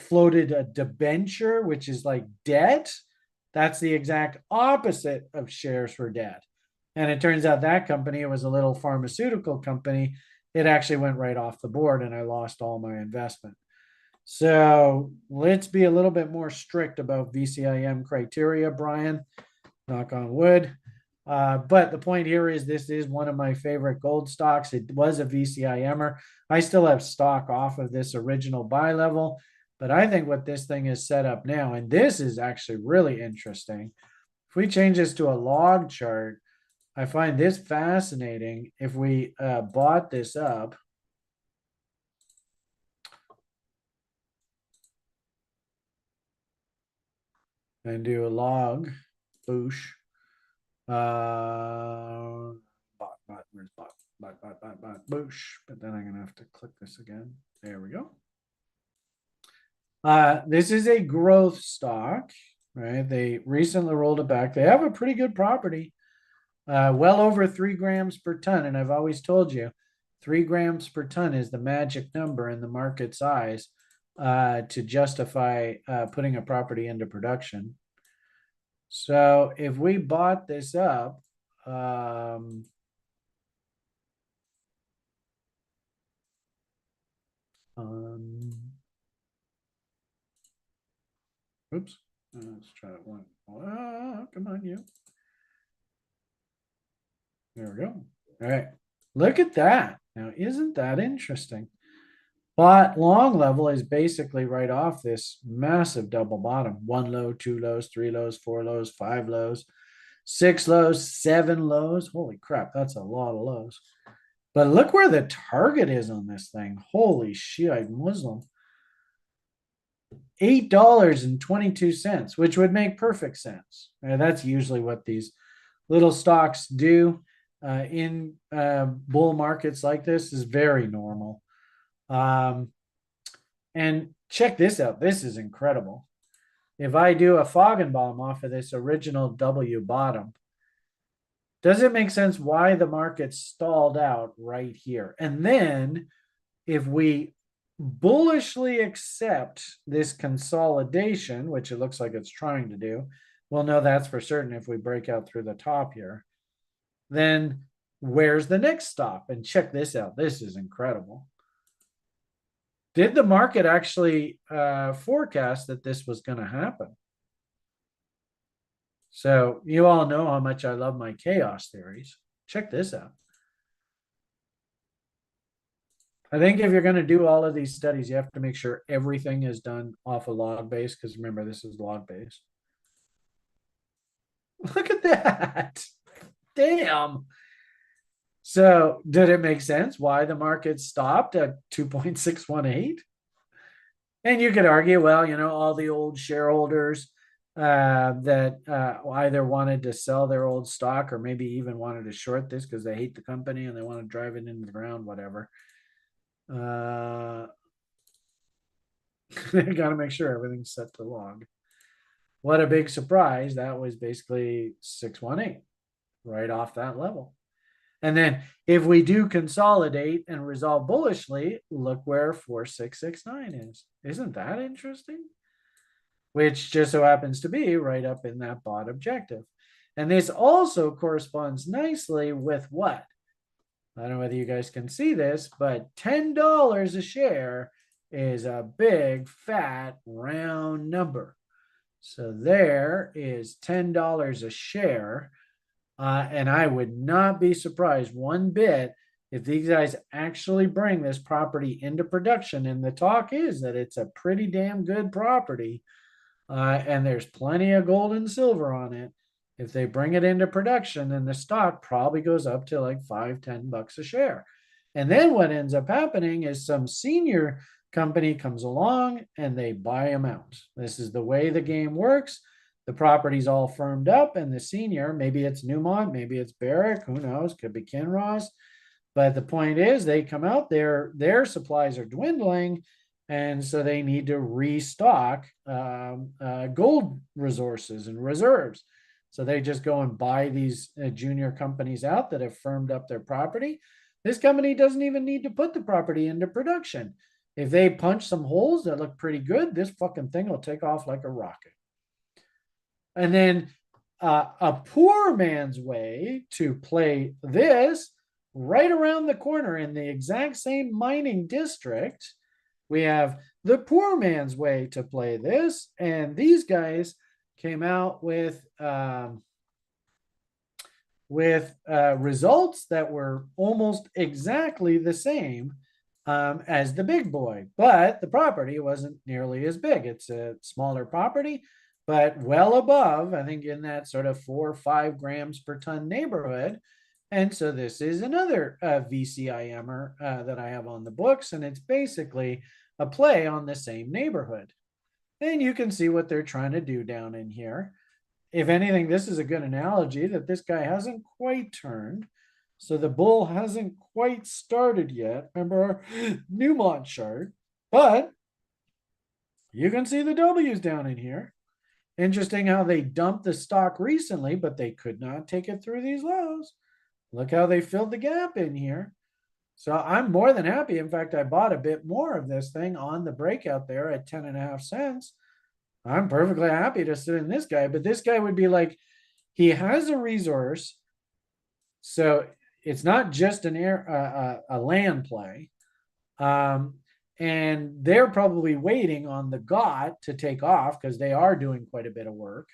floated a debenture, which is like debt. That's the exact opposite of shares for debt. And it turns out that company, it was a little pharmaceutical company. It actually went right off the board and I lost all my investment. So let's be a little bit more strict about VCIM criteria, Brian. Knock on wood. But the point here is this is one of my favorite gold stocks. It was a VCIMer. I still have stock off of this original buy level, but I think what this thing is set up now, and this is actually really interesting. If we change this to a log chart, I find this fascinating. If we bought this up, and do a log, boosh, where's bot, boosh. But then I'm gonna have to click this again. There we go. This is a growth stock, right? They recently rolled it back. They have a pretty good property, well over 3 grams per ton. And I've always told you, 3 grams per ton is the magic number in the market size to justify putting a property into production. So if we bought this up, oops, let's try it one. Come on, you. There we go. All right, look at that. Now, isn't that interesting? But long level is basically right off this massive double bottom. 1 low, 2 lows, 3 lows, 4 lows, 5 lows, 6 lows, 7 lows. Holy crap, that's a lot of lows. But look where the target is on this thing. Holy shit, Muslim. $8.22, which would make perfect sense. That's usually what these little stocks do in bull markets like this is very normal. And check this out. This is incredible. if I do a Foggenbaum off of this original W bottom, does it make sense why the market stalled out right here? And then if we bullishly accept this consolidation, which it looks like it's trying to do, we'll know that's for certain if we break out through the top here. Then where's the next stop? And check this out. This is incredible. Did the market actually forecast that this was going to happen? So you all know how much I love my chaos theories. Check this out. I think if you're going to do all of these studies, you have to make sure everything is done off a log base, because remember, this is log base. Look at that. Damn. So did it make sense why the market stopped at 2.618? And you could argue, well, all the old shareholders that either wanted to sell their old stock or maybe even wanted to short this because they hate the company and they want to drive it into the ground, whatever. You got to make sure everything's set to log. What a big surprise. That was basically 618 right off that level. And then if we do consolidate and resolve bullishly, look where 4669 is. Isn't that interesting? Which just so happens to be right up in that bot objective. And this also corresponds nicely with what? I don't know whether you guys can see this, but $10 a share is a big, fat, round number. So there is $10 a share. And I would not be surprised one bit if these guys actually bring this property into production. And the talk is that it's a pretty damn good property. And there's plenty of gold and silver on it. If they bring it into production, then the stock probably goes up to like $5-10 a share. And then what ends up happening is some senior company comes along and they buy them out. This is the way the game works. The property's all firmed up, and the senior, maybe it's Newmont, maybe it's Barrick, who knows, could be Kinross. But the point is, they come out there, their supplies are dwindling, and so they need to restock gold resources and reserves. So they just go and buy these junior companies out that have firmed up their property. This company doesn't even need to put the property into production. If they punch some holes that look pretty good, this fucking thing will take off like a rocket. And then a poor man's way to play this, right around the corner in the exact same mining district, we have the poor man's way to play this. And these guys came out with results that were almost exactly the same as the big boy, but the property wasn't nearly as big. It's a smaller property, but well above, I think, in that sort of 4 or 5 grams per ton neighborhood. And so this is another VCIMer that I have on the books, and it's basically a play on the same neighborhood. And you can see what they're trying to do down in here. If anything, this is a good analogy that this guy hasn't quite turned. So the bull hasn't quite started yet. Remember our Newmont chart, but you can see the W's down in here. Interesting how they dumped the stock recently, but they could not take it through these lows. Look how they filled the gap in here. So I'm more than happy. In fact, I bought a bit more of this thing on the breakout there at 10.5 cents. I'm perfectly happy to sit in this guy, but this guy would be like, he has a resource. So it's not just a land play. And they're probably waiting on the GOT to take off because they are doing quite a bit of work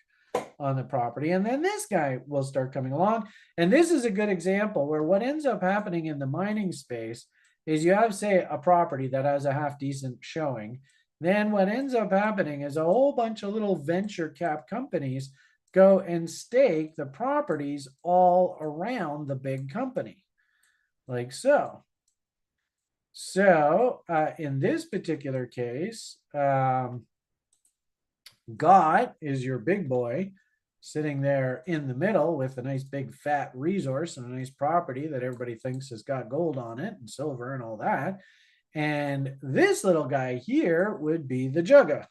on the property. And then this guy will start coming along. And this is a good example where what ends up happening in the mining space is you have, say, a property that has a half decent showing. Then what ends up happening is a whole bunch of little venture cap companies go and stake the properties all around the big company, like so. So in this particular case, GOT is your big boy sitting there in the middle with a nice big fat resource and a nice property that everybody thinks has got gold on it and silver and all that. And this little guy here would be the Jugga.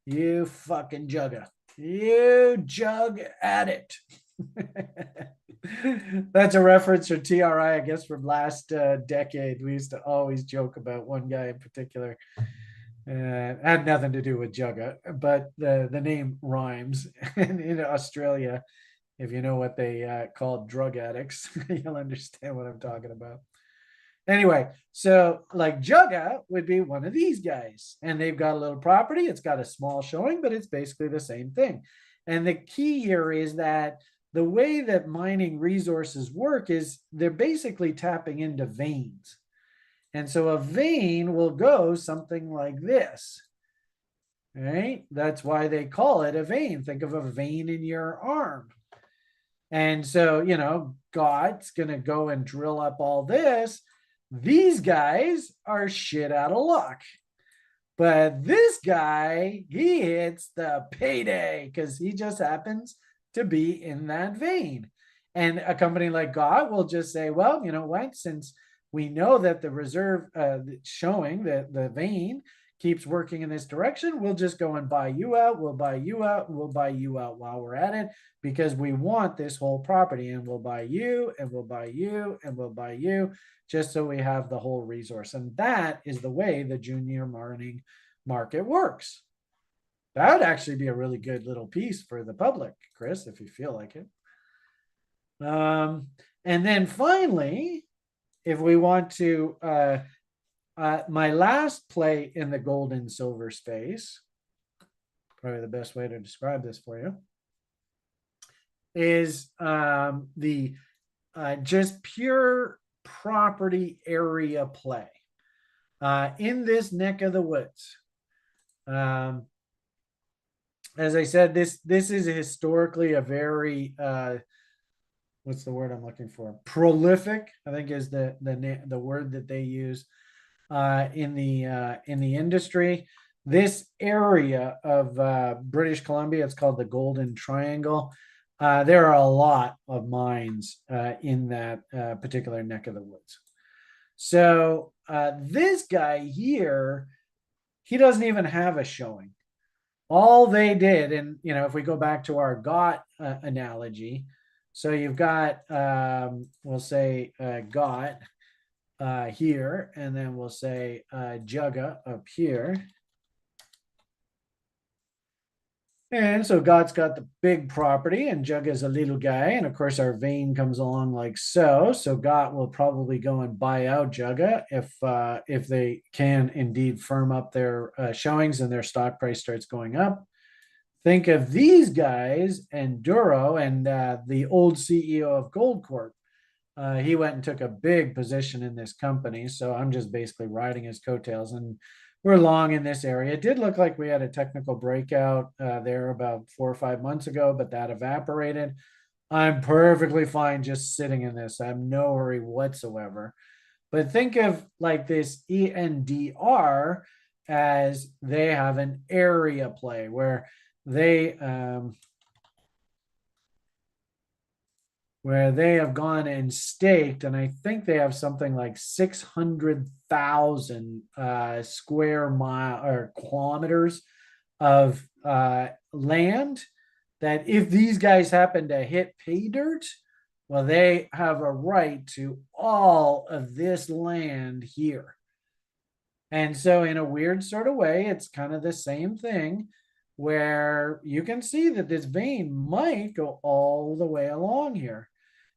You fucking jugger. You jug addict. That's a reference for TRI, I guess, from last decade. We used to always joke about one guy in particular. Had nothing to do with Jugga, but the name rhymes. And in Australia, if you know what they call drug addicts, you'll understand what I'm talking about. Anyway, so like Jugga would be one of these guys, and they've got a little property. It's got a small showing, but it's basically the same thing. And the key here is that the way that mining resources work is they're basically tapping into veins. And so a vein will go something like this. Right? That's why they call it a vein. Think of a vein in your arm. And so, God's going to go and drill up all this. These guys are shit out of luck. But this guy, he hits the payday because he just happens to be in that vein. And a company like God will just say, well, you know what? Since we know that the reserve showing that the vein keeps working in this direction, we'll just go and buy you out. We'll buy you out. We'll buy you out while we're at it because we want this whole property, and we'll buy you and we'll buy you and we'll buy you just so we have the whole resource. And that is the way the junior mining market works. That would actually be a really good little piece for the public, Chris, if you feel like it. And then finally, if we want to, my last play in the gold and silver space, probably the best way to describe this for you, is the just pure property area play in this neck of the woods. As I said, this is historically a very what's the word I'm looking for? Prolific, I think, is the word that they use in the industry. This area of British Columbia, it's called the Golden Triangle. There are a lot of mines in that particular neck of the woods. So this guy here, he doesn't even have a showing. All they did, and if we go back to our GOT analogy, so you've got, we'll say GOT here, and then we'll say Jugga up here. And so GOT's got the big property, and Jugga's a little guy, and of course our vein comes along like so. So GOT will probably go and buy out Jugga if they can indeed firm up their showings and their stock price starts going up. Think of these guys and Duro and the old CEO of Goldcorp. He went and took a big position in this company. So I'm just basically riding his coattails, and we're long in this area. It did look like we had a technical breakout there about 4 or 5 months ago, but that evaporated. I'm perfectly fine just sitting in this. I have no worry whatsoever. But think of like this ENDR as they have an area play where they have gone and staked, and I think they have something like 600,000 square mile or kilometers of land that if these guys happen to hit pay dirt, well, they have a right to all of this land here. And so in a weird sort of way, it's kind of the same thing where you can see that this vein might go all the way along here.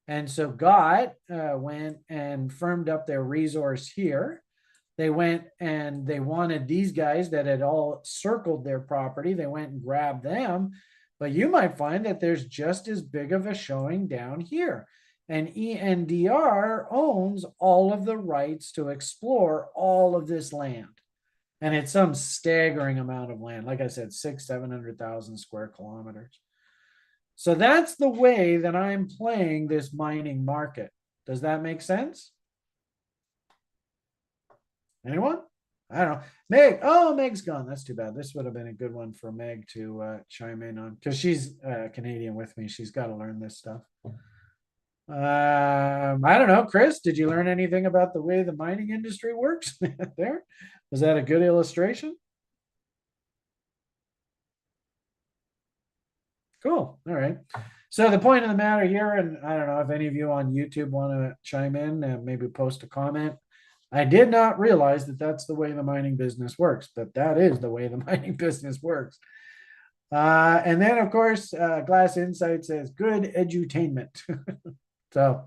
And so GOT went and firmed up their resource here. They went and they wanted these guys that had all circled their property. They went and grabbed them. But you might find that there's just as big of a showing down here. And ENDR owns all of the rights to explore all of this land. And it's some staggering amount of land. Like I said, 700,000 square kilometers. So that's the way that I'm playing this mining market. Does that make sense? Anyone? I don't know. Meg. Oh, Meg's gone. That's too bad. This would have been a good one for Meg to chime in on because she's Canadian with me. She's got to learn this stuff. I don't know. Chris, did you learn anything about the way the mining industry works there? Was that a good illustration? Cool. All right. So the point of the matter here, and I don't know if any of you on YouTube want to chime in and maybe post a comment. I did not realize that that's the way the mining business works, but that is the way the mining business works. And then, of course, Glass Insight says good edutainment. So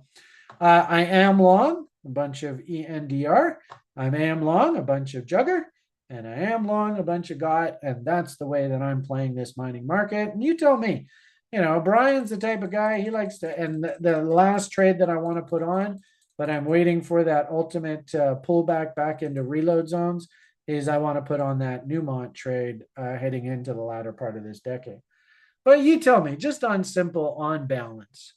I am long a bunch of ENDR. I am long a bunch of Jugger. And I am long a bunch of GOT. And that's the way that I'm playing this mining market. And you tell me, Brian's the type of guy he likes to, and the last trade that I want to put on, but I'm waiting for that ultimate pullback back into reload zones, is I want to put on that Newmont trade heading into the latter part of this decade. But you tell me, just on simple on balance,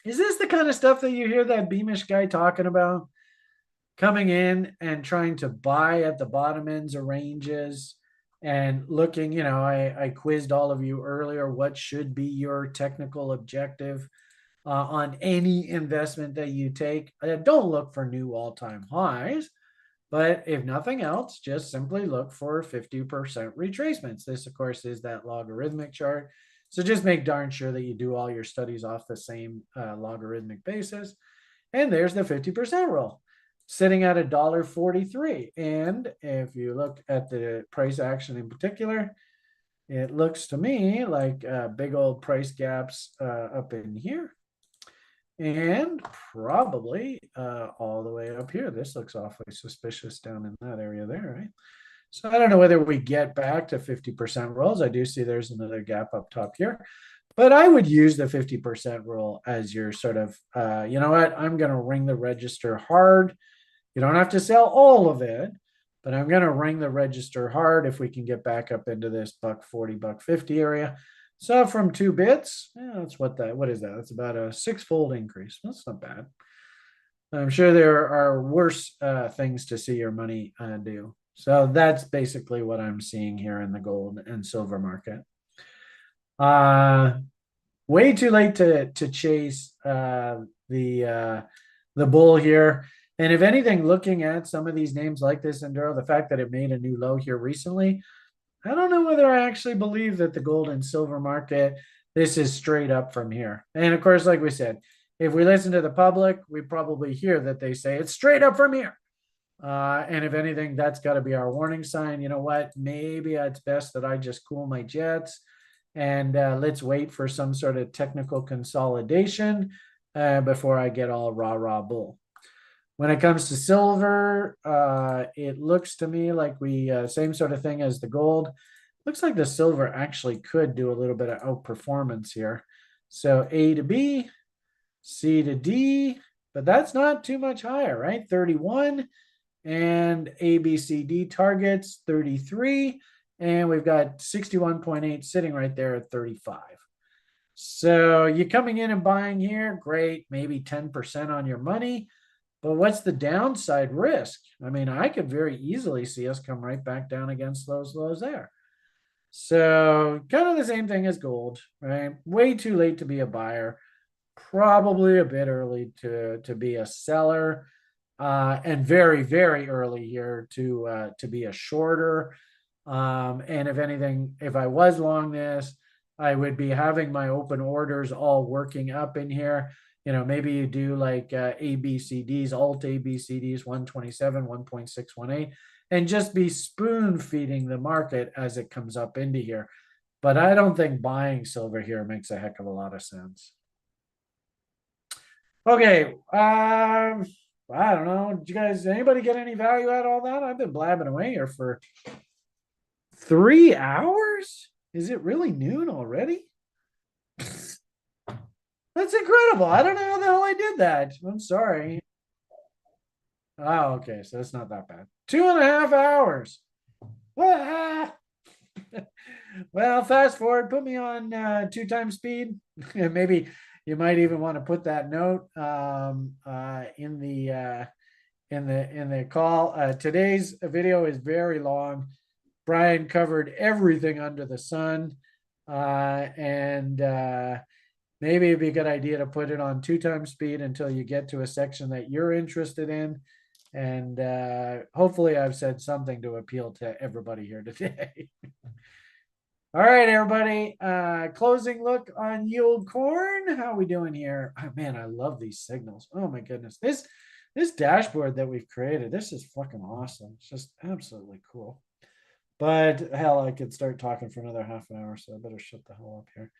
is this the kind of stuff that you hear that Beamish guy talking about? Coming in and trying to buy at the bottom ends of ranges and looking, I quizzed all of you earlier, what should be your technical objective on any investment that you take. Don't look for new all-time highs, but if nothing else, just simply look for 50% retracements. This, of course, is that logarithmic chart. So just make darn sure that you do all your studies off the same logarithmic basis. And there's the 50% rule, sitting at $1.43. And if you look at the price action in particular, it looks to me like big old price gaps up in here. And probably all the way up here. This looks awfully suspicious down in that area there, right? So I don't know whether we get back to 50% rolls. I do see there's another gap up top here. But I would use the 50% rule as your sort of, you know what, I'm going to ring the register hard. You don't have to sell all of it, but I'm going to ring the register hard if we can get back up into this $1.40, $1.50 area. So from 2 bits, that's what is that? That's about a 6-fold increase. That's not bad. I'm sure there are worse things to see your money do. So that's basically what I'm seeing here in the gold and silver market. Way too late to chase the bull here. And if anything, looking at some of these names like this Enduro, the fact that it made a new low here recently, I don't know whether I actually believe that the gold and silver market, this is straight up from here. And of course, like we said, if we listen to the public, we probably hear that they say it's straight up from here. And if anything, that's got to be our warning sign. You know what? Maybe it's best that I just cool my jets and let's wait for some sort of technical consolidation before I get all rah bull. When it comes to silver, it looks to me like same sort of thing as the gold. Looks like the silver actually could do a little bit of outperformance here. So A to B, C to D, but that's not too much higher, right? 31 and A, B, C, D targets 33. And we've got 61.8 sitting right there at 35. So you're coming in and buying here, great, maybe 10% on your money. But what's the downside risk? I mean, I could very easily see us come right back down against those lows there. So kind of the same thing as gold, right? Way too late to be a buyer. Probably a bit early to be a seller. And very, very early here to be a shorter. And if anything, if I was long this, I would be having my open orders all working up in here. Maybe you do like ABCDs, alt ABCDs, 127, 1.618, and just be spoon feeding the market as it comes up into here. But I don't think buying silver here makes a heck of a lot of sense. Okay. I don't know. Did you guys, anybody get any value out of all that? I've been blabbing away here for 3 hours. Is it really noon already? That's incredible. I don't know how the hell I did that. I'm sorry. Oh, okay. So it's not that bad. 2.5 hours. Well, fast forward, put me on 2 times speed. Maybe you might even want to put that note in the call. Today's video is very long. Brian covered everything under the sun, and maybe it'd be a good idea to put it on 2 times speed until you get to a section that you're interested in. And hopefully I've said something to appeal to everybody here today. All right, everybody. Closing look on yield corn. How are we doing here? Oh, man, I love these signals. Oh my goodness. This dashboard that we've created, this is fucking awesome. It's just absolutely cool. But hell, I could start talking for another half an hour, so I better shut the hell up here.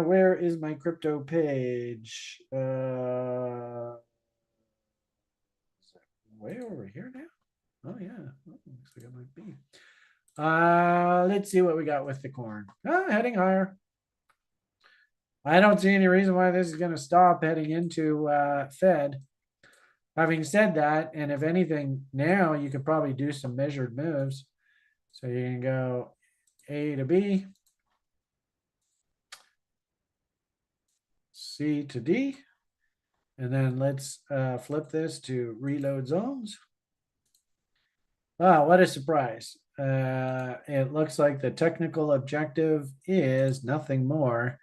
Where is my crypto page? Is it way over here now? Oh yeah, oh, looks like it might be. Let's see what we got with the corn. Heading higher. I don't see any reason why this is going to stop heading into Fed. Having said that, and if anything, now you could probably do some measured moves. So you can go A to B, C to D, and then let's flip this to reload zones. Wow, what a surprise. It looks like the technical objective is nothing more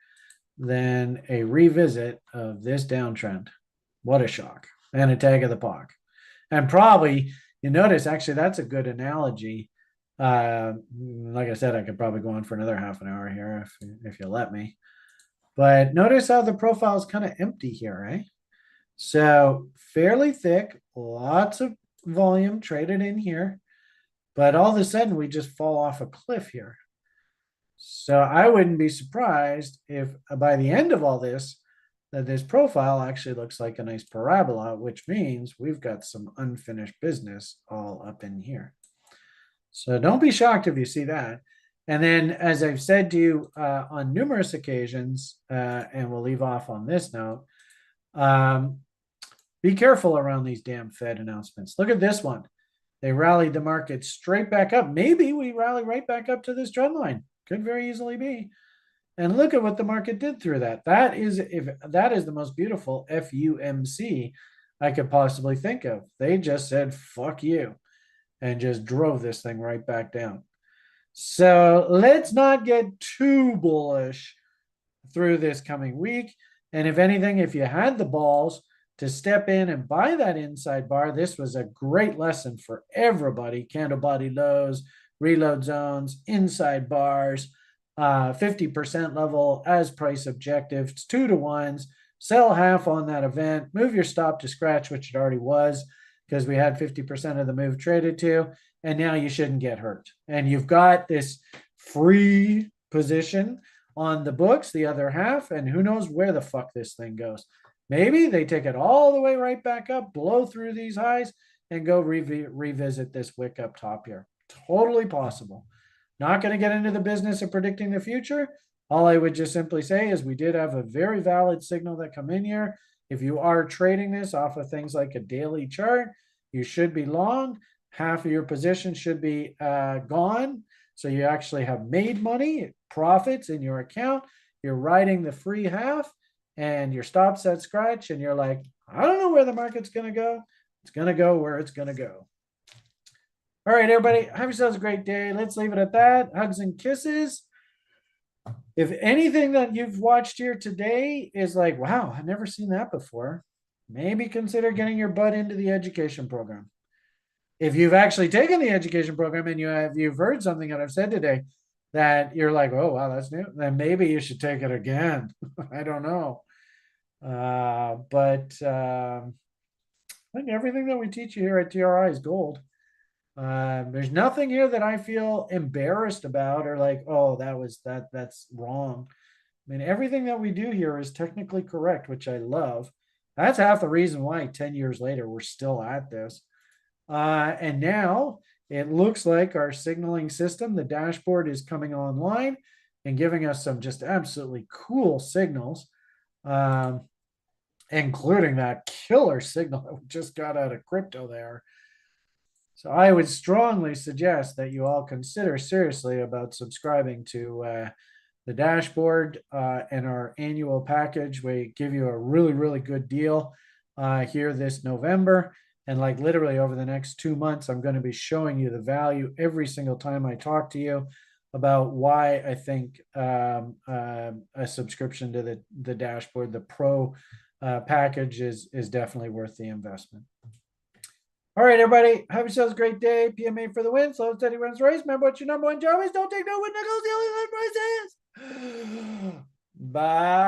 than a revisit of this downtrend. What a shock. And a tag of the POC. And probably, you notice, actually, that's a good analogy. Like I said, I could probably go on for another half an hour here if you let me. But notice how the profile is kind of empty here, right? So fairly thick, lots of volume traded in here. But all of a sudden, we just fall off a cliff here. So I wouldn't be surprised if by the end of all this, that this profile actually looks like a nice parabola, which means we've got some unfinished business all up in here. So don't be shocked if you see that. And then, as I've said to you on numerous occasions, and we'll leave off on this note, be careful around these damn Fed announcements. Look at this one. They rallied the market straight back up. Maybe we rally right back up to this trend line. Could very easily be. And look at what the market did through that. That is the most beautiful FUMC I could possibly think of. They just said fuck you and just drove this thing right back down. So let's not get too bullish through this coming week. And if anything, if you had the balls to step in and buy that inside bar, this was a great lesson for everybody. Candle body lows, reload zones, inside bars, 50% level as price objectives, 2 to 1s, sell half on that event, move your stop to scratch, which it already was because we had 50% of the move traded to, and now you shouldn't get hurt. And you've got this free position on the books, the other half, and who knows where the fuck this thing goes. Maybe they take it all the way right back up, blow through these highs, and go revisit this wick up top here. Totally possible. Not going to get into the business of predicting the future. All I would just simply say is we did have a very valid signal that come in here. If you are trading this off of things like a daily chart, you should be long. Half of your position should be gone. So you actually have made money, profits in your account. You're riding the free half and your stop's at scratch. And you're like, I don't know where the market's going to go. It's going to go where it's going to go. All right, everybody, have yourselves a great day. Let's leave it at that. Hugs and kisses. If anything that you've watched here today is like, wow, I've never seen that before, maybe consider getting your butt into the education program. If you've actually taken the education program and you've heard something that I've said today that you're like, oh, wow, that's new, then maybe you should take it again. I don't know. But I think everything that we teach you here at TRI is gold. There's nothing here that I feel embarrassed about or like, oh, that's wrong. I mean, everything that we do here is technically correct, which I love. That's half the reason why 10 years later we're still at this. And now it looks like our signaling system, the dashboard, is coming online and giving us some just absolutely cool signals, including that killer signal that we just got out of crypto there. So I would strongly suggest that you all consider seriously about subscribing to the dashboard and our annual package. We give you a really, really good deal here this November. And like literally over the next 2 months, I'm going to be showing you the value every single time I talk to you about why I think a subscription to the dashboard, the pro package is definitely worth the investment. All right, everybody. Have yourselves a great day. PMA for the win. Slow and steady wins the race. Remember what your number one job is. Don't take no win nickels. The only one price is. Bye.